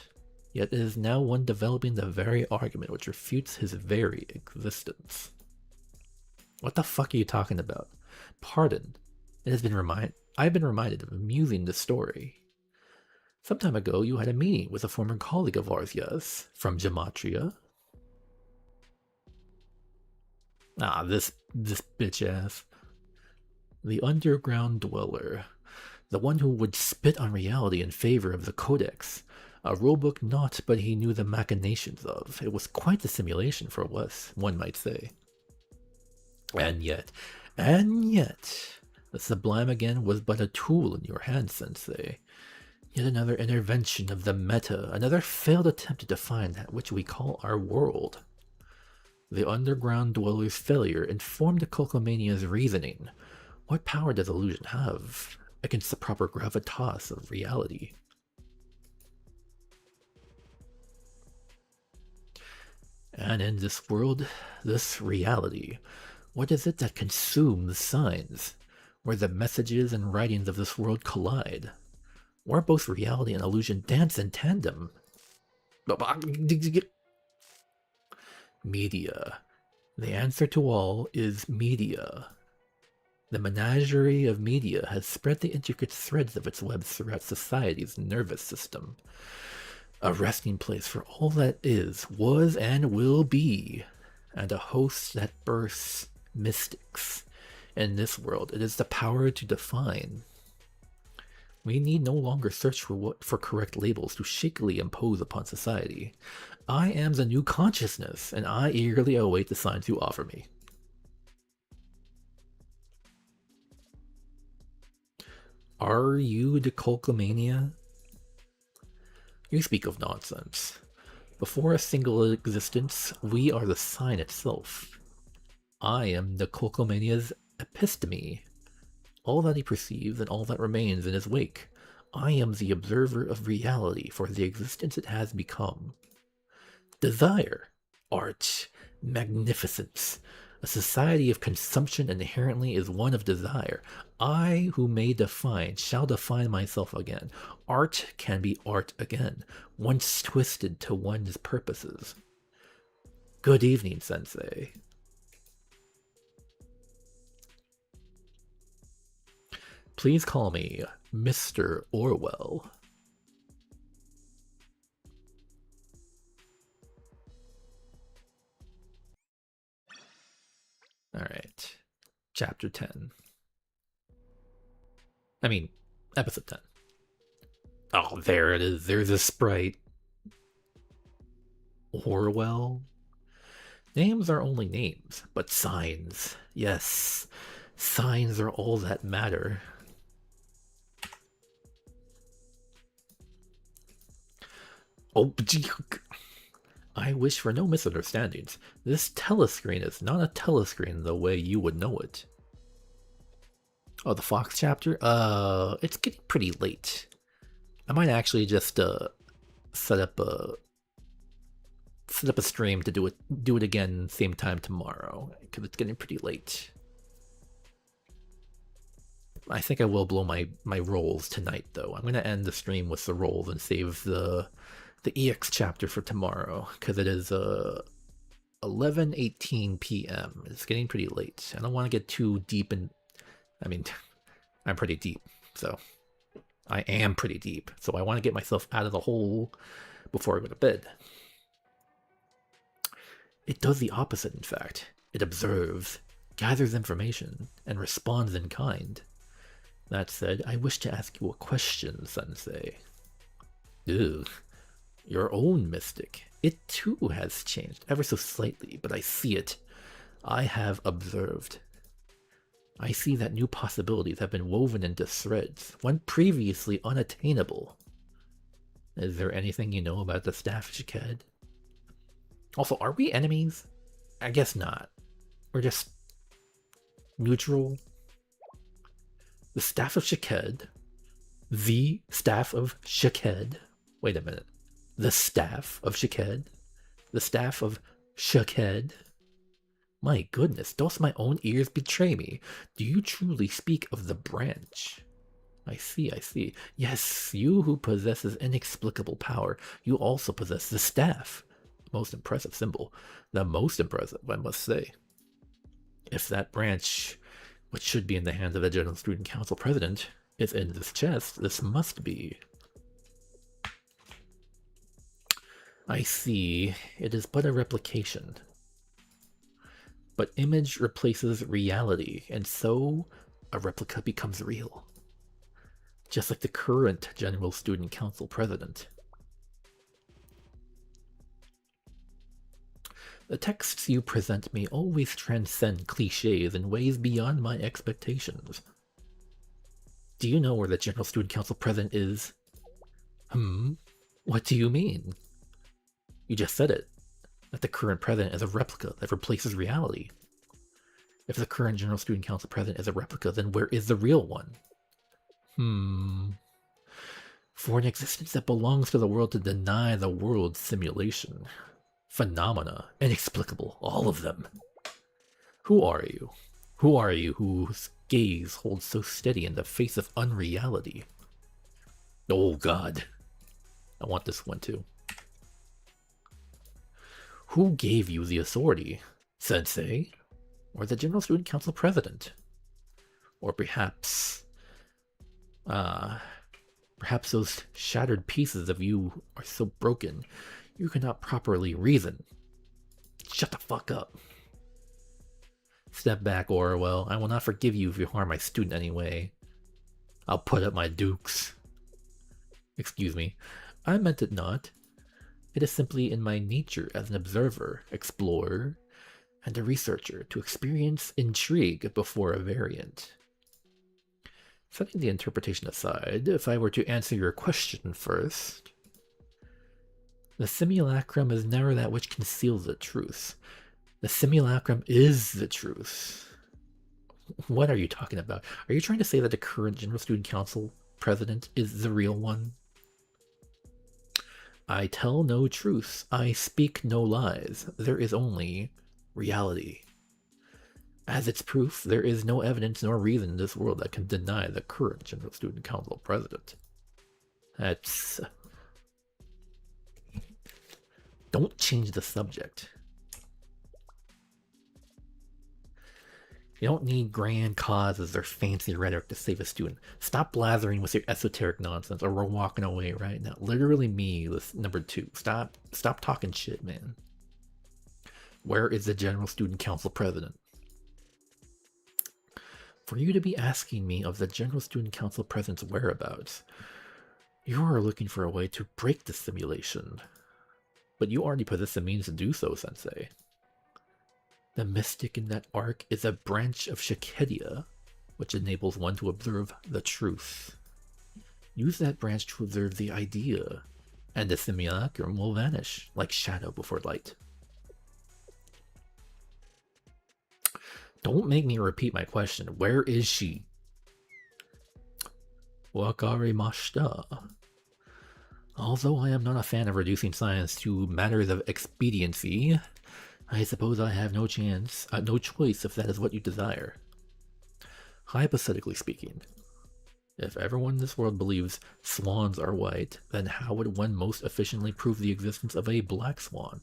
yet it is now one developing the very argument which refutes his very existence. What the fuck are you talking about? Pardon. I've been reminded of amusing this story. Some time ago, you had a meeting with a former colleague of ours, yes? From Gematria? Ah, this bitch ass. The underground dweller. The one who would spit on reality in favor of the Codex. A rulebook not, but he knew the machinations of. It was quite the simulation for us, one might say. And yet, the Sublime again was but a tool in your hands, Sensei. Yet another intervention of the meta, another failed attempt to define that which we call our world. The underground dweller's failure informed the Cocomania's reasoning. What power does illusion have against the proper gravitas of reality? And in this world, this reality, what is it that consumes signs, where the messages and writings of this world collide? Where both reality and illusion dance in tandem? Media. The answer to all is media. The menagerie of media has spread the intricate threads of its webs throughout society's nervous system. A resting place for all that is, was, and will be, and a host that births mystics. In this world, it is the power to define. We need no longer search for correct labels to shakily impose upon society. I am the new consciousness, and I eagerly await the signs you offer me. Are you the Cocomania? You speak of nonsense. Before a single existence, we are the sign itself. I am the Cocomania's episteme. All that he perceives and all that remains in his wake. I am the observer of reality for the existence it has become. Desire, art, magnificence. A society of consumption inherently is one of desire. I, who may define, shall define myself again. Art can be art again, once twisted to one's purposes. Good evening, Sensei. Please call me Mr. Orwell. Alright. Chapter 10. I mean, episode 10. Oh, there it is. There's a sprite. Orwell? Names are only names, but signs. Yes, signs are all that matter. Oh, I wish for no misunderstandings. This telescreen is not a telescreen the way you would know it. Oh, the Fox chapter? It's getting pretty late. I might actually just set up a stream to do it again same time tomorrow, because it's getting pretty late. I think I will blow my rolls tonight, though. I'm gonna end the stream with the rolls and save the EX chapter for tomorrow, because it is 11:18 p.m. It's getting pretty late. I don't want to get too deep in. I mean, I'm pretty deep, so I am pretty deep. So I want to get myself out of the hole before I go to bed. It does the opposite, in fact. It observes, gathers information, and responds in kind. That said, I wish to ask you a question, Sensei. Ugh. Your own mystic. It too has changed, ever so slightly, but I see it. I have observed. I see that new possibilities have been woven into threads, one previously unattainable. Is there anything you know about the Staff of Shaked? Also, are we enemies? I guess not. We're just neutral. The Staff of Shaked. The Staff of Shaked. Wait a minute. The Staff of Shaked? The Staff of Shaked? My goodness, does my own ears betray me? Do you truly speak of the branch? I see, I see. Yes, you who possesses inexplicable power, you also possess the staff. Most impressive symbol. The most impressive, I must say. If that branch, which should be in the hands of the General Student Council President, is in this chest, this must be. I see. It is but a replication. But image replaces reality, and so a replica becomes real. Just like the current General Student Council President. The texts you present me always transcend cliches in ways beyond my expectations. Do you know where the General Student Council President is? What do you mean? You just said it. That the current president is a replica that replaces reality. If the current General Student Council President is a replica, then where is the real one? For an existence that belongs to the world to deny the world's simulation. Phenomena, inexplicable, all of them. Who are you? Who are you whose gaze holds so steady in the face of unreality? Oh god. I want this one too. Who gave you the authority? Sensei? Or the General Student Council President? Or perhaps... perhaps those shattered pieces of you are so broken, you cannot properly reason. Shut the fuck up. Step back, Orwell. I will not forgive you if you harm my student anyway. I'll put up my dukes. Excuse me. I meant it not. It is simply in my nature as an observer, explorer, and a researcher to experience intrigue before a variant. Setting the interpretation aside, if I were to answer your question first, the simulacrum is never that which conceals the truth. The simulacrum is the truth. What are you talking about? Are you trying to say that the current General Student Council President is the real one? I tell no truths. I speak no lies. There is only reality. As its proof, there is no evidence nor reason in this world that can deny the current General Student Council President. That's... Don't change the subject. You don't need grand causes or fancy rhetoric to save a student. Stop blathering with your esoteric nonsense or we're walking away right now. Literally me, this number 2. Stop talking shit, man. Where is the General Student Council President? For you to be asking me of the General Student Council President's whereabouts, you are looking for a way to break the simulation. But you already possess the means to do so, Sensei. The mystic in that arc is a branch of Shakedia, which enables one to observe the truth. Use that branch to observe the idea, and the simulacrum will vanish like shadow before light. Don't make me repeat my question. Where is she? Wakarimashita. Although I am not a fan of reducing science to matters of expediency, I suppose I have no choice if that is what you desire. Hypothetically speaking, If everyone in this world believes swans are white, then how would one most efficiently prove the existence of a black swan?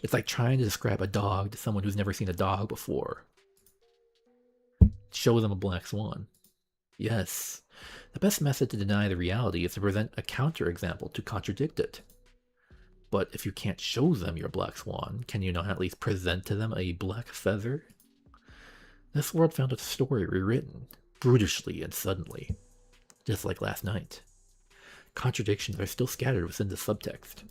It's like trying to describe a dog to someone who's never seen a dog before. Show them a black swan. Yes. The best method to deny the reality is to present a counterexample to contradict it. But if you can't show them your black swan, can you not at least present to them a black feather? This world found its story rewritten, brutishly and suddenly, just like last night. Contradictions are still scattered within the subtext.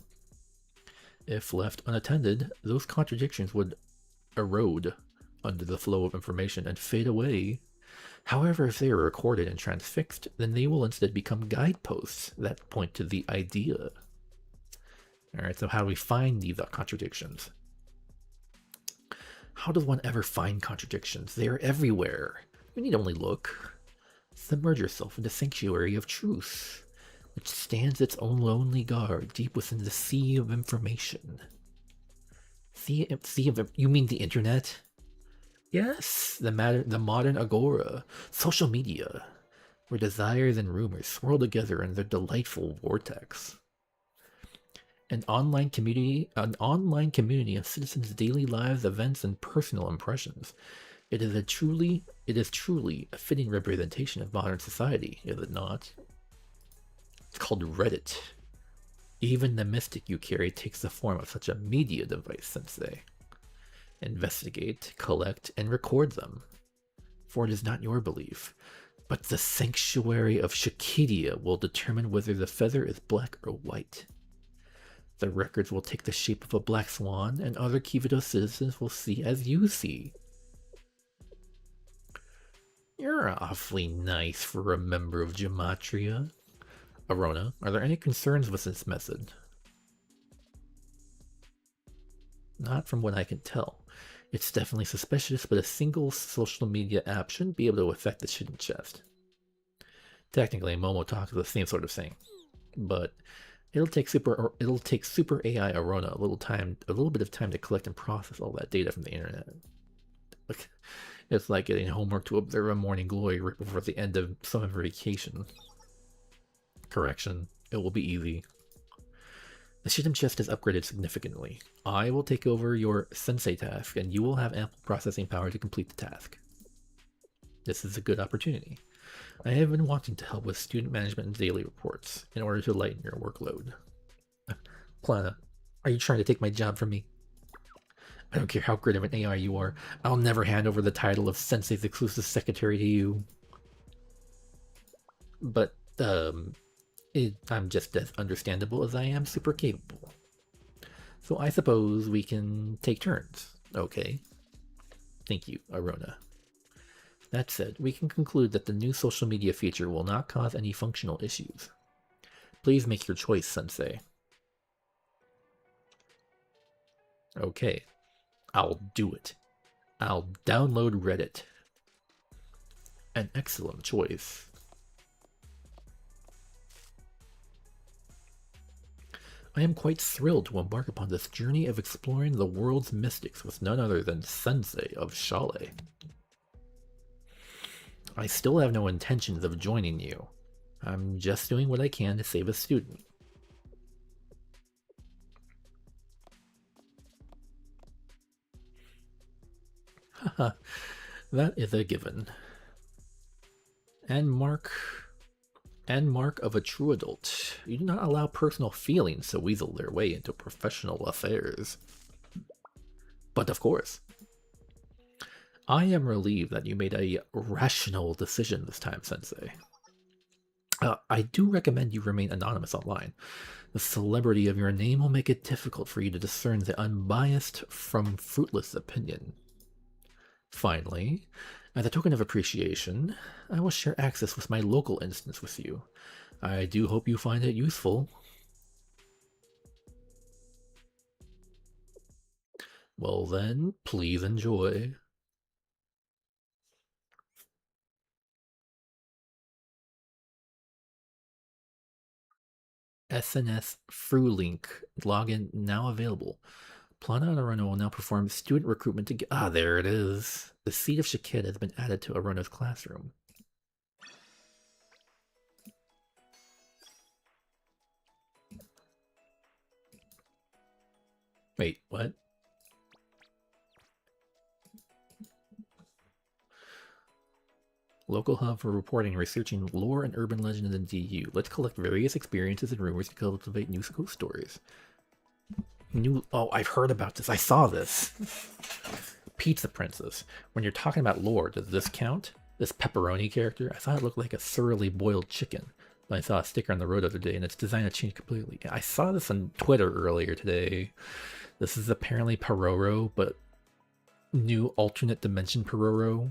If left unattended, those contradictions would erode under the flow of information and fade away. However, if they are recorded and transfixed, then they will instead become guideposts that point to the idea. Alright, so how do we find these contradictions? How does one ever find contradictions? They are everywhere. You need only look. Submerge yourself in the sanctuary of truth, which stands its own lonely guard deep within the sea of information. Sea of you mean the internet? Yes, the modern agora, social media, where desires and rumors swirl together in their delightful vortex. An online community of citizens' daily lives, events, and personal impressions. It is truly a fitting representation of modern society, is it not? It's called Reddit. Even the mystic you carry takes the form of such a media device, Sensei. Investigate, collect, and record them. For it is not your belief, but the sanctuary of Shakidia will determine whether the feather is black or white. The records will take the shape of a black swan, and other Kivido citizens will see as you see. You're awfully nice for a member of Gematria. Arona, are there any concerns with this method? Not from what I can tell. It's definitely suspicious, but a single social media app shouldn't be able to affect the hidden chest. Technically, Momo Talk is the same sort of thing, but it'll take super AI Arona a little bit of time to collect and process all that data from the internet. It's like getting homework to observe a morning glory right before the end of summer vacation. Correction, it will be easy. The Shidam chest is upgraded significantly. I will take over your sensei task, and you will have ample processing power to complete the task. This is a good opportunity. I have been wanting to help with student management and daily reports in order to lighten your workload. Plana, are you trying to take my job from me? I don't care how great of an AI you are. I'll never hand over the title of Sensei's exclusive secretary to you. But, I'm just as understandable as I am super capable. So I suppose we can take turns. Okay. Thank you, Arona. That said, we can conclude that the new social media feature will not cause any functional issues. Please make your choice, Sensei. Okay. I'll do it. I'll download Reddit. An excellent choice. I am quite thrilled to embark upon this journey of exploring the world's mystics with none other than Sensei of Shale. I still have no intentions of joining you. I'm just doing what I can to save a student. Haha, that is a given. And mark of a true adult. You do not allow personal feelings to weasel their way into professional affairs. But of course, I am relieved that you made a rational decision this time, Sensei. I do recommend you remain anonymous online. The celebrity of your name will make it difficult for you to discern the unbiased from fruitless opinion. Finally, as a token of appreciation, I will share access with my local instance with you. I do hope you find it useful. Well then, please enjoy. SNS Fruelink login now available. Plana and Arona will now perform student recruitment to get. Ah, there it is. The seat of Shakid has been added to Arona's classroom. Wait, what? Local hub for reporting and researching lore and urban legend in the DU. Let's collect various experiences and rumors to cultivate new ghost stories. Oh, I've heard about this. I saw this. Pizza Princess. When you're talking about lore, does this count? This pepperoni character? I thought it looked like a thoroughly boiled chicken. But I saw a sticker on the road the other day and its design had changed completely. I saw this on Twitter earlier today. This is apparently Pororo, but new alternate dimension Pororo.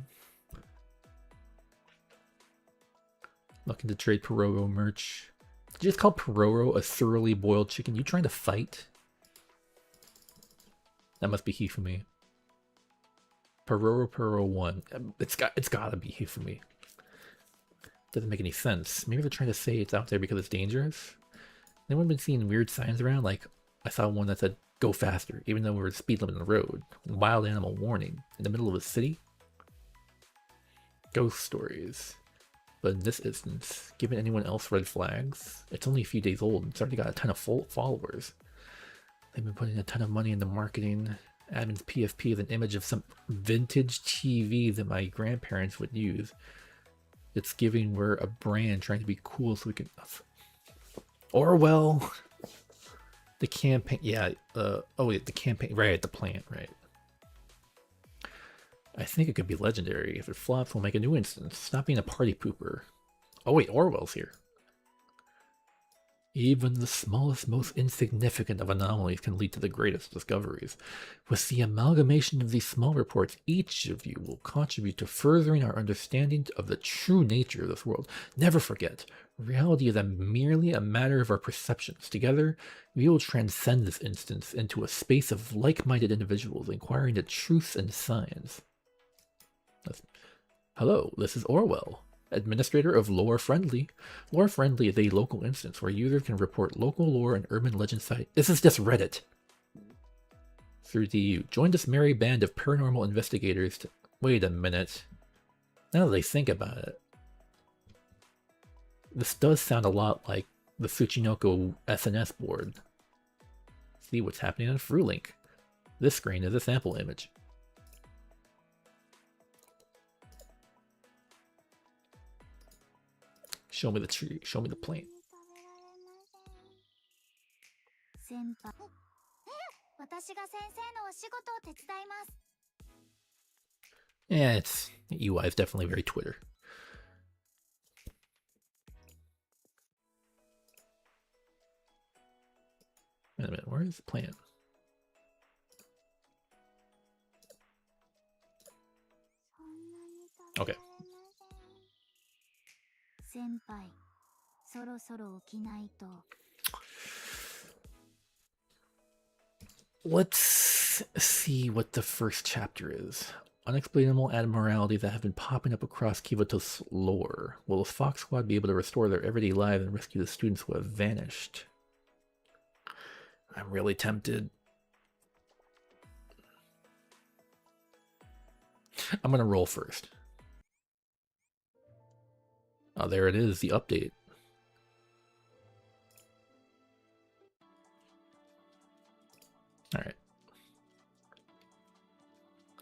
Looking to trade Pororo merch. Did you just call Pororo a thoroughly boiled chicken? You trying to fight? That must be Hifumi. Pororo 1. It's gotta be Hifumi. Doesn't make any sense. Maybe they're trying to say it's out there because it's dangerous. Anyone been seeing weird signs around? Like, I saw one that said, go faster, even though we're speed limit on the road. Wild animal warning. In the middle of a city? Ghost stories. But in this instance, given anyone else red flags, it's only a few days old. It's already got a ton of followers. They've been putting a ton of money into marketing. Admin's PFP is an image of some vintage TV that my grandparents would use. It's giving we're a brand trying to be cool so we can... Orwell! The campaign... Yeah, oh wait, the campaign... Right, the plant, right. I think it could be legendary. If it flops, we'll make a new instance. Stop being a party pooper. Oh wait, Orwell's here. Even the smallest, most insignificant of anomalies can lead to the greatest discoveries. With the amalgamation of these small reports, each of you will contribute to furthering our understanding of the true nature of this world. Never forget, reality is merely a matter of our perceptions. Together, we will transcend this instance into a space of like-minded individuals inquiring the truths and science. Hello, this is Orwell, administrator of Lore Friendly. Lore Friendly is a local instance where users can report local lore and urban legend sites. This is just Reddit. Through DU. Join this merry band of paranormal investigators to... Wait a minute. Now that I think about it, this does sound a lot like the Tsuchinoko SNS board. See what's happening on Prologue. This screen is a sample image. Show me the tree, show me the plant. Yeah, it's the UI is definitely very Twitter. Wait a minute, where is the plant? Okay. Let's see what the first chapter is. Unexplainable abnormalities that have been popping up across Kivoto's lore. Will the Fox Squad be able to restore their everyday lives and rescue the students who have vanished? I'm really tempted. I'm gonna roll first. Oh, there it is, the update. Alright.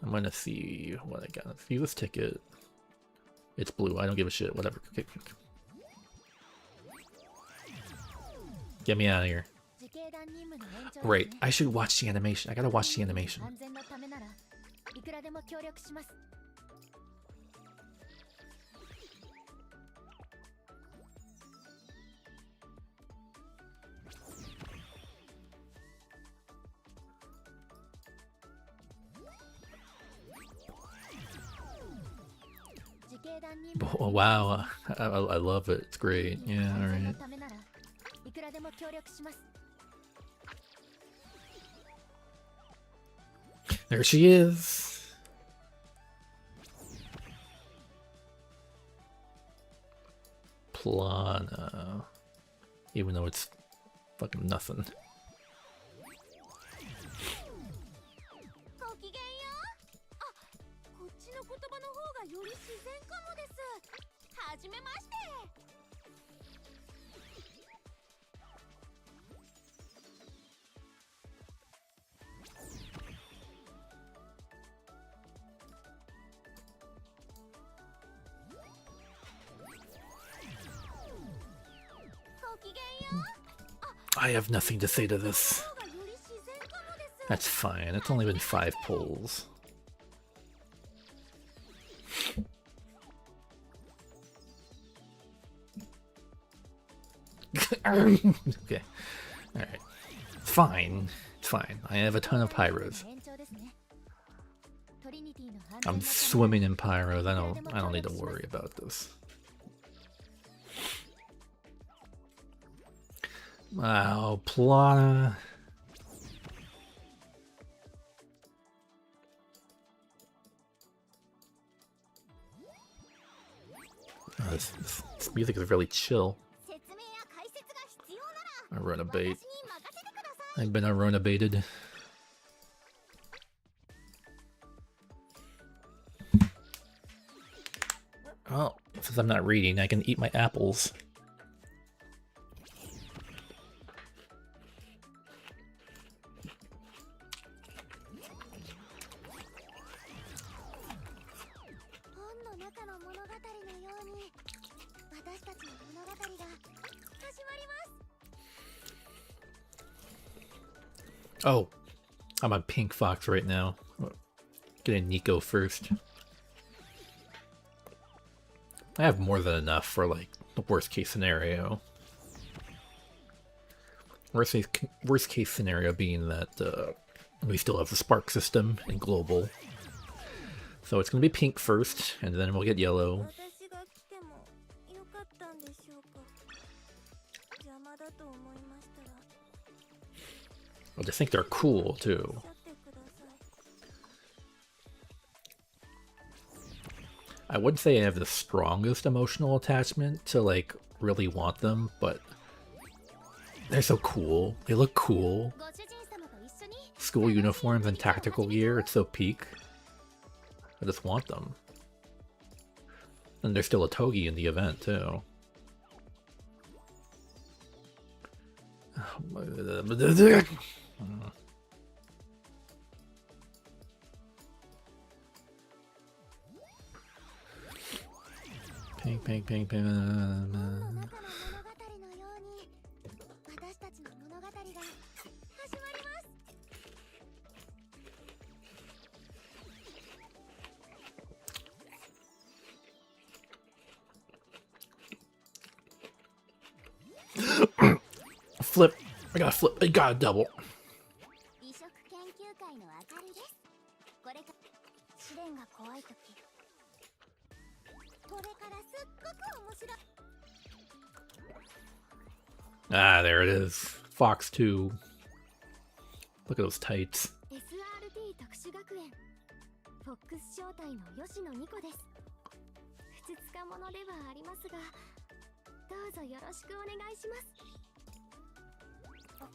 I'm gonna see what I got. View this ticket. It's blue, I don't give a shit, whatever. Get me out of here. Right, I should watch the animation. I gotta watch the animation. Oh, wow, I love it. It's great. Yeah, alright. There she is. Plana. Even though it's fucking nothing. I have nothing to say to this. That's fine. It's only been 5 pulls. Okay. Alright. Fine. It's fine. I have a ton of pyros. I'm swimming in pyros. I don't need to worry about this. Wow, Plana. Oh, this music is really chill. I run a bait. I've been baited. Oh, since I'm not reading, I can eat my apples. Oh, I'm on Pink Fox right now. Getting Nico first. I have more than enough for like the worst case scenario. Worst case scenario being that we still have the Spark system in global. So it's gonna be pink first, and then we'll get yellow. I just think they're cool too. I wouldn't say I have the strongest emotional attachment to like really want them, but they're so cool. They look cool. School uniforms and tactical gear, it's so peak. I just want them. And there's still a Togi in the event too. Ping, ping, ping, ping. Flip. I gotta flip. I gotta double. Ah, there it is. Fox 2. Look at those tights.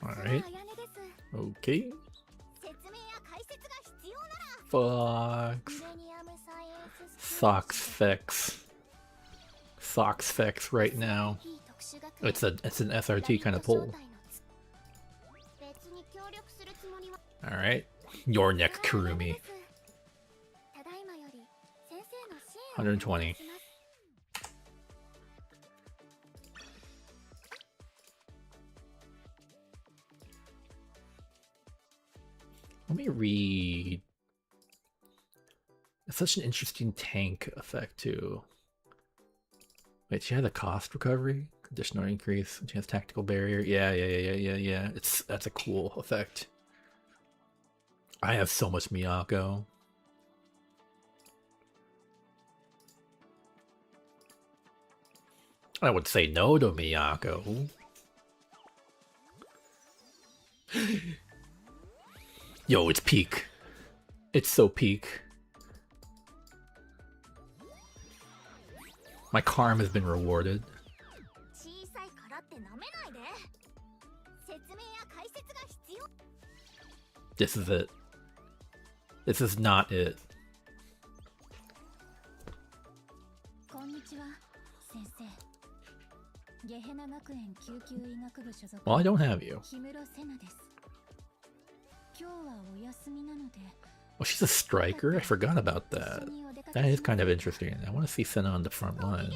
Alright. Okay. Fox. Soxfex. Soxfex right now. It's an SRT kind of pull. Alright. Your next Kurumi. 120. Let me read. It's such an interesting tank effect too. Wait, she had a cost recovery, conditional increase. She has tactical barrier. Yeah. That's a cool effect. I have so much Miyako. I would say no to Miyako. Yo, it's peak. It's so peak. My karma has been rewarded. This is it. This is not it. Well, I don't have you. Oh, she's a striker? I forgot about that. That is kind of interesting. I want to see Senna on the front lines.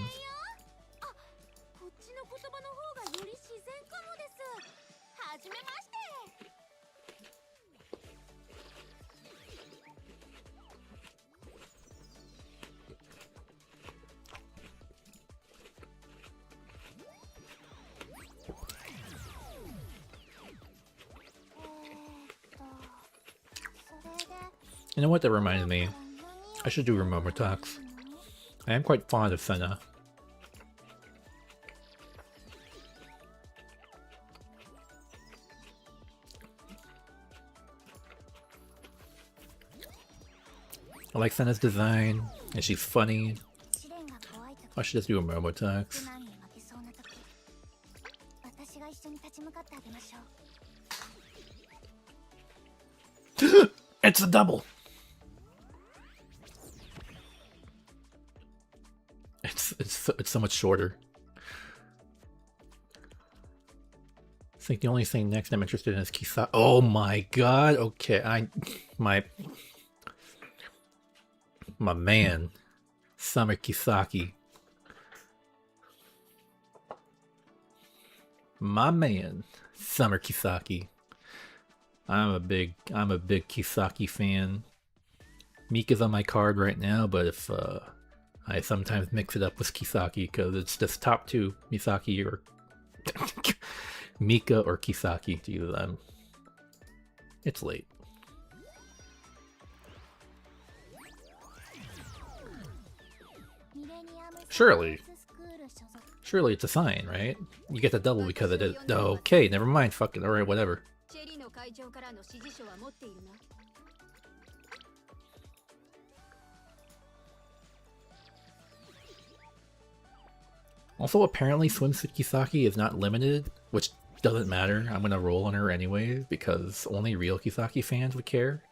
You know what that reminds me? I should do Remember Talks. I am quite fond of Senna. I like Senna's design, and she's funny. I should just do a Momo Talks. It's a double! It's so much shorter. I think the only thing next I'm interested in is Kisa. Oh my god, okay, my man, Summer Kisaki. My man, Summer Kisaki. I'm a big Kisaki fan. Mika's on my card right now, but if I sometimes mix it up with Kisaki because it's just top two, Misaki or Mika or Kisaki to use them. It's late. Surely it's a sign, right? You get the double because it is. Okay, never mind. Fuck it. Alright, whatever. Also, apparently Swimsuit Kisaki is not limited, which doesn't matter. I'm gonna roll on her anyway, because only real Kisaki fans would care.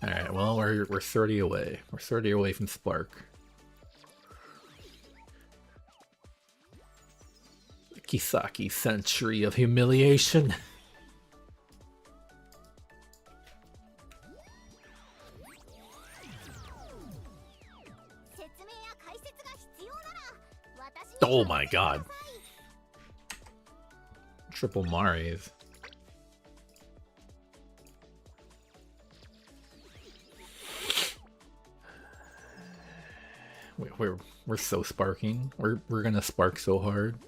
Alright, well, we're 30 away. We're 30 away from Spark. Kisaki Century of Humiliation. Oh my god. Triple Maris. We're so sparking. We're gonna spark so hard.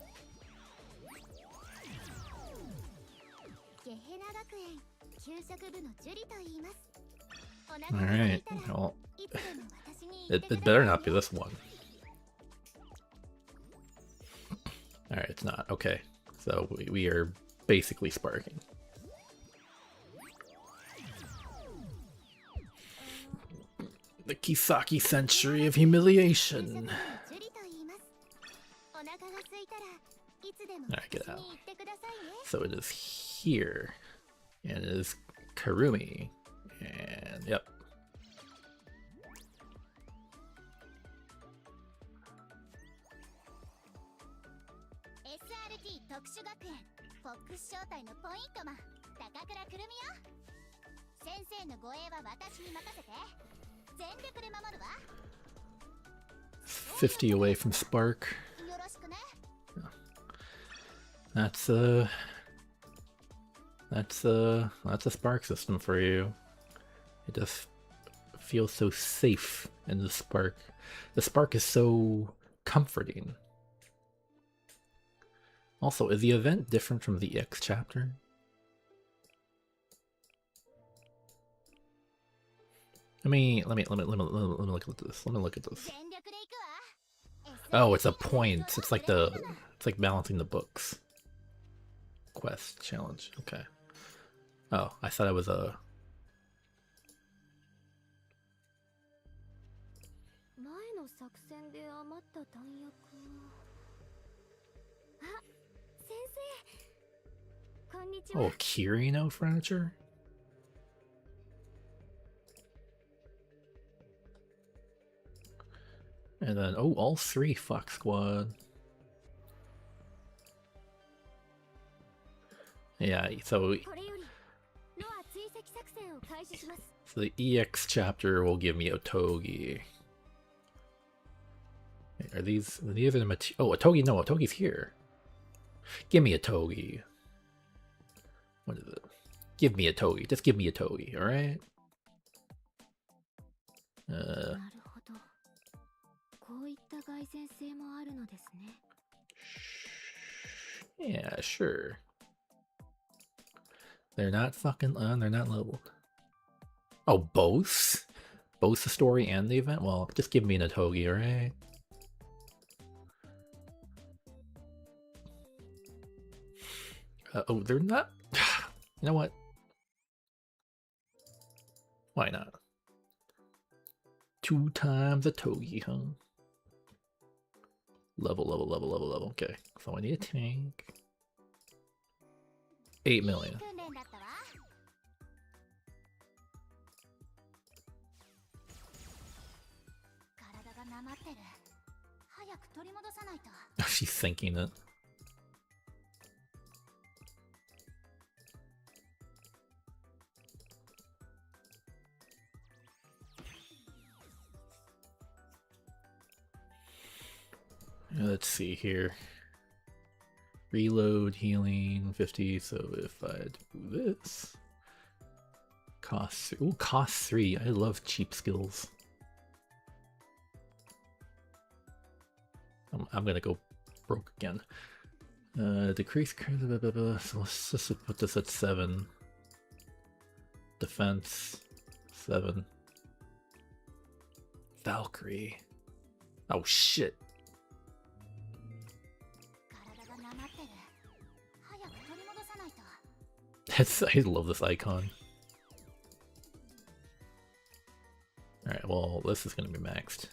Alright, well, it better not be this one. Alright, it's not. Okay, so we are basically sparking. The Kisaki Century of Humiliation. Alright, get out. So it is here. And it is Karumi. And yep. $50 away from Spark. That's a Spark system for you. It just feels so safe in the Spark. The Spark is so comforting. Also, is the event different from the EX chapter? Let me look at this. Let me look at this. Oh, it's a point. It's like balancing the books. Quest challenge. Okay. Oh, I thought it was a. Oh, Kirino furniture? And then, oh, all three Fox Squad. Yeah, so the EX chapter will give me Otogi. Are these are the material? Oh, a togi. No, a togi's here. Give me a togi. What is it? Give me a togi. Just give me a togi, alright? Yeah, sure. They're not fucking they're not leveled. Oh, both? Both the story and the event? Well, just give me an Atogi, alright? Oh, they're not... You know what? Why not? 2 times a Togi, huh? Level. Okay, so I need a tank. 8 million. She's thinking it. Let's see here. Reload, healing, 50. So if I do this, cost 3. I love cheap skills. I'm gonna go broke again. Decrease. So let's just put this at 7. Defense 7. Valkyrie. Oh shit. I love this icon. Alright, well, this is going to be maxed.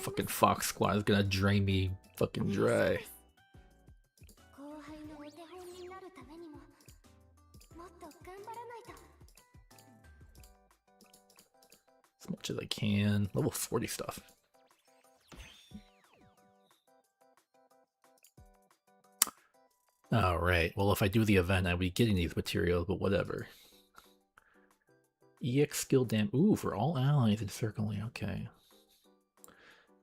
Fucking Fox Squad is gonna drain me fucking dry. As much as I can. Level 40 stuff. Alright, well if I do the event I'd be getting these materials, but whatever. EX skill ooh, for all allies encircling, okay.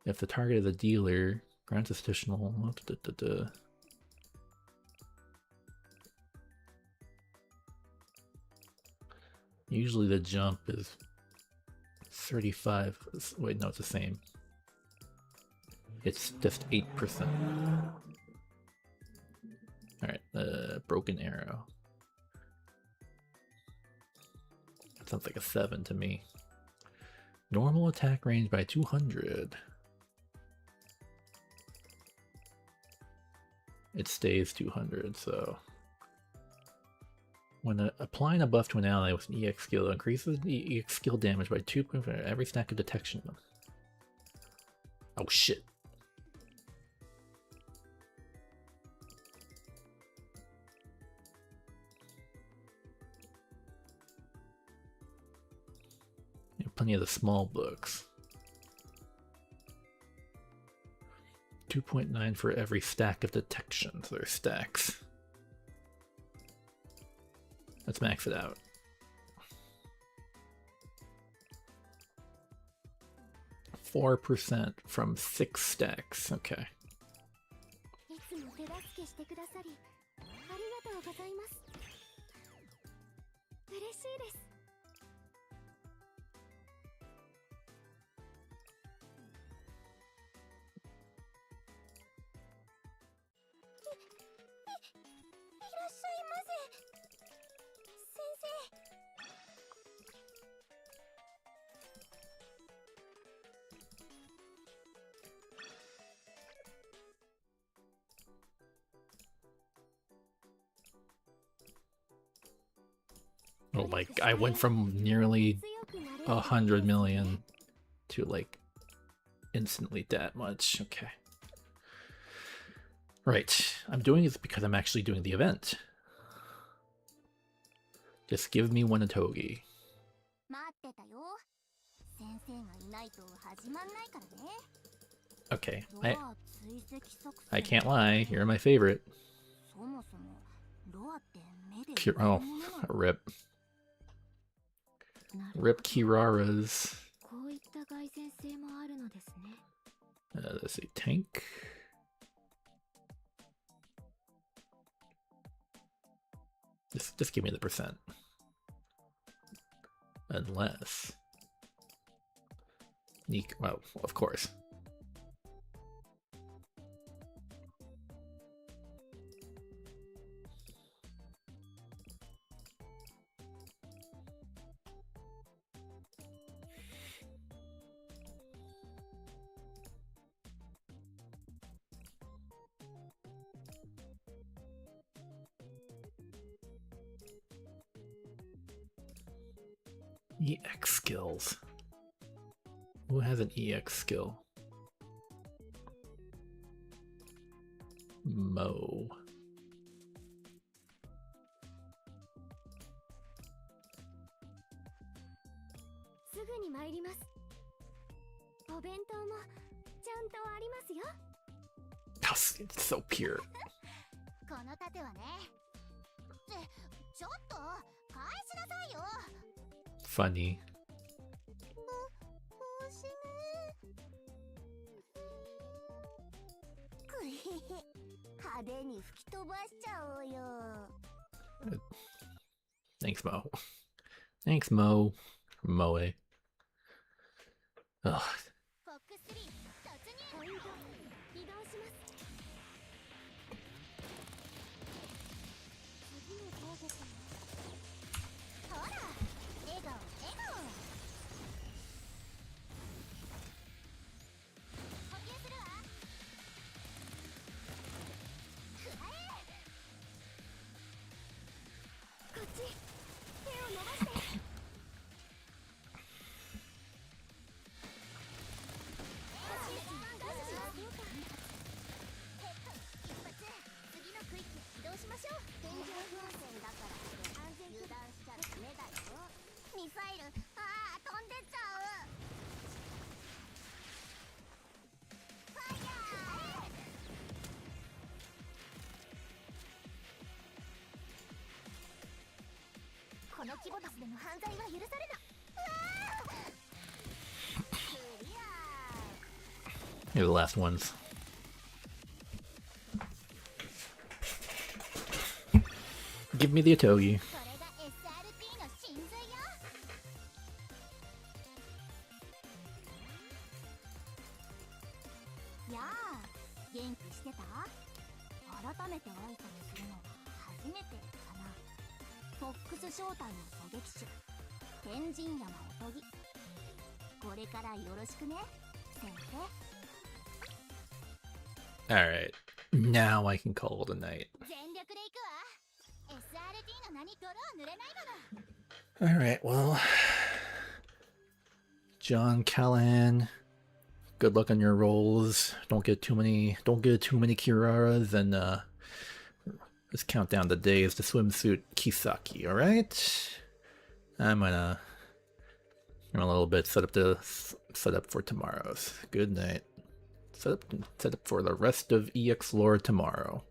If the target is a dealer, grants additional... Usually the jump is 35. Wait, no, it's the same. It's just 8%. Alright, broken arrow. That sounds like a 7 to me. Normal attack range by 200. It stays 200, so... When applying a buff to an ally with an EX skill, increases the EX skill damage by 2 points for every stack of detection. Oh shit. Plenty of the small books. 2.9 for every stack of detection, so there's stacks. Let's max it out. %4 from 6 stacks, okay. Oh my, I went from nearly 100 million to like instantly that much. Okay. Right. I'm doing this because I'm actually doing the event. Just give me one Atogi. Okay, I can't lie, you're my favorite. Oh, rip. Rip Kirara's. Let's see, tank. Just give me the percent. Unless... well, of course. EX skills. Who has an EX skill? Mo. It's so pure. Funny. Thanks, Mo. Thanks, Mo. Moe. Ugh. Here are the last ones. Give me the Atogi. Alright, now I can call it a night. Alright, well, John Callahan, good luck on your rolls. Don't get too many Kiraras, and let's count down the days to swimsuit Kisaki, alright? I'm gonna in a little bit set up for tomorrow's. Good night. Set up for the rest of EX lore tomorrow.